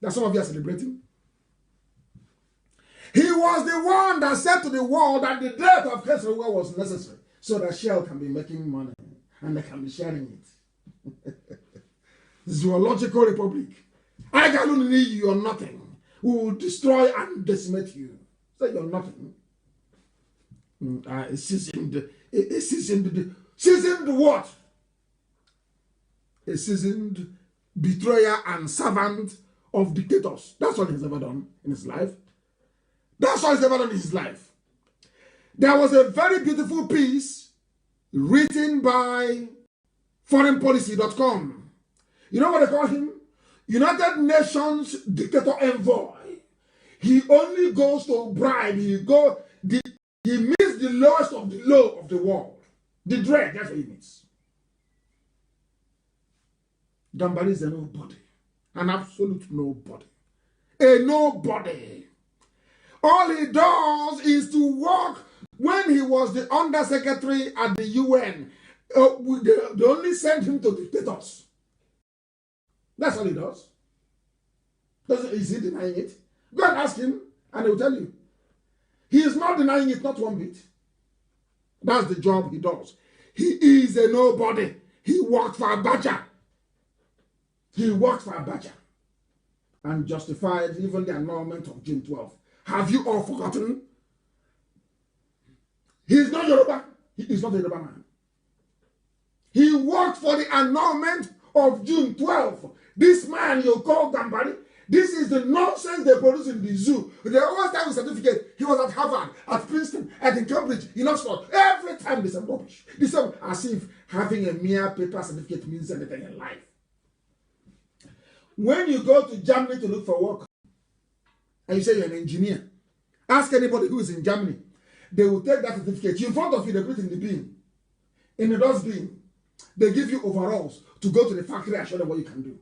that some of you are celebrating. He was the one that said to the world that the death of Ken Saro-Wiwa was necessary so that Shell can be making money and they can be sharing it. Zoological Republic. I can need you, you're nothing. We will destroy and decimate you. So you're nothing. Seasoned what? A seasoned betrayer and servant of dictators. That's all he's ever done in his life. That's all he's ever done in his life. There was a very beautiful piece written by foreignpolicy.com. You know what they call him? United Nations dictator envoy. He only goes to bribe. He meets the lowest of the low of the world. The dread, that's what he means. Gambari is a nobody. An absolute nobody. A nobody. All he does is to work. When he was the undersecretary at the UN, they only sent him to dictators. That's all he does. Is he denying it? Go and ask him, and he will tell you. He is not denying it, not one bit. That's the job he does. He is a nobody. He worked for Abacha. He worked for Abacha. And justified even the annulment of June 12th. Have you all forgotten? He is not Yoruba. He is not a Yoruba man. He worked for the annulment of June 12th. This man you call Gambari, this is the nonsense they produce in the zoo. They always have a certificate. He was at Harvard, at Princeton, at in Cambridge, in Oxford. Every time they say rubbish. They say as if having a mere paper certificate means anything in life. When you go to Germany to look for work, and you say you're an engineer, ask anybody who is in Germany. They will take that certificate. In front of you, they put it in the bin. In the dustbin. They give you overalls to go to the factory and show them what you can do.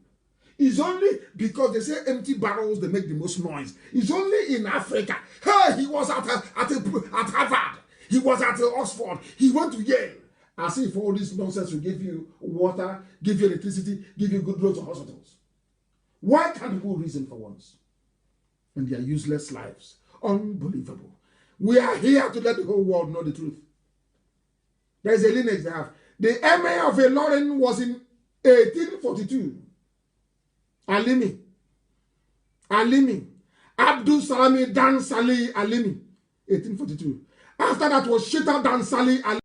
It's only because they say empty barrels, they make the most noise. It's only in Africa. Hey, he was at Harvard. He was at Oxford. He went to Yale. As if all this nonsense will give you water, give you electricity, give you good roads to hospitals. Why can't people reason for once? And their useless lives. Unbelievable. We are here to let the whole world know the truth. There is a lineage they have. The emir of Ilorin was in 1842. Alimi. Abdul Salami Dan Salih Alimi. 1842. After that was Shita Dan Salih Alimi.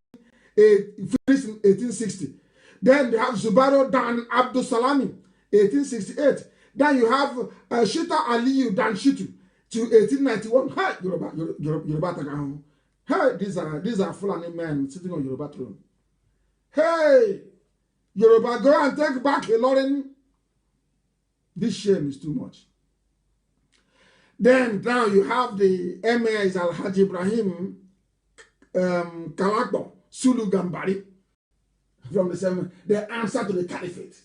Finished in 1860. Then they have Zubaro Dan Abdul Salami. 1868. Then you have Shita Aliyu Dan Shitu. To 1891, hey, Yoruba Tagahon. Hey, these are Fulani men sitting on Yoruba throne. Hey, Yoruba, go and take back Ilorin. This shame is too much. Then now you have the Emir is Alhaji Ibrahim Kalakbo Sulu Gambari from the same, the answer to the caliphate.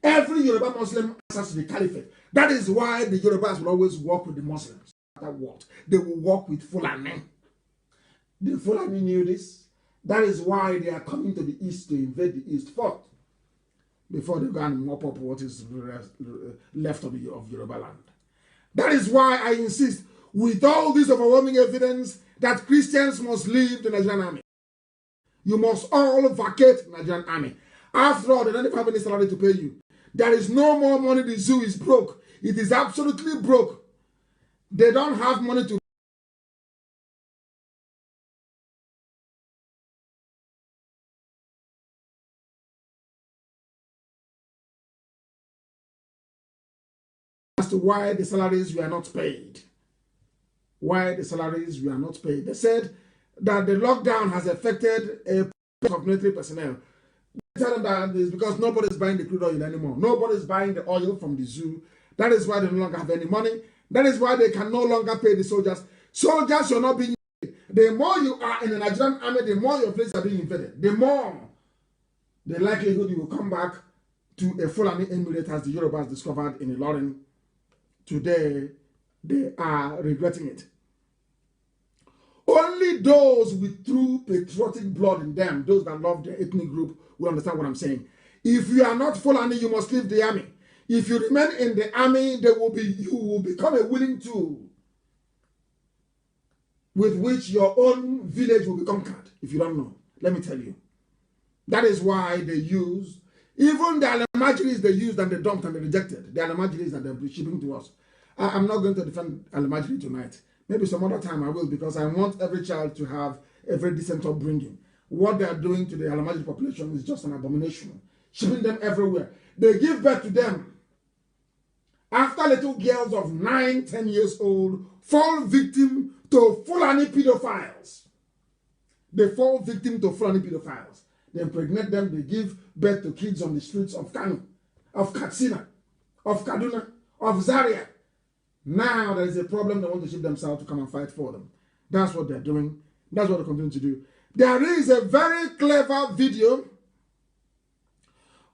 Every Yoruba Muslim answers to the caliphate. That is why the Yorubas will always work with the Muslims. No matter what, they will work with Fulani. The Fulani knew this. That is why they are coming to the east to invade the east first, before they go and mop up what is left of Yoruba land. That is why I insist, with all this overwhelming evidence, that Christians must leave the Nigerian army. You must all vacate the Nigerian army. After all, they don't have any salary to pay you. There is no more money. The zoo is broke. It is absolutely broke. They don't have money to as to why the salaries were not paid. Why the salaries were not paid. They said that the lockdown has affected a of military personnel. They tell them that it's because nobody is buying the crude oil anymore. Nobody is buying the oil from the zoo. That is why they no longer have any money. That is why they can no longer pay the soldiers. Soldiers should not be invaded. The more you are in the Nigerian army, the more your places are being invaded. The more the likelihood you will come back to a Fulani emirate, as the Yorubas discovered in Ilorin. Today, they are regretting it. Only those with true patriotic blood in them, those that love their ethnic group, will understand what I'm saying. If you are not Fulani, you must leave the army. If you remain in the army, you will become a willing tool with which your own village will be conquered. If you don't know, let me tell you. That is why they use, even the Alamajiris they used and they dumped and they rejected, the Alamajiris that they're shipping to us. I'm not going to defend Alamajiri tonight. Maybe some other time I will, because I want every child to have a very decent upbringing. What they are doing to the Alamajiri population is just an abomination. Shipping them everywhere. They give birth to them. After little girls of 9, 10 years old fall victim to Fulani pedophiles. They fall victim to Fulani pedophiles. They impregnate them. They give birth to kids on the streets of Kanu, of Katsina, of Kaduna, of Zaria. Now there is a problem. They want to ship themselves to come and fight for them. That's what they're doing. That's what they continue to do. There is a very clever video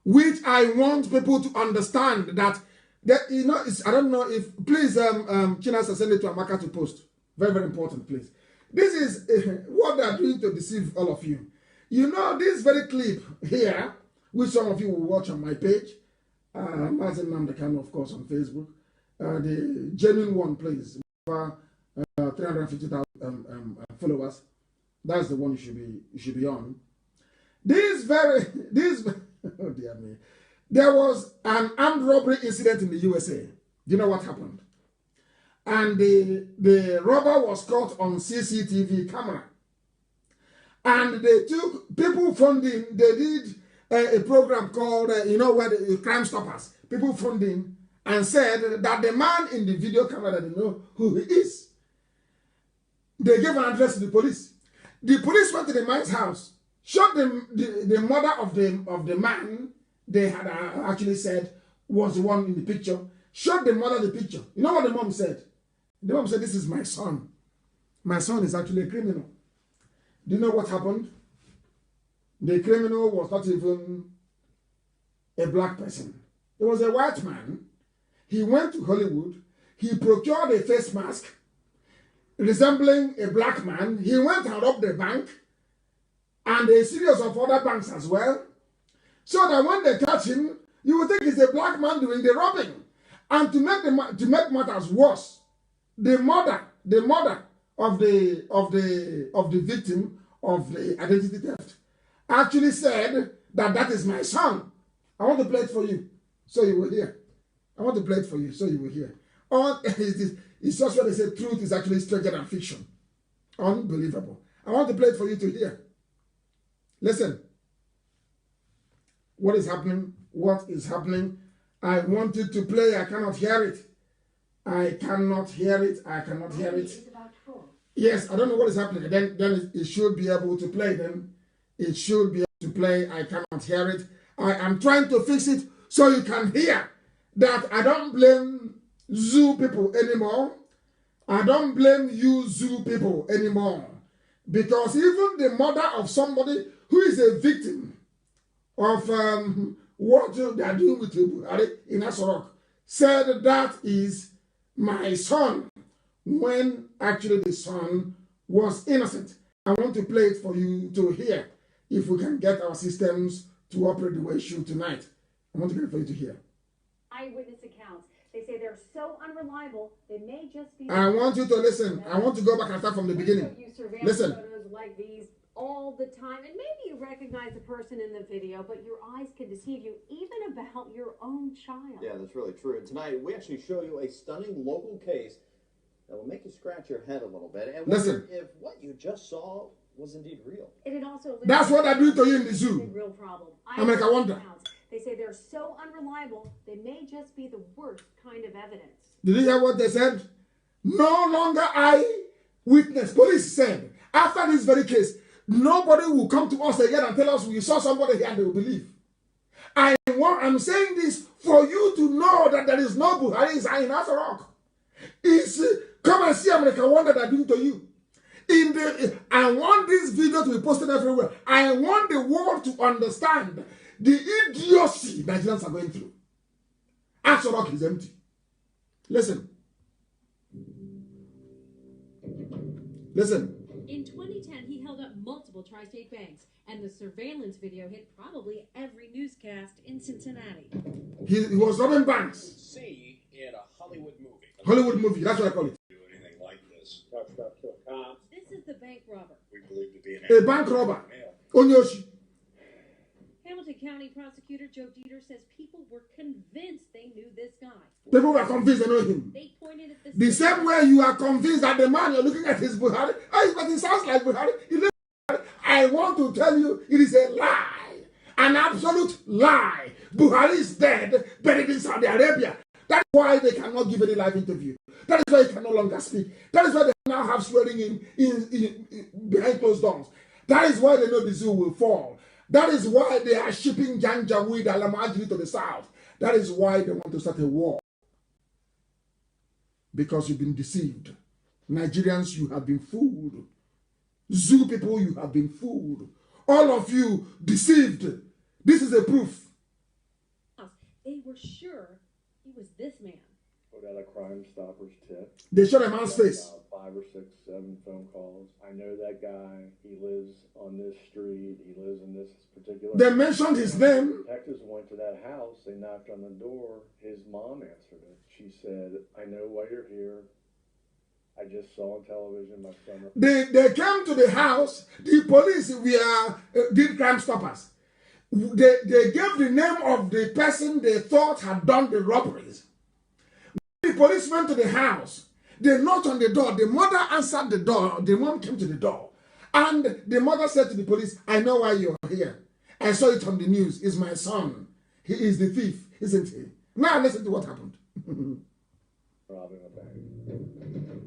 which I want people to understand that you know, I don't know if, please, Chinas, send it to Amaka to post. Very, very important, please. This is what they are doing to deceive all of you. You know, this very clip here, which some of you will watch on my page, Nnamdi Kanu, of course, on Facebook. The genuine one, please. 350,000 followers. That's the one you should be on. Oh dear me. There was an armed robbery incident in the USA. Do you know what happened? And the robber was caught on CCTV camera. And they took people funding. They did a program called, where the Crime Stoppers. People funding, and said that the man in the video camera, that they know who he is. They gave an address to the police. The police went to the man's house, shot the mother of the man they had actually said was the one in the picture, showed the mother the picture. You know what the mom said? The mom said, "This is my son. My son is actually a criminal." Do you know what happened? The criminal was not even a black person. It was a white man. He went to Hollywood. He procured a face mask resembling a black man. He went and robbed the bank and a series of other banks as well. So that when they catch him, you will think it's a black man doing the robbing. And to make matters worse, the mother of the victim of the identity theft actually said that is my son. I want to play it for you, so you will hear. I want to play it for you, so you will hear. It's just what they say, truth is actually stranger than fiction. Unbelievable. I want to play it for you to hear. Listen. What is happening? What is happening? I wanted to play. I cannot hear it. I cannot hear it. I cannot hear it. Yes, I don't know what is happening. Then it should be able to play. Then it should be able to play. I cannot hear it. I am trying to fix it so you can hear that I don't blame zoo people anymore. I don't blame you zoo people anymore. Because even the mother of somebody who is a victim of what they are doing with Buhari in Asorok said that is my son, when actually the son was innocent. I want to play it for you to hear if we can get our systems to operate the way it should tonight. I want to get it for you to hear. Eyewitness accounts. They say they're so unreliable, they may just be... I want you to listen. I want to go back and start from the beginning. Listen. Photos like these all the time, and maybe you recognize the person in the video, but your eyes can deceive you even about your own child. Yeah, that's really true. And tonight, we actually show you a stunning local case that will make you scratch your head a little bit and wonder if what you just saw was indeed real. And it also... That's what I do to you in the zoo. Real problem. America wonder. They say they're so unreliable, they may just be the worst kind of evidence. Did you hear what they said? No longer eyewitness. Police said, after this very case, nobody will come to us again and tell us we saw somebody here and they will believe. I'm saying this for you to know that there is no Buhari in Asorok. Come and see America wonder they're doing to you. I want this video to be posted everywhere. I want the world to understand the idiocy Nigerians are going through. Asorok is empty. Listen. Listen. In 2010, he held up multiple tri-state banks, and the surveillance video hit probably every newscast in Cincinnati. He was robbing banks. See in a Hollywood movie. Hollywood movie, that's what I call it. Do anything like this. This is the bank robber. We believe to be a bank robber. Onyoshi. Hamilton County Prosecutor Joe Dieter says people were convinced they knew this guy. People were convinced they know him. They pointed at the same way you are convinced that the man you're looking at is Buhari. But he sounds like Buhari. I want to tell you, it is a lie. An absolute lie. Buhari is dead, buried in Saudi Arabia. That's why they cannot give any live interview. That is why he can no longer speak. That is why they now have swearing in behind closed doors. That is why they know the zoo will fall. That is why they are shipping Janjaweed and Lamajri to the south. That is why they want to start a war. Because you've been deceived. Nigerians, you have been fooled. Zoo people, you have been fooled. All of you deceived. This is a proof. They were sure he was this man. Put out a Crime Stoppers tip. They showed a man's face. 5 or 6, 7 phone calls. I know that guy. He lives on this street. He lives in this particular... They mentioned his name. Detectives went to that house. They knocked on the door. His mom answered it. She said, I know why you're here. I just saw on television my son... They came to the house. The police did Crime Stoppers. They gave the name of the person they thought had done the robberies. The police went to the house. They knocked on the door. The mother answered the door. The mom came to the door. And the mother said to the police, I know why you're here. I saw it on the news. It's my son. He is the thief, isn't he? Now listen to what happened. Robbing a bank.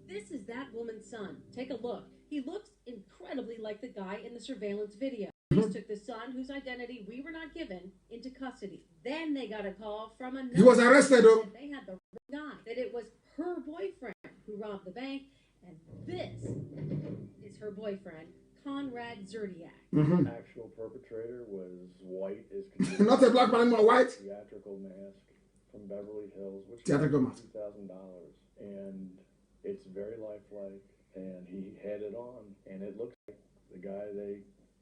This is that woman's son. Take a look. He looks incredibly like the guy in the surveillance video. Police took the son, whose identity we were not given, into custody. Then they got a call from another... He was arrested, though. They had the guy. That it was her boyfriend who robbed the bank. And this is her boyfriend, Conrad Zerdiak. Actual perpetrator was white. Not a black man anymore, white. Theatrical mask from Beverly Hills, which theatrical was $2,000. And it's very lifelike. And he had it on. And it looks like the guy they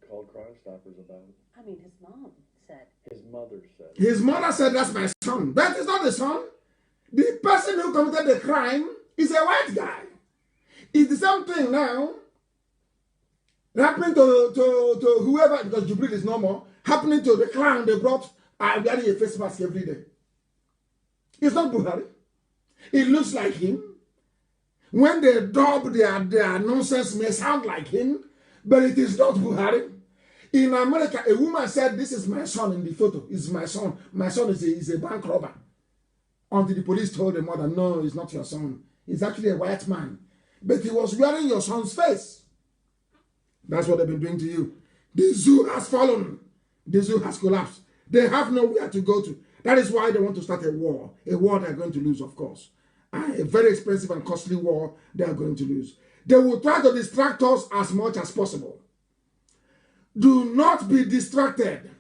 called Crime Stoppers about. I mean, his mom said. His mother said. His mother said, that's my son. But it's not the son. The person who committed the crime is a white guy. It's the same thing now. Happening to whoever, because Jubilee is no more, happening to the clown they brought wearing a face mask every day. It's not Buhari. It looks like him. When they dub their nonsense may sound like him, but it is not Buhari. In America, a woman said, this is my son in the photo. It's my son. My son is a bank robber. Until the police told the mother, no, it's not your son. He's actually a white man. But he was wearing your son's face. That's what they've been doing to you. The zoo has fallen. The zoo has collapsed. They have nowhere to go to. That is why they want to start a war they're going to lose, of course. A very expensive and costly war they are going to lose. They will try to distract us as much as possible. Do not be distracted.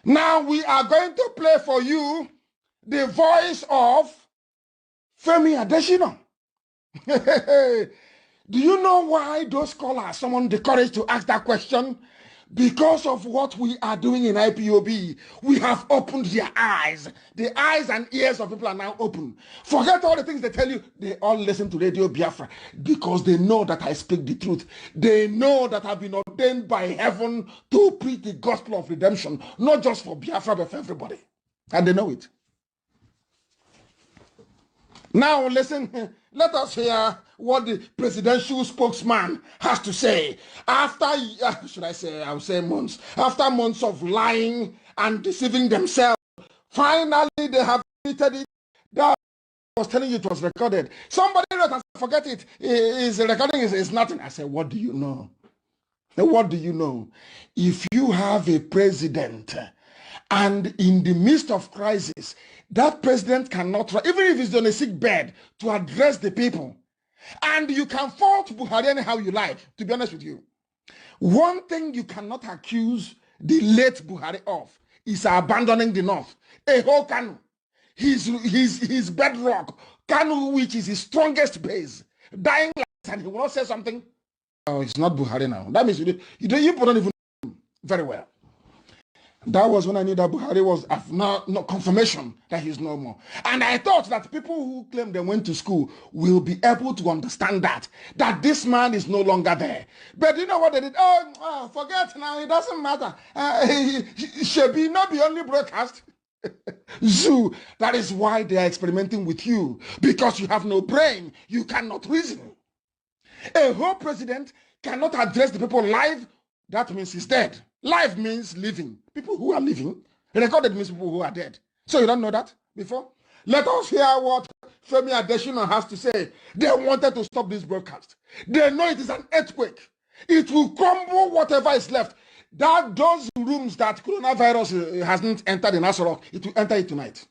Now we are going to play for you the voice of Femi Adesina. Do you know why those scholars summoned the courage to ask that question? Because of what we are doing in IPOB, we have opened their eyes. The eyes and ears of people are now open. Forget all the things they tell you. They all listen to Radio Biafra because they know that I speak the truth. They know that I've been ordained by heaven to preach the gospel of redemption, not just for Biafra, but for everybody. And they know it. Now listen, let us hear what the presidential spokesman has to say. After, I would say months, after months of lying and deceiving themselves, finally they have admitted it that was telling you it was recorded. Somebody wrote and said, forget it. Is recording is nothing. I said, what do you know? What do you know? If you have a president and in the midst of crisis, that president cannot, even if he's on a sick bed, to address the people. And you can fault Buhari anyhow you like, to be honest with you. One thing you cannot accuse the late Buhari of is abandoning the North. A whole Kanu. His bedrock. Kanu, which is his strongest base. Dying like this, and he will not say something. Oh, it's not Buhari now. That means you don't even know very well. That was when I knew that Buhari was no confirmation that he's no more. And I thought that people who claim they went to school will be able to understand that this man is no longer there. But you know what they did? Oh, forget now, it doesn't matter. Should be not be only broadcast. Zoo, that is why they are experimenting with you. Because you have no brain, you cannot reason. A whole president cannot address the people live. That means he's dead. Live means living. People who are living. Recorded means people who are dead. So you don't know that before? Let us hear what Femi Adesina has to say. They wanted to stop this broadcast. They know it is an earthquake. It will crumble whatever is left. Those rooms that coronavirus hasn't entered in Asarok, it will enter it tonight.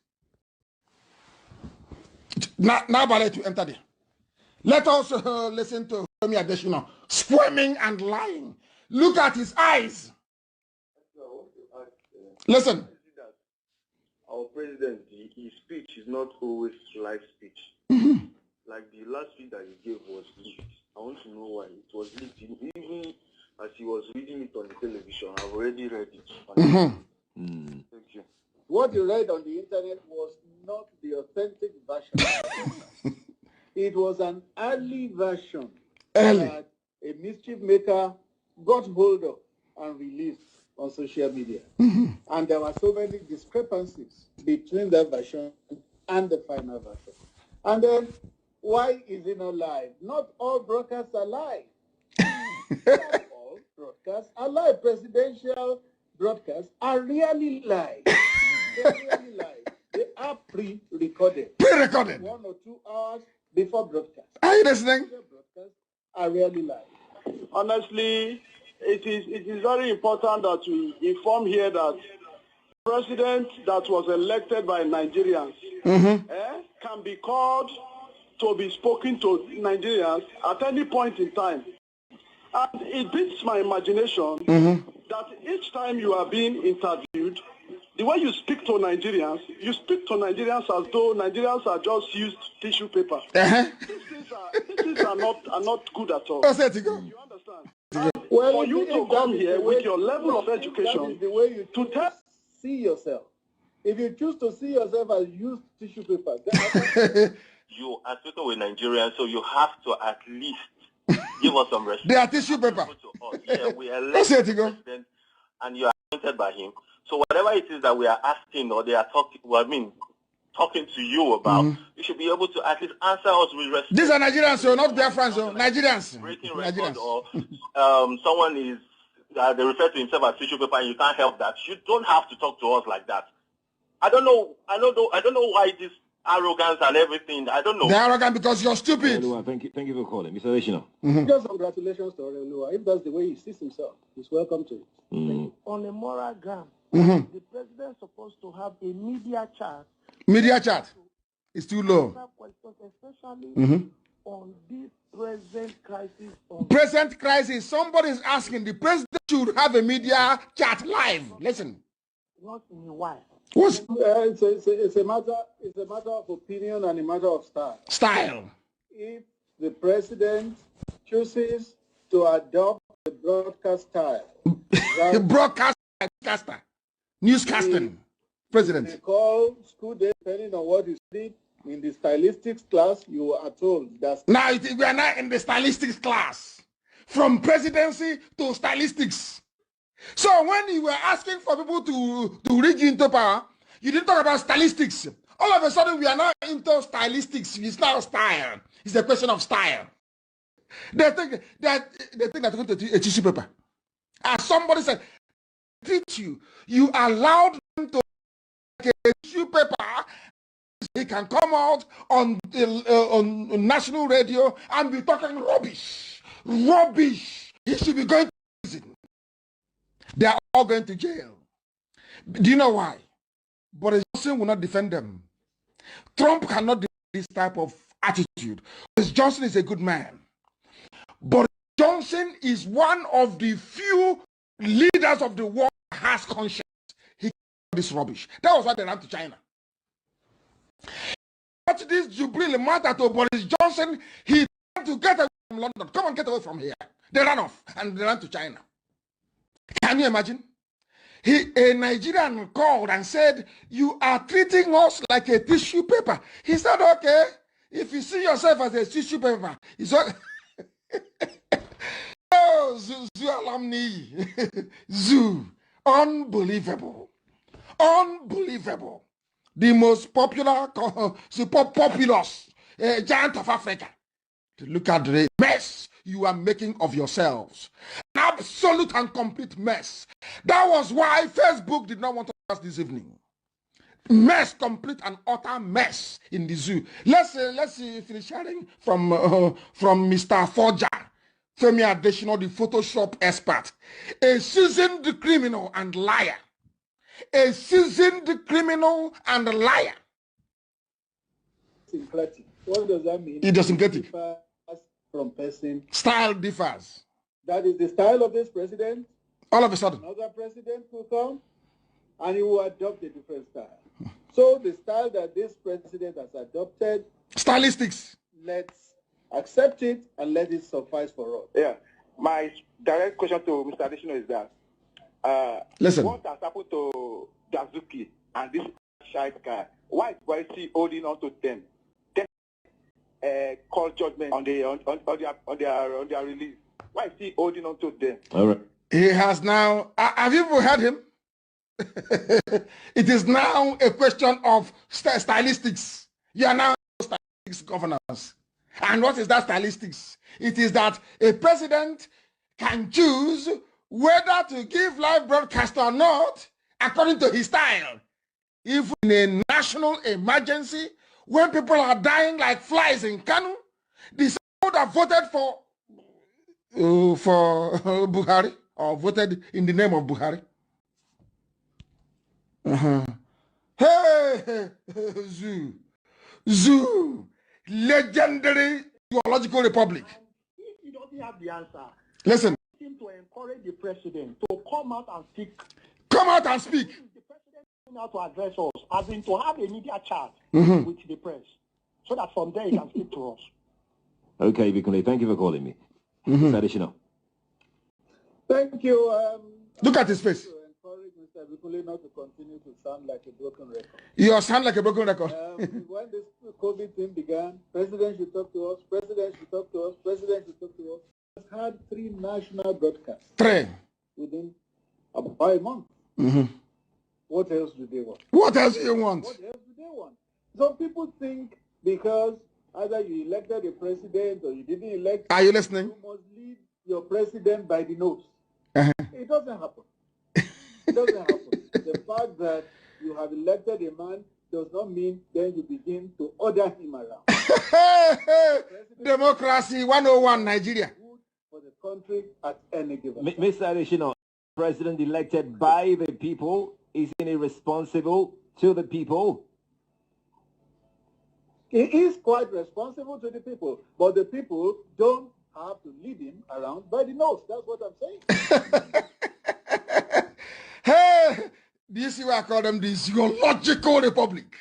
Now it will enter there. Let us listen to Femi Adesina squirming and lying. Look at his eyes. Listen. Our president, his speech is not always live speech. Like the last speech that he gave was leaked. I want to know why it was leaked. Even as he was reading it on the television, I've already read it. Thank you. What you read on the internet was not the authentic version. It was an early version that a mischief maker got hold of and released on social media. And there were so many discrepancies between that version and the final version. And then, why is it not live? Not all broadcasts are live. Not all broadcasts are live. Presidential broadcasts are really live. They're really live. They are pre-recorded. Pre-recorded. 1 or 2 hours before broadcast. Are you listening? Broadcasts are really live. Honestly, it is very important that we inform here that president that was elected by Nigerians can be called to be spoken to Nigerians at any point in time. And it beats my imagination that each time you are being interviewed, the way you speak to Nigerians as though Nigerians are just used tissue paper. These things are not good at all. You understand? Well, for you to come here with your level of education, that is the way you to see yourself. If you choose to see yourself as used tissue paper, you are speaking with Nigerians, so you have to at least give us some respect. They are tissue paper. Yeah, we elected the president, and you are appointed by him. So whatever it is that we are asking, or they are talking to you about, you should be able to at least answer us with respect. These are Nigerians, so not Biafrans, so Nigerians. Breaking record, or someone is they refer to himself as tissue paper, and you can't help that. You don't have to talk to us like that. I don't know why this arrogance and everything. I don't know. They're arrogant because you're stupid. Thank you for calling, Mr. Adesina. Just congratulations to Arewa. If that's the way he sees himself, he's welcome to it. On a moral ground, the president is supposed to have a media chat. Media chat is too low. Especially on this present crisis. Present crisis. Somebody is asking. The president should have a media chat live. Listen. Not in a while. It's a matter of opinion and a matter of style. Style. If the president chooses to adopt the broadcast style, the broadcaster, newscasting, president. They call school day, depending on what you speak. In the stylistics class, you are told that. Now we are now in the stylistics class, from presidency to stylistics. So when you were asking for people to reach into power, you didn't talk about stylistics. All of a sudden, we are now into stylistics. It's now style. It's a question of style. They think that they're going to a tissue paper. As somebody said, treat you. You allowed them to take a tissue paper he can come out on national radio and be talking rubbish. Rubbish. He should be going to prison. They are all going to jail. Do you know why? Boris Johnson will not defend them. Trump cannot defend this type of attitude. Boris Johnson is a good man. Boris Johnson is one of the few leaders of the world that has conscience. He can't do this rubbish. That was why they ran to China. But this Jubilee matter to Boris Johnson, he tried to get away from London. Come on, get away from here. They ran off and they ran to China. Can you imagine? A Nigerian called and said, "You are treating us like a tissue paper." He said, "Okay, if you see yourself as a tissue paper, it's okay." Oh, Zoo alumni. Zoo. Unbelievable. Unbelievable. The most popular, super populous giant of Africa. Look at the mess you are making of yourselves. An absolute and complete mess. That was why Facebook did not want to us this evening. Mess, complete and utter mess in the zoo. Let's finish sharing from Mr. Forger, Femi Adesina, the Photoshop expert, a seasoned criminal and liar. A seasoned criminal and liar. Syncretic. What does that mean? Idiosyncratic. From person. Style differs. That is the style of this president. All of a sudden. Another president will come and he will adopt a different style. So the style that this president has adopted. Stylistics. Let's accept it and let it suffice for us. Yeah. My direct question to Mr. Adesina is that listen. What has happened to Dazuki and this shy guy? Why is he holding on to them? Call judgment on their release. Why is he holding on to them? All right. He has now. Have you ever heard him? It is now a question of stylistics. You are now stylistics governors. And what is that stylistics? It is that a president can choose whether to give live broadcast or not according to his style. If in a national emergency, when people are dying like flies in Kanu, the same would have voted for Buhari or voted in the name of Buhari. Hey, Zoo, legendary theological republic. If you don't have the answer, listen. Him to encourage the president to come out and speak. Come out and speak. The president coming out to address us, as in to have a media chat with the press, so that from there he can speak to us. Okay, Bikunle, thank you for calling me. Additional. Thank you. Look at his face. To encourage Mr. Bikunle not to continue to sound like a broken record. You sound like a broken record. When this COVID thing began, President should talk to us, President should talk to us, President should talk to us. Has had 3 national broadcasts. 3. Within about a month. What else do they want? What else do you want? What else do they want? Some people think because either you elected a president or you didn't elect. Are you listening? You must lead your president by the nose. It doesn't happen. It doesn't happen. The fact that you have elected a man does not mean then you begin to order him around. Democracy 101 Nigeria. For the country at any given time. Mr. Adesina, president elected by the people, isn't he responsible to the people? He is quite responsible to the people, but the people don't have to lead him around by the nose. That's what I'm saying. Hey, do you see why I call them the zoological republic?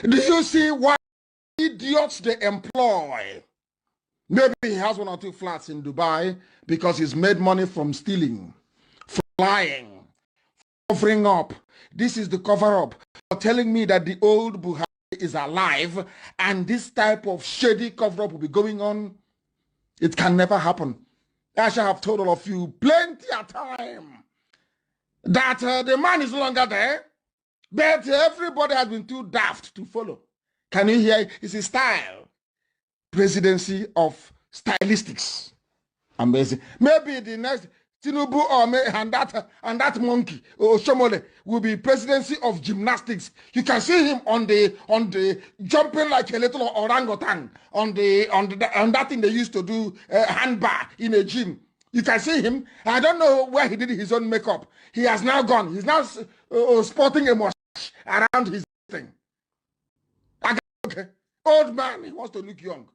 Do you see why idiots they employ? Maybe he has 1 or 2 flats in Dubai because he's made money from stealing, flying, covering up. This is the cover-up. You're telling me that the old Buhari is alive and this type of shady cover-up will be going on? It can never happen. I shall have told all of you plenty of time that the man is no longer there, but everybody has been too daft to follow. Can you hear it? It's a style. Presidency of stylistics. Amazing. Maybe the next Tinubu and that monkey Shomole will be presidency of gymnastics. You can see him on the jumping like a little orangutan on that thing they used to do hand bar in a gym. You can see him. I don't know where he did his own makeup. He has now gone. He's now sporting a mustache around his thing. Okay, old man. He wants to look young.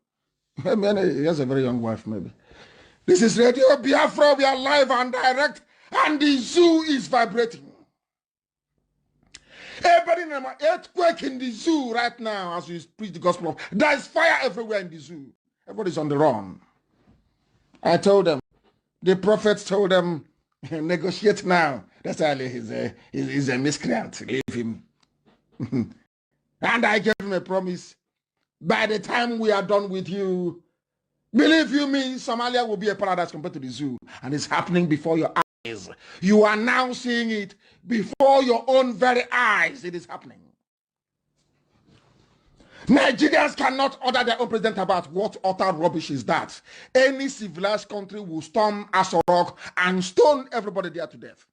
I mean, he has a very young wife, maybe. This is Radio Biafra. We are live and direct, and the zoo is vibrating. Everybody in an earthquake in the zoo right now as we preach the gospel. There is fire everywhere in the zoo. Everybody's on the run. I told them, the prophets told them, negotiate now. That's why he's a miscreant. Leave him. And I gave him a promise. By the time we are done with you, believe you me, Somalia will be a paradise compared to the zoo. And it's happening before your eyes. You are now seeing it before your own very eyes. It is happening. Nigerians cannot order their own president about what utter rubbish is that. Any civilized country will storm Aso Rock and stone everybody there to death.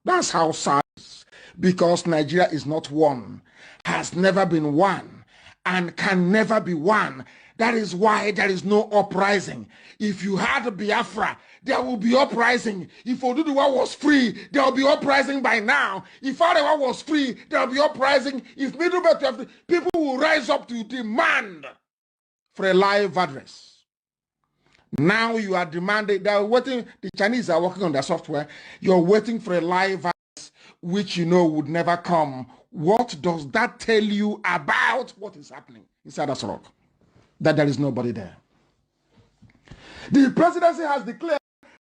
That's how sad it is. Because Nigeria is not one, has never been one, and can never be one. That is why there is no uprising. If you had Biafra, there will be uprising. If Oduduwa was free, there will be uprising by now. If Arewa was free, there will be uprising. If Middle Belt was free, people will rise up to demand for a live address. Now you are demanding, they are waiting, the Chinese are working on their software. You're waiting for a live address, which you know would never come. What does that tell you about what is happening inside Aso Rock? That there is nobody there. The presidency has declared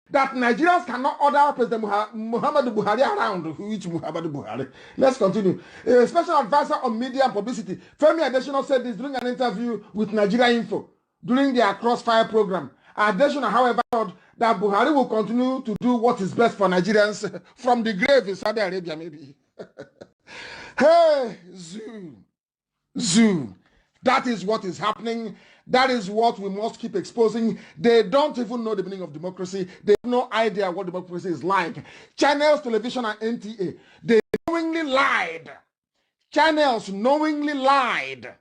that Nigerians cannot order President Muhammadu Buhari around. Which Muhammadu Buhari? Let's continue. A special advisor on media and publicity, Femi Adesina, said this during an interview with Nigeria Info during their Crossfire program. Adesina, however, said that Buhari will continue to do what is best for Nigerians from the grave in Saudi Arabia, maybe. Hey, Zoo. That is what is happening. That is what we must keep exposing. They don't even know the meaning of democracy. They have no idea what democracy is like. Channels, television, and NTA, they knowingly lied. Channels knowingly lied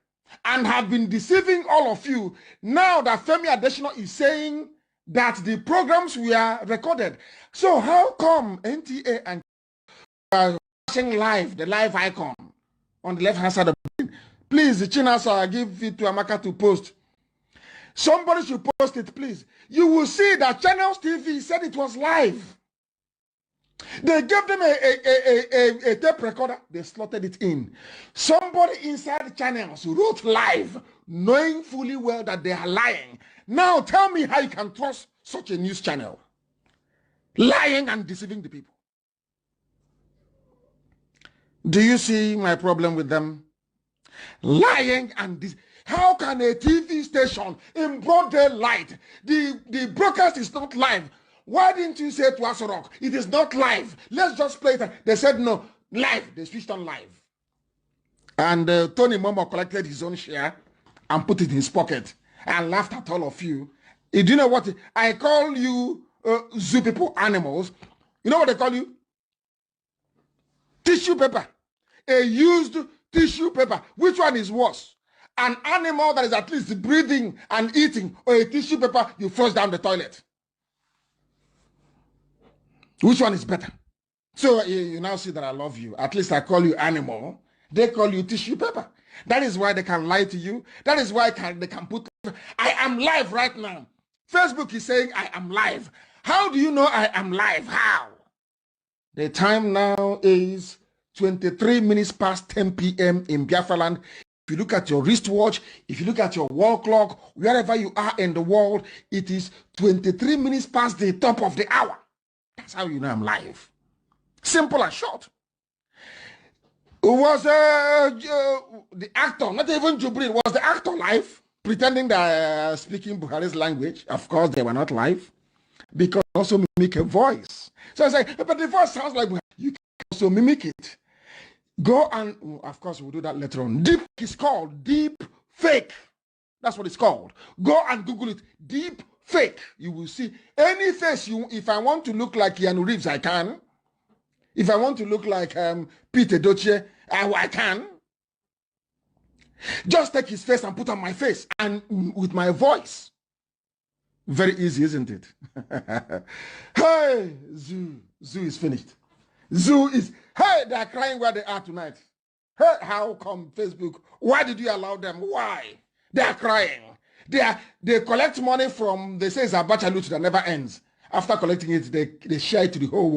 and have been deceiving all of you. Now that Femi Adesina is saying that the programs were recorded. So how come NTA and watching live, the live icon on the left-hand side of the screen? Please, Chinasa, give it to Amaka to post. Somebody should post it, please. You will see that Channels TV said it was live. They gave them a tape recorder. They slotted it in. Somebody inside Channels wrote live, knowing fully well that they are lying. Now tell me how you can trust such a news channel. Lying and deceiving the people. Do you see my problem with them? Lying and deceiving. How can a TV station in broad daylight, the broadcast is not live? Why didn't you say to Aso Rock, it is not live? Let's just play it. They said no, live. They switched on live. And Tony Momo collected his own share and put it in his pocket and laughed at all of you. Do you know what? I call you zoo people animals. You know what they call you? Tissue paper. A used tissue paper. Which one is worse? An animal that is at least breathing and eating, or a tissue paper you flush down the toilet? Which one is better? So you now see that I love you. At least I call you animal. They call you tissue paper. That is why they can lie to you. That is why they can put, I am live right now. Facebook is saying I am live. How do you know I am live? How? The time now is 23 minutes past 10 p.m. in Biafra land. If you look at your wristwatch, if you look at your wall clock, wherever you are in the world, it is 23 minutes past the top of the hour. That's how you know I'm live. Simple and short. Was the actor, not even Jubril, was the actor live, pretending that speaking Buhari's language? Of course, they were not live, because also mimic a voice. So I say, but the voice sounds like Buhari. You can also mimic it. Go and, of course, we'll do that later on. Deep is called deep fake. That's what it's called. Go and Google it. Deep fake. You will see any face you. If I want to look like Keanu Reeves, I can. If I want to look like Peter Doche, I can. Just take his face and put on my face and with my voice. Very easy, isn't it? Hey, Zoo is finished. Zoo is, hey, they are crying where they are tonight. Hey, how come Facebook? Why did you allow them? Why? They are crying. They collect money from, they say it's a Abacha loot that never ends. After collecting it, they share it to the whole world.